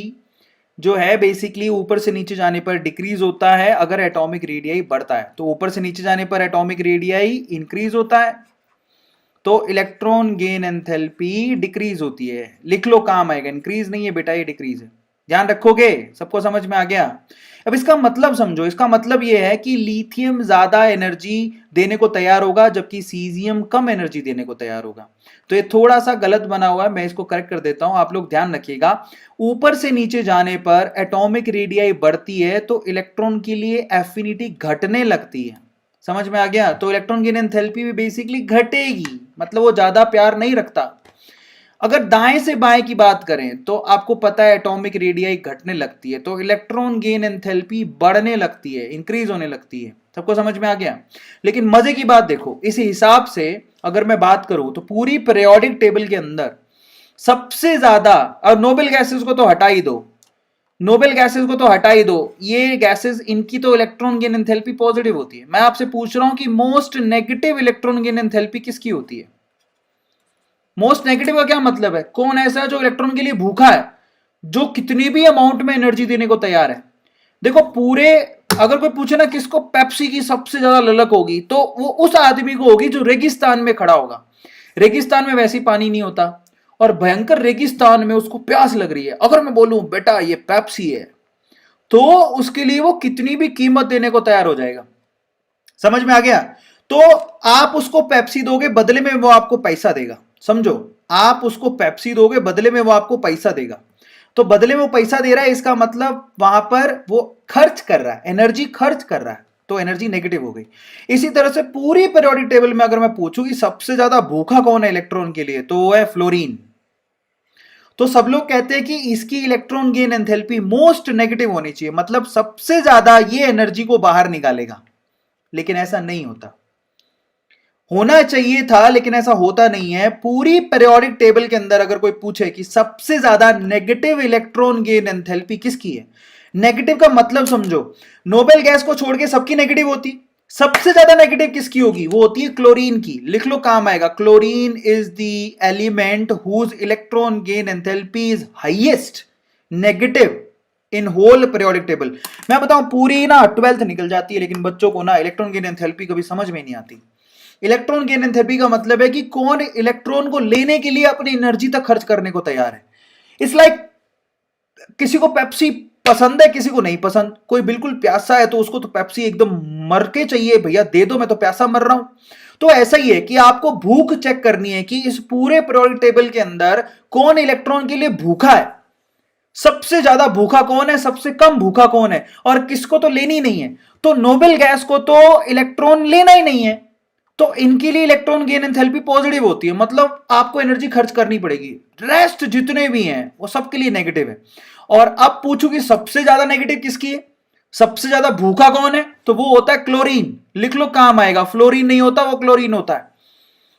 जो है बेसिकली ऊपर से नीचे जाने पर डिक्रीज होता है अगर एटॉमिक रेडियाई बढ़ता है, तो ऊपर से नीचे जाने पर एटॉमिक रेडियाई इंक्रीज होता है, तो इलेक्ट्रॉन गेन एंथैल्पी डिक्रीज होती है। लिख लो, काम आएगा, इंक्रीज नहीं है बेटा, ये डिक्रीज है, ध्यान रखोगे? सबको समझ में आ गया? अब इसका मतलब समझो, इसका मतलब यह है कि लिथियम ज्यादा एनर्जी देने को तैयार होगा जबकि सीजियम कम एनर्जी देने को तैयार होगा। तो ये थोड़ा सा गलत बना हुआ है, मैं इसको करेक्ट कर देता हूं, आप लोग ध्यान रखिएगा। ऊपर से नीचे जाने पर एटॉमिक रेडियाई बढ़ती है तो इलेक्ट्रॉन के लिए एफिनिटी घटने लगती है, समझ में आ गया? तो इलेक्ट्रॉन गेन एंथैल्पी भी बेसिकली घटेगी, मतलब वो ज्यादा प्यार नहीं रखता। अगर दाएं से बाएं की बात करें तो आपको पता है एटॉमिक रेडियाई घटने लगती है तो इलेक्ट्रॉन गेन एंथैल्पी बढ़ने लगती है, इंक्रीज होने लगती है। सबको समझ में आ गया? लेकिन मजे की बात देखो, इस हिसाब से अगर मैं बात करूं तो पूरी पीरियोडिक टेबल के अंदर सबसे ज्यादा, और नोबेल गैसेस को तो हटा ही दो, नोबेल गैसेस को तो हटा ही दो, ये गैसेस इनकी तो इलेक्ट्रॉन गेन एंथैल्पी पॉजिटिव होती है। मैं आपसे पूछ रहा हूं कि most negative electron gain enthalpy किसकी होती है? मोस्ट नेगेटिव का क्या मतलब है? कौन ऐसा है जो इलेक्ट्रॉन के लिए भूखा है, जो कितनी भी अमाउंट में एनर्जी देने को तैयार है? देखो पूरे, अगर कोई पूछे ना किसको पेप्सी की सबसे ज्यादा ललक होगी, तो वो उस आदमी को होगी जो रेगिस्तान में खड़ा होगा। रेगिस्तान में वैसे ही पानी नहीं होता और भयंकर रेगिस्तान में उसको प्यास लग रही है, अगर मैं बोलूं बेटा ये पेप्सी है, तो उसके लिए वो कितनी भी कीमत देने को तैयार हो जाएगा। समझ में आ गया? तो आप उसको पेप्सी दोगे, बदले में वो आपको पैसा देगा। समझो, आप उसको पेप्सी दोगे, बदले में वो आपको पैसा देगा। तो बदले में वो पैसा दे रहा है, इसका मतलब वहां पर वो खर्च कर रहा है, एनर्जी खर्च कर रहा है, तो एनर्जी नेगेटिव हो गई। इसी तरह से पूरी पीरियोडिक टेबल में अगर मैं पूछूं कि सबसे ज्यादा भूखा कौन है इलेक्ट्रॉन के लिए, तो वो है फ्लोरीन। तो सब लोग कहते हैं कि इसकी electron gain enthalpy most negative होनी चाहिए, मतलब सबसे ज्यादा ये एनर्जी को बाहर निकालेगा, लेकिन ऐसा नहीं होता। होना चाहिए था लेकिन ऐसा होता नहीं है। पूरी पीरियोडिक टेबल के अंदर अगर कोई पूछे कि सबसे ज्यादा नेगेटिव इलेक्ट्रॉन गेन एंथैल्पी किसकी है, नेगेटिव का मतलब समझो, नोबेल गैस को छोड़ के सबकी नेगेटिव होती, सबसे ज्यादा नेगेटिव किसकी होगी? वो होती है क्लोरीन की। लिख लो, काम आएगा। Chlorine is the element whose electron gain enthalpy is highest negative. In whole periodic table. मैं बताऊं पूरी ना 12th निकल जाती है, लेकिन बच्चों को ना इलेक्ट्रॉन गेन एंथैल्पी कभी समझ में नहीं आती। इलेक्ट्रॉन गेन एंथैल्पी का मतलब है कि कौन इलेक्ट्रॉन को लेने के लिए अपनी एनर्जी तक खर्च करने को तैयार है। इट्स लाइक किसी को पेप्सी पसंद है, किसी को नहीं पसंद। कोई बिल्कुल प्यासा है तो उसको तो पेप्सी एकदम मर के चाहिए, भैया दे दो, मैं तो प्यासा मर रहा हूं। तो ऐसा ही है कि आपको भूख चेक करनी है कि इस पूरे पीरियोडिक टेबल के अंदर कौन इलेक्ट्रॉन के लिए भूखा है, सबसे ज्यादा भूखा कौन है, सबसे कम भूखा कौन है, और किसको तो लेनी नहीं है। तो नोबेल गैस को तो इलेक्ट्रॉन लेना ही नहीं है, तो इनके लिए इलेक्ट्रॉन गेन एंथैल्पी पॉजिटिव होती है, मतलब आपको एनर्जी खर्च करनी पड़ेगी। रेस्ट जितने भी हैं वो सबके लिए नेगेटिव है। और अब पूछू कि सबसे ज्यादा नेगेटिव किसकी है, सबसे ज्यादा भूखा कौन है, तो वो होता है क्लोरीन। लिख लो, काम आएगा। फ्लोरीन नहीं होता, वो क्लोरीन होता है।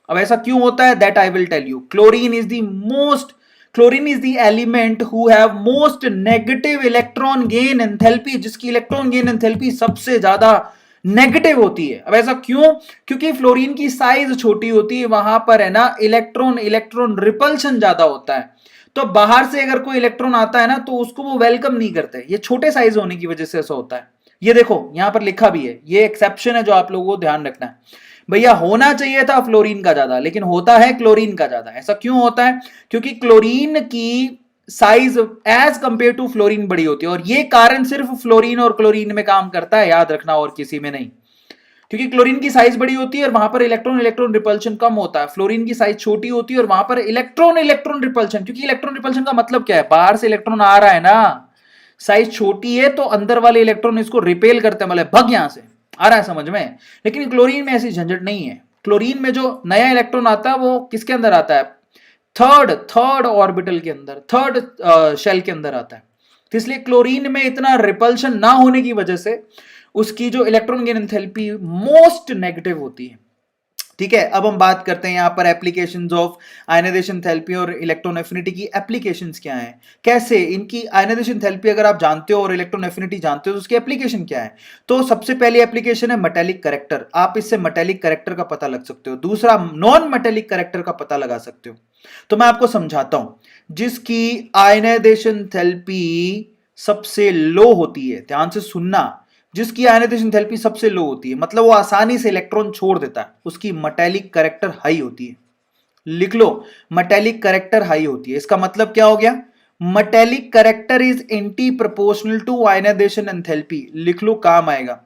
अब ऐसा क्यों होता है, that I will tell you. Chlorine is the element who have most negative electron gain enthalpy, जिसकी इलेक्ट्रॉन गेन एंथैल्पी सबसे ज्यादा नेगेटिव होती है। अब ऐसा क्यों, क्योंकि फ्लोरीन की साइज छोटी होती है, वहां पर है ना इलेक्ट्रॉन इलेक्ट्रॉन रिपल्शन ज्यादा होता है। तो बाहर से अगर कोई इलेक्ट्रॉन आता है ना तो उसको वो वेलकम नहीं करते, ये छोटे साइज होने की वजह से ऐसा होता है। ये देखो यहां पर लिखा भी है, ये एक्सेप्शन है जो आप लोगों को ध्यान रखना है। भैया होना चाहिए था फ्लोरीन का ज्यादा, लेकिन होता है क्लोरीन का ज्यादा। ऐसा क्यों होता है, क्योंकि क्लोरीन की size as compare to fluorine बड़ी होती है, और ये कारण सिर्फ फ्लोरीन और क्लोरीन में काम करता है, याद रखना, और किसी में नहीं। क्योंकि क्लोरीन की साइज बड़ी होती है और वहां पर इलेक्ट्रॉन इलेक्ट्रॉन रिपल्शन कम होता है, फ्लोरीन की साइज छोटी होती है और वहां पर इलेक्ट्रॉन इलेक्ट्रॉन रिपल्शन, क्योंकि इलेक्ट्रॉन रिपल्शन का मतलब क्या है, बाहर से इलेक्ट्रॉन आ रहा है ना, साइज छोटी है तो अंदर वाले इलेक्ट्रॉन इसको रिपेल करते हैं, मतलब भग यहां से, आ रहा है समझ में। लेकिन क्लोरीन में ऐसी झंझट नहीं है। क्लोरीन में जो नया इलेक्ट्रॉन आता है वो किसके अंदर आता है, थर्ड ऑर्बिटल के अंदर, थर्ड शेल के अंदर आता है। तो इसलिए क्लोरीन में इतना रिपल्शन ना होने की वजह से उसकी जो electron gain enthalpy most negative होती है। ठीक है, अब हम बात करते हैं यहां पर एप्लीकेशंस ऑफ आयनाइजेशन थेरेपी और इलेक्ट्रॉन एफिनिटी की एप्लीकेशंस क्या हैं, कैसे इनकी आयनाइजेशन थेरेपी अगर आप जानते हो और इलेक्ट्रॉन एफिनिटी जानते हो तो उसकी एप्लीकेशन क्या है। तो सबसे पहली एप्लीकेशन है मेटेलिक करेक्टर, आप इससे मेटेलिक करेक्टर का पता लग सकते हो। दूसरा नॉन मेटेलिक करेक्टर का पता लगा सकते हो। तो मैं आपको समझाता हूं, जिसकी आयनाइजेशन थेरेपी सबसे लो होती है, ध्यान से सुनना, जिसकी आयनाइजेशन थेरेपी सबसे लो होती है, मतलब वो आसानी से इलेक्ट्रॉन छोड़ देता है, उसकी मेटेलिक करेक्टर हाई होती है। लिख लो, मेटेलिक करेक्टर हाई होती है। इसका मतलब क्या हो गया, metallic character is anti proportional to ionization enthalpy. लिख लो, काम आएगा।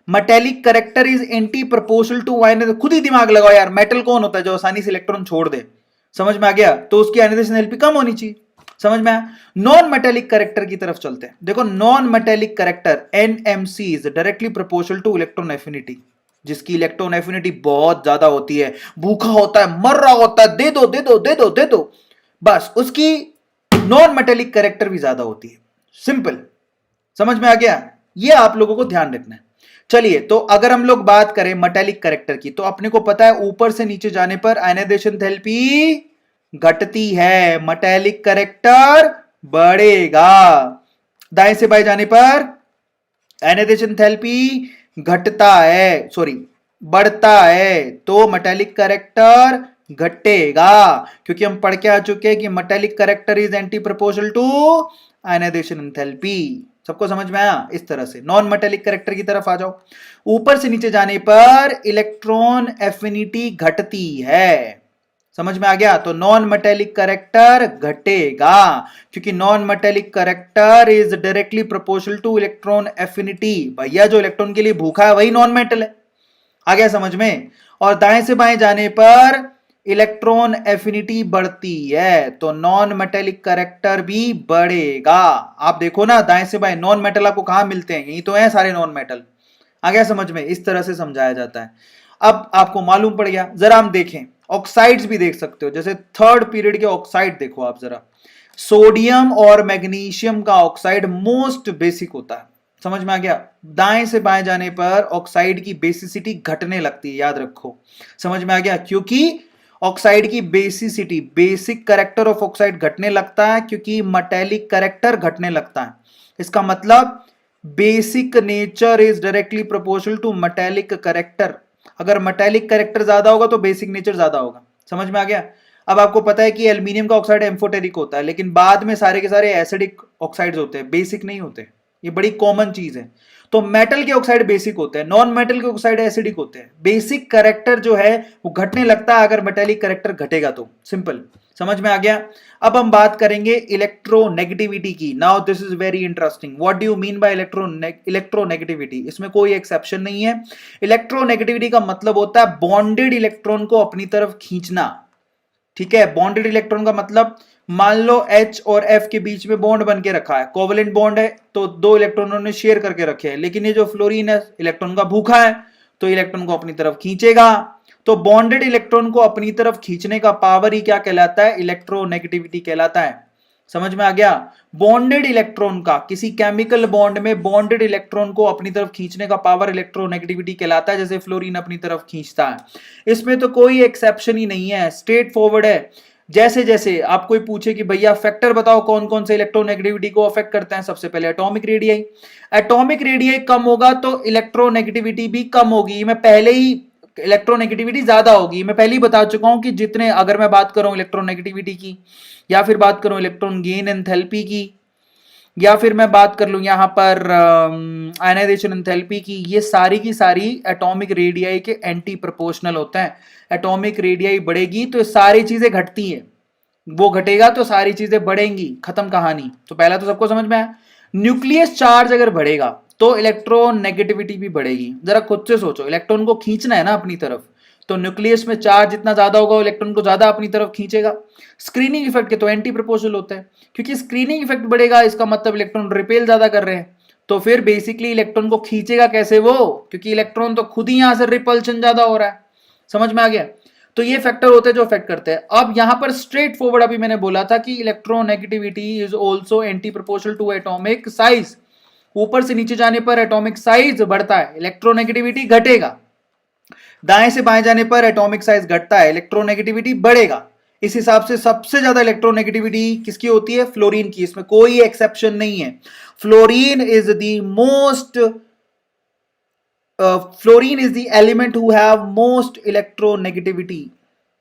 Metallic character is anti proportional to ionization. खुद ही दिमाग लगाओ यार, मेटल कौन होता है जो आसानी से इलेक्ट्रॉन छोड़ दे, समझ में आ गया, तो उसकी आयनाइजेशन एंथैल्पी कम होनी चाहिए। समझ में आया। नॉन मेटेलिक करेक्टर की तरफ चलते हैं। देखो non metallic character NMC is directly proportional two electron affinity, जिसकी इलेक्ट्रॉन एफिनिटी बहुत ज्यादा होती है, भूखा होता है, मर रहा होता है, दे दो दे दो दे दो दे दो, बस उसकी नॉन मेटेलिक करेक्टर भी ज्यादा होती है। सिंपल, समझ में आ गया, ये आप लोगों को ध्यान रखना है। चलिए, तो अगर हम लोग बात करें मेटेलिक करेक्टर की, तो अपने को पता है ऊपर से नीचे जाने पर आयनाइजेशन थेरेपी घटती है, मेटेलिक करेक्टर बढ़ेगा। दाएं से बाएं जाने पर आयनाइजेशन थेरेपी घटता है, सॉरी बढ़ता है, तो मेटेलिक करेक्टर घटेगा, क्योंकि हम पढ़ के आ चुके हैं कि metallic character is anti proportional to ionization enthalpy. सबको समझ में आया। इस तरह से नॉन मेटेलिक करेक्टर की तरफ आ जाओ। ऊपर से नीचे जाने पर इलेक्ट्रॉन एफिनिटी घटती है, समझ में आ गया, तो नॉन मेटेलिक करेक्टर घटेगा, क्योंकि non metallic character is directly proportional two electron affinity. भैया जो इलेक्ट्रॉन के लिए भूखा है वही नॉन मेटल है, आ गया समझ में। और दाएं से बाएं जाने पर इलेक्ट्रॉन एफिनिटी बढ़ती है, तो नॉन मेटेलिक करेक्टर भी बढ़ेगा। आप देखो ना, दाएं से बाएं नॉन मेटल आपको कहां मिलते हैं, यही तो है सारे नॉन मेटल, आ गया समझ में। इस तरह से समझाया जाता है। अब आपको मालूम पड़ गया, जरा हम देखें, ऑक्साइड्स भी देख सकते हो, जैसे थर्ड पीरियड के ऑक्साइड देखो आप जरा, सोडियम और मैग्नीशियम का ऑक्साइड मोस्ट बेसिक होता है, समझ में आ गया। दाएं से बाएं जाने पर ऑक्साइड की बेसिसिटी घटने लगती है, याद रखो, समझ में आ गया, क्योंकि ऑक्साइड की basicity, basic character of oxide घटने लगता है, क्योंकि मेटेलिक करेक्टर घटने लगता है। इसका मतलब basic nature is directly proportional to metallic character. अगर मेटेलिक करेक्टर ज्यादा होगा तो बेसिक नेचर ज्यादा होगा, समझ में आ गया। अब आपको पता है कि एल्यूमिनियम का ऑक्साइड एम्फोटेरिक होता है, लेकिन बाद में सारे के सारे एसिडिक ऑक्साइड्स होते हैं, बेसिक नहीं होते। ये बड़ी कॉमन चीज है। तो मेटल के ऑक्साइड बेसिक होते हैं, नॉन मेटल के ऑक्साइड एसिडिक होते हैं। बेसिक करेक्टर जो है वो घटने लगता है अगर मेटेलिक करेक्टर घटेगा तो। सिंपल, समझ में आ गया। अब हम बात करेंगे इलेक्ट्रोनेगेटिविटी की। Now this is very interesting. What do you mean by electronegativity? इसमें कोई एक्सेप्शन नहीं है। इलेक्ट्रोनेगेटिविटी का मतलब होता है बॉन्डेड इलेक्ट्रॉन को अपनी तरफ खींचना। ठीक है, बॉन्डेड इलेक्ट्रॉन का मतलब, मान लो H और F के बीच में बॉन्ड बन के रखा है, कोवेलेंट बॉन्ड है, तो दो इलेक्ट्रॉनों ने शेयर करके रखे हैं, लेकिन ये जो फ्लोरीन है इलेक्ट्रॉन का भूखा है, तो इलेक्ट्रॉन को अपनी तरफ खींचेगा। तो बॉन्डेड इलेक्ट्रॉन को अपनी तरफ खींचने का पावर ही क्या कहलाता है? इलेक्ट्रोनेगेटिविटी कहलाता है। समझ में आ गया? बॉन्डेड इलेक्ट्रॉन का किसी केमिकल बॉन्ड में बॉन्डेड इलेक्ट्रॉन को अपनी तरफ खींचने का पावर इलेक्ट्रोनेगेटिविटी कहलाता है, जैसे फ्लोरीन अपनी तरफ खींचता है। इसमें तो कोई एक्सेप्शन ही नहीं है, स्ट्रेट फॉरवर्ड है। जैसे जैसे आप कोई पूछे कि भैया फैक्टर बताओ कौन कौन से इलेक्ट्रोनेगेटिविटी को अफेक्ट करते हैं, सबसे पहले एटॉमिक रेडियाई। एटॉमिक रेडियाई कम होगा तो इलेक्ट्रोनेगेटिविटी भी कम होगी। मैं पहले ही, इलेक्ट्रोनेगेटिविटी ज्यादा होगी, मैं पहले ही बता चुका हूं कि जितने, अगर मैं बात करूं इलेक्ट्रोनेगेटिविटी की, या फिर बात करूं इलेक्ट्रॉन गेन एंथैल्पी की, या फिर मैं बात कर लूं यहां पर आयनाइजेशन एंथैल्पी की, ये सारी की सारी एटॉमिक रेडियाई के एंटी प्रोपोर्शनल होते हैं। एटॉमिक रेडियाई बढ़ेगी तो सारी चीजें घटती हैं, वो घटेगा तो सारी चीजें बढ़ेंगी, खत्म कहानी। तो पहला तो सबको समझ में आया। न्यूक्लियस चार्ज अगर बढ़ेगा तो इलेक्ट्रॉन नेगेटिविटी भी बढ़ेगी। जरा खुद से सोचो, इलेक्ट्रॉन को खींचना है ना अपनी तरफ, तो न्यूक्लियस में चार्ज जितना ज्यादा होगा इलेक्ट्रॉन को ज्यादा अपनी तरफ खींचेगा। स्क्रीनिंग इफेक्ट के तो एंटी प्रोपोर्शनल होता है, क्योंकि स्क्रीनिंग इफेक्ट बढ़ेगा इसका मतलब इलेक्ट्रॉन रिपेल ज्यादा कर रहे हैं, तो फिर बेसिकली इलेक्ट्रॉन को खींचेगा कैसे वो? क्योंकि इलेक्ट्रॉन तो खुद ही यहां से रिपल्शन ज्यादा हो रहा है। समझ में आ गया? तो ये फैक्टर होते हैं जो अफेक्ट करते हैं। अब यहां पर स्ट्रेट फॉरवर्ड अभी मैंने बोला था कि electronegativity is also anti proportional to atomic size. ऊपर से नीचे जाने पर एटॉमिक साइज बढ़ता है, इलेक्ट्रोनेगेटिविटी घटेगा। दाएं से बाएं जाने पर एटॉमिक साइज घटता है, इलेक्ट्रोनेगेटिविटी बढ़ेगा। इस हिसाब से सबसे ज्यादा इलेक्ट्रोनेगेटिविटी किसकी होती है? फ्लोरीन की। इसमें कोई एक्सेप्शन नहीं है। Fluorine is the most fluorine is the element who have most electronegativity.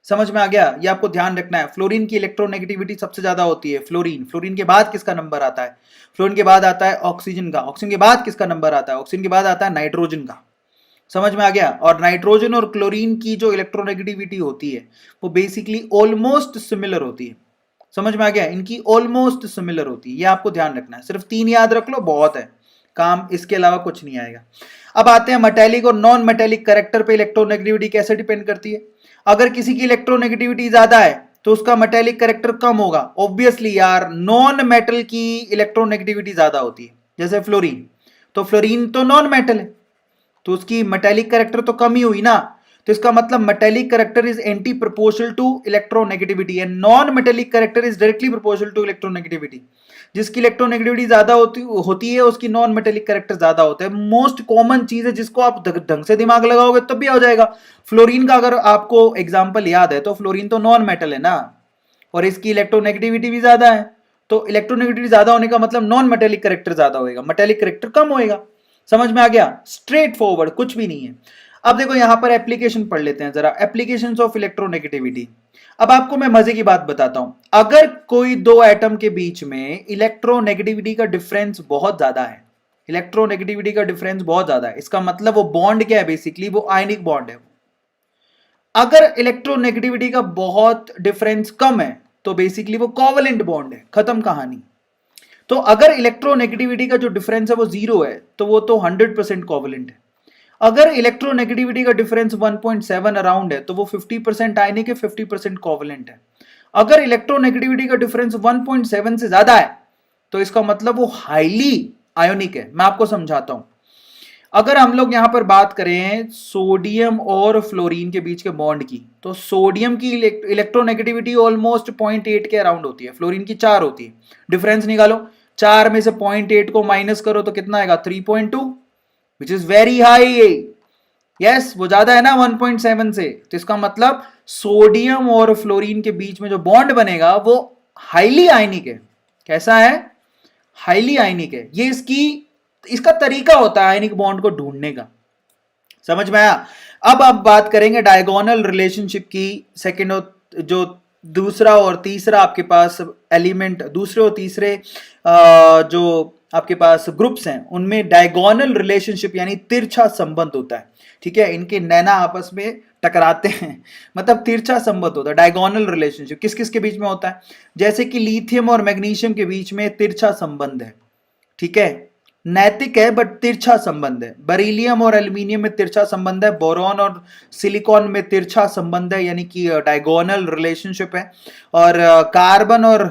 समझ में आ गया? ये आपको ध्यान रखना है, फ्लोरीन की इलेक्ट्रोनेगेटिविटी सबसे ज्यादा होती है। फ्लोरीन के बाद किसका नंबर आता है? फ्लोरीन के बाद आता है ऑक्सीजन का। ऑक्सीजन के बाद किसका नंबर आता है? ऑक्सीजन के बाद आता है नाइट्रोजन का। समझ में आ गया? और नाइट्रोजन और क्लोरीन की जो इलेक्ट्रोनेगेटिविटी होती है वो बेसिकली ऑलमोस्ट सिमिलर होती है। समझ में आ गया? इनकी ऑलमोस्ट सिमिलर होती है, ये आपको ध्यान रखना है। सिर्फ 3 याद रख लो, बहुत है काम, इसके अलावा कुछ नहीं आएगा। अब आते हैं मेटेलिक और नॉन मेटेलिक कैरेक्टर पे इलेक्ट्रोनेगेटिविटी कैसे डिपेंड करती है। अगर किसी की इलेक्ट्रोनेगेटिविटी ज्यादा है तो उसका मेटेलिक कैरेक्टर कम होगा। ऑब्वियसली यार, नॉन मेटल की इलेक्ट्रोनेगेटिविटी ज्यादा होती है, जैसे फ्लोरीन। तो फ्लोरीन तो नॉन मेटल है, तो उसकी मेटेलिक कैरेक्टर तो कम ही हुई ना। तो इसका मतलब metallic character is anti proportional to electronegativity and non metallic character is directly proportional to electronegativity. जिसकी इलेक्ट्रोनेगेटिविटी ज्यादा होती है उसकी नॉन मेटेलिक कैरेक्टर ज्यादा होता है। मोस्ट कॉमन चीज है जिसको आप ढंग से दिमाग लगाओगे तब भी आ जाएगा। फ्लोरीन का अगर आपको एग्जाम्पल याद है तो फ्लोरीन तो नॉन मेटल है ना, और इसकी इलेक्ट्रोनेगेटिविटी भी ज्यादा है। तो इलेक्ट्रोनेगेटिविटी ज्यादा होने का मतलब नॉन मेटेलिक कैरेक्टर ज्यादा होगा, मेटेलिक कैरेक्टर कम होएगा। समझ में आ गया? स्ट्रेट फॉरवर्ड, कुछ भी नहीं है। अब देखो यहां पर एप्लीकेशन पढ़ लेते हैं जरा, एप्लीकेशंस ऑफ इलेक्ट्रोनेगेटिविटी। अब आपको मैं मजे की बात बताता हूं। अगर कोई दो एटम के बीच में इलेक्ट्रोनेगेटिविटी का डिफरेंस बहुत ज्यादा है, इलेक्ट्रोनेगेटिविटी का डिफरेंस बहुत ज्यादा है, इसका मतलब वो बॉन्ड क्या है? बेसिकली वो आयनिक बॉन्ड है। अगर इलेक्ट्रोनेगेटिविटी का बहुत डिफरेंस कम है तो बेसिकली वो कोवेलेंट बॉन्ड है, खत्म कहानी। तो अगर इलेक्ट्रोनेगेटिविटी का जो डिफरेंस है वो 0 है तो वो तो 100% कोवेलेंट है। अगर इलेक्ट्रोनेगेटिविटी का डिफरेंस 1.7 अराउंड है तो वो 50% आयनिक है, 50% कोवेलेंट है। अगर इलेक्ट्रोनेगेटिविटी का डिफरेंस 1.7 से ज्यादा है तो इसका मतलब वो हाईली आयोनिक है। मैं आपको समझाता हूं। अगर हम लोग यहां पर बात करें सोडियम और फ्लोरीन के बीच के बॉन्ड की, तो सोडियम की इलेक्ट्रोनेगेटिविटी ऑलमोस्ट 0.8 के अराउंड होती है, फ्लोरीन की 4 होती है। डिफरेंस निकालो, 4 में से 0.8 को माइनस करो तो कितना आएगा? 3.2, which is very high. Yes, वो ज्यादा है ना 1.7 से। तो इसका मतलब सोडियम और फ्लोरीन के बीच में जो बॉन्ड बनेगा वो हाईली आयनिक है। कैसा है? हाईली आयनिक है। ये इसका तरीका होता है आयनिक बॉन्ड को ढूंढने का। समझ में आया? अब आप बात करेंगे डायगोनल रिलेशनशिप की, सेकेंड जो दूसरा और तीसरा आपके पास एलिमेंट, दूसरे और तीसरे जो आपके पास ग्रुप्स हैं उनमें डायगोनल रिलेशनशिप यानी तिरछा संबंध होता है। ठीक है, इनके नैना आपस में टकराते हैं, मतलब तिरछा संबंध होता है। डायगोनल रिलेशनशिप किस किस के बीच में होता है? जैसे कि लिथियम और मैग्नीशियम के बीच में तिरछा संबंध है। ठीक है, नैतिक है बट तिरछा संबंध है। बेरिलियम और एल्यूमिनियम में तिरछा संबंध है। बोरॉन और सिलिकॉन में तिरछा संबंध है, यानी कि डायगोनल रिलेशनशिप है। और कार्बन और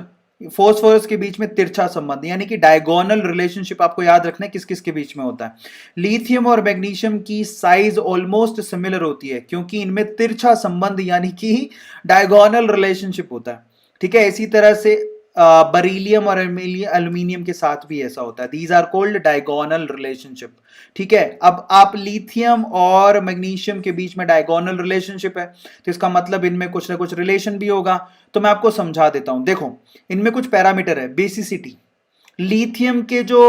फोस्फोरस के बीच में तिरछा संबंध, यानी कि डायगोनल रिलेशनशिप आपको याद रखना है किस किस के बीच में होता है। लिथियम और मैग्नीशियम की साइज ऑलमोस्ट सिमिलर होती है क्योंकि इनमें तिरछा संबंध यानी कि डायगोनल रिलेशनशिप होता है। ठीक है, इसी तरह से बरीलियम और एल्यूमिनियम के साथ भी ऐसा होता है। These are called diagonal relationship. ठीक है, अब आप लिथियम और मैग्नीशियम के बीच में डायगोनल रिलेशनशिप है तो इसका मतलब इनमें कुछ ना कुछ रिलेशन भी होगा। तो मैं आपको समझा देता हूं, देखो इनमें कुछ पैरामीटर है। बेसिसिटी, लिथियम के जो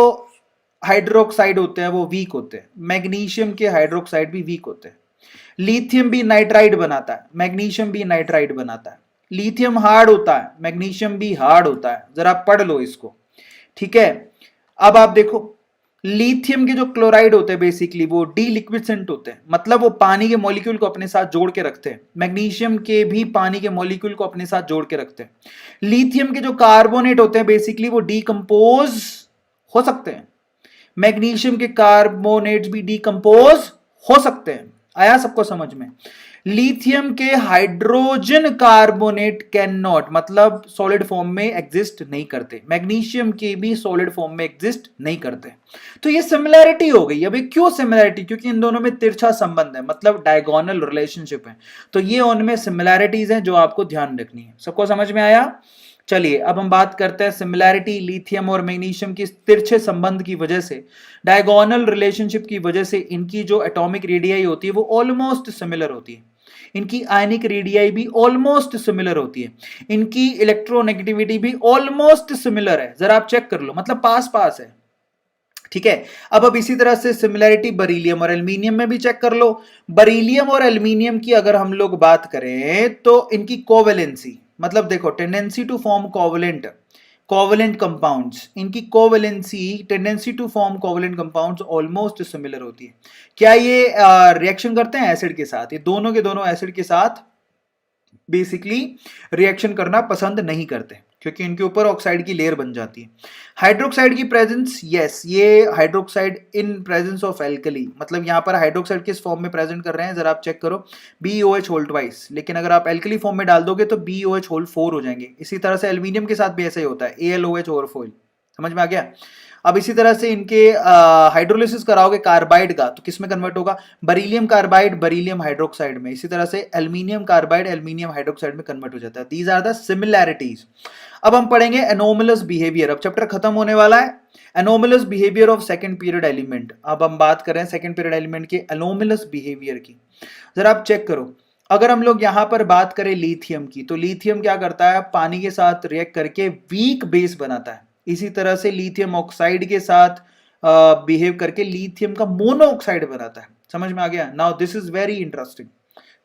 हाइड्रोक्साइड होते हैं वो वीक होते हैं, मैग्नीशियम के हाइड्रोक्साइड भी वीक होते हैं। लिथियम भी नाइट्राइड बनाता है, मैग्नीशियम भी नाइट्राइड बनाता है। लिथियम हार्ड होता है, मैग्नीशियम भी हार्ड होता है, जरा पढ़ लो इसको। ठीक है, अब आप देखो लिथियम के जो क्लोराइड होते हैं बेसिकली वो डी लिक्विडेंट होते हैं, मतलब वो पानी के मॉलिक्यूल को अपने साथ जोड़ के रखते हैं। मैग्नीशियम के भी पानी के मॉलिक्यूल को अपने साथ जोड़ के रखते हैं। लिथियम के जो कार्बोनेट होते हैं बेसिकली वो डीकंपोज हो सकते हैं। मैग्नीशियम के कार्बोनेट्स भी डीकंपोज हो सकते हैं। आया सबको समझ में? लिथियम के हाइड्रोजन कार्बोनेट कैन नॉट, मतलब सॉलिड फॉर्म में एग्जिस्ट नहीं करते। मैग्नीशियम के भी सॉलिड फॉर्म में एग्जिस्ट नहीं करते। तो ये सिमिलैरिटी हो गई। अभी क्यों सिमिलैरिटी? क्योंकि इन दोनों में तिरछा संबंध है, मतलब डायगोनल रिलेशनशिप है। तो ये उनमें सिमिलैरिटीज हैं जो आपको ध्यान रखनी है। सबको समझ में आया? चलिए अब हम बात करते हैं सिमिलैरिटी लिथियम और मैग्नीशियम की तिरछे संबंध की वजह से, डायगोनल रिलेशनशिप की वजह से इनकी जो एटॉमिक रेडियाई होती है वो ऑलमोस्ट सिमिलर होती है। इनकी आयनिक रेडियाई भी ऑलमोस्ट सिमिलर होती है। इनकी इलेक्ट्रोनेगेटिविटी भी ऑलमोस्ट सिमिलर है। जरा आप चेक कर लो, मतलब पास पास है। ठीक है, अब इसी तरह से सिमिलैरिटी बेरिलियम और एल्यूमिनियम में भी चेक कर लो। बेरिलियम और एल्यूमिनियम की अगर हम लोग बात करें तो इनकी कोवेलेंसी, मतलब देखो tendency to form covalent, covalent compounds, इनकी covalency, tendency to form covalent compounds almost similar होती है। क्या ये रिएक्शन करते हैं एसिड के साथ? ये दोनों के दोनों एसिड के साथ बेसिकली रिएक्शन करना पसंद नहीं करते क्योंकि इनके ऊपर ऑक्साइड की लेयर बन जाती है। हाइड्रोक्साइड की प्रेजेंस, यस, ये hydroxide in presence of alkali, मतलब यहां पर हाइड्रोक्साइड किस फॉर्म में प्रेजेंट कर रहे हैं जरा आप चेक करो, BOH होल ट्वाइस। लेकिन अगर आप एल्कली फॉर्म में डाल दोगे तो BOH होल 4 हो जाएंगे। इसी तरह से एल्यूमिनियम के साथ भी ऐसा ही होता है, AlOH ओवर फोइल। समझ में आ गया? अब इसी तरह से इनके हाइड्रोलिसिस कराओगे कार्बाइड का तो किस में कन्वर्ट होगा? बेरिलियम कार्बाइड बेरिलियम हाइड्रोक्साइड में। इसी तरह से एल्यूमिनियम कार्बाइड एल्यूमिनियम हाइड्रोक्साइड में कन्वर्ट हो जाता है। These are the similarities. अब हम पढ़ेंगे एनोमलस बिहेवियर। अब चैप्टर खत्म होने वाला है। Anomalous behaviour of second period element. अब हम बात कर रहे हैं सेकंड पीरियड एलिमेंट के एनोमलस बिहेवियर की। जरा आप चेक करो, अगर हम लोग यहां पर बात करें लिथियम की तो लिथियम क्या करता है? पानी के साथ रिएक्ट करके वीक बेस बनाता है। इसी तरह से लिथियम ऑक्साइड के साथ बिहेव करके लिथियम का मोनो ऑक्साइड बनाता है। समझ में आ गया? Now this is very interesting.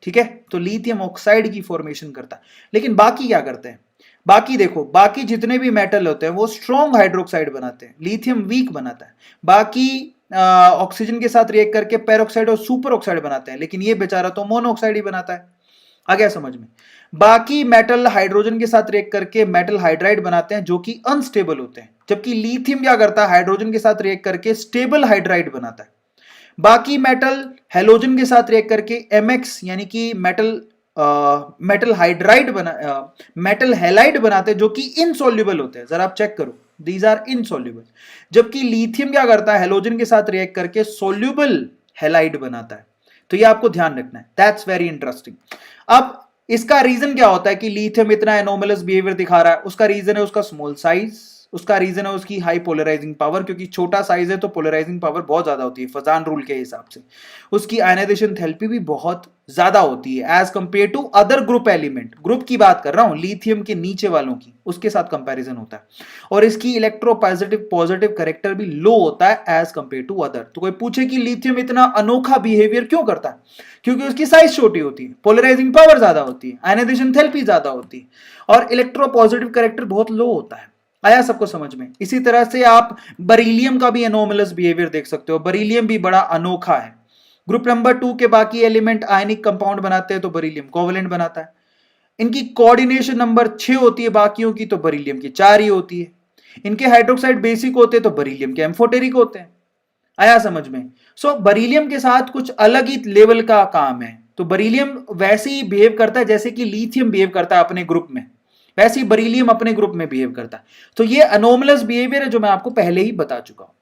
ठीक है, तो लिथियम ऑक्साइड की फॉर्मेशन करता है। लेकिन बाकी क्या करते हैं? बाकी देखो, बाकी जितने भी मेटल होते हैं वो स्ट्रॉन्ग हाइड्रोक्साइड बनाते हैं, लिथियम वीक बनाता है। बाकी ऑक्सीजन के साथ रिएक्ट करके पेरोक्साइड और सुपर ऑक्साइड बनाते हैं, लेकिन ये बेचारा तो मोनोऑक्साइड ही बनाता है। आ गया समझ में? बाकी मेटल हाइड्रोजन के साथ रिएक्ट करके मेटल हाइड्राइड बनाते हैं जो कि अनस्टेबल होते हैं, जबकि लिथियम क्या करता है? हाइड्रोजन के साथ रिएक्ट करके स्टेबल हाइड्राइड बनाता है। बाकी मेटल हेलोजन के साथ रिएक्ट करके MX यानी कि मेटल हाइड्राइड मेटल हैलाइड बनाते हैं जो कि इनसॉल्युबल होते हैं। जरा आप चेक करो, दीज आर इनसॉल्युबल। जबकि लिथियम क्या करता है? हेलोजन के साथ रिएक्ट करके सोल्यूबल हैलाइड बनाता है। तो ये आपको ध्यान रखना है। That's very interesting. अब इसका रीजन क्या होता है कि लिथियम इतना एनोमलस बिहेवियर दिखा रहा है? उसका रीजन है उसका स्मॉल साइज, उसका रीजन है उसकी हाई पोलराइजिंग पावर, क्योंकि छोटा साइज है तो पोलराइजिंग पावर बहुत ज्यादा होती है फजान रूल के हिसाब से। उसकी आयनाइजेशन थेरेपी भी बहुत ज्यादा होती है as compare to other group element. Group की बात कर रहा हूं, लिथियम के नीचे वालों की, उसके साथ कंपैरिजन होता है। और इसकी इलेक्ट्रोपॉजिटिव पॉजिटिव कैरेक्टर भी लो होता है एज कंपेयर टू अदर। तो कोई पूछे कि लिथियम इतना अनोखा बिहेवियर क्यों करता है, क्योंकि उसकी साइज छोटी होती है, पोलराइजिंग पावर ज्यादा होती है, आयनाइजेशन थेरेपी ज्यादा होती है, और इलेक्ट्रोपॉजिटिव कैरेक्टर बहुत लो होता है। आया सबको समझ में? इसी तरह से आप बरीलियम का भी एनोमलस बिहेवियर देख सकते हो। बरीलियम भी बड़ा अनोखा है। ग्रुप नंबर 2 के बाकी एलिमेंट आयनिक कंपाउंड बनाते हैं तो बरीलियम कोवेलेंट बनाता है। इनकी कोऑर्डिनेशन नंबर 6 होती है बाकियों की, तो बरीलियम की 4 ही होती है। इनके हाइड्रोक्साइड बेसिक होते हैं तो बरीलियम के एम्फोटेरिक होते हैं। आया समझ में? सो बरीलियम के साथ कुछ अलग ही लेवल का काम है। तो बरीलियम वैसे ही बिहेव करता है जैसे कि लिथियम बिहेव करता है अपने ग्रुप में, वैसे ही बरीलियम अपने ग्रुप में बिहेव करता है। तो ये अनोमलस बिहेवियर है जो मैं आपको पहले ही बता चुका हूं।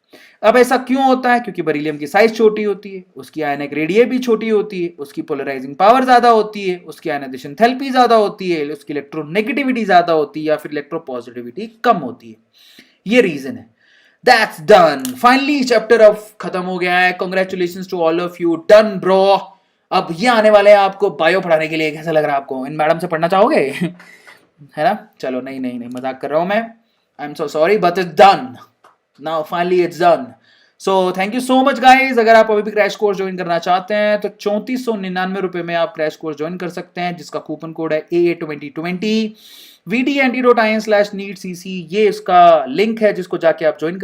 अब ऐसा क्यों होता है? क्योंकि बरीलियम की साइज छोटी होती है, उसकी आयनिक रेडियस भी छोटी होती है, उसकी पोलराइजिंग पावर ज्यादा होती है, उसकी आयनाइजेशन थेरेपी ज्यादा होती है, उसकी इलेक्ट्रोनेगेटिविटी ज्यादा होती है या फिर इलेक्ट्रोपॉजिटिविटी कम होती है। ये रीजन है। That's done, finally chapter of खत्म हो गया है। Congratulations to all of you, done bro. अब ये आने वाले हैं आपको बायो पढ़ाने के लिए। कैसा लग रहा है आपको? इन मैडम से पढ़ना चाहोगे? है ना? चलो, नहीं नहीं नहीं, मजाक कर रहा हूं मैं। I am so sorry but it's done now, finally it's done. So thank you so much guys. अगर आप अभी भी क्रैश कोर्स ज्वाइन करना चाहते हैं तो 3499 रुपए में आप क्रैश कोर्स ज्वाइन कर सकते हैं, जिसका कूपन कोड है AA2020 VD Antidote IN/NEET CC। ये इसका लिंक है जिसको जाके आप ज्वाइन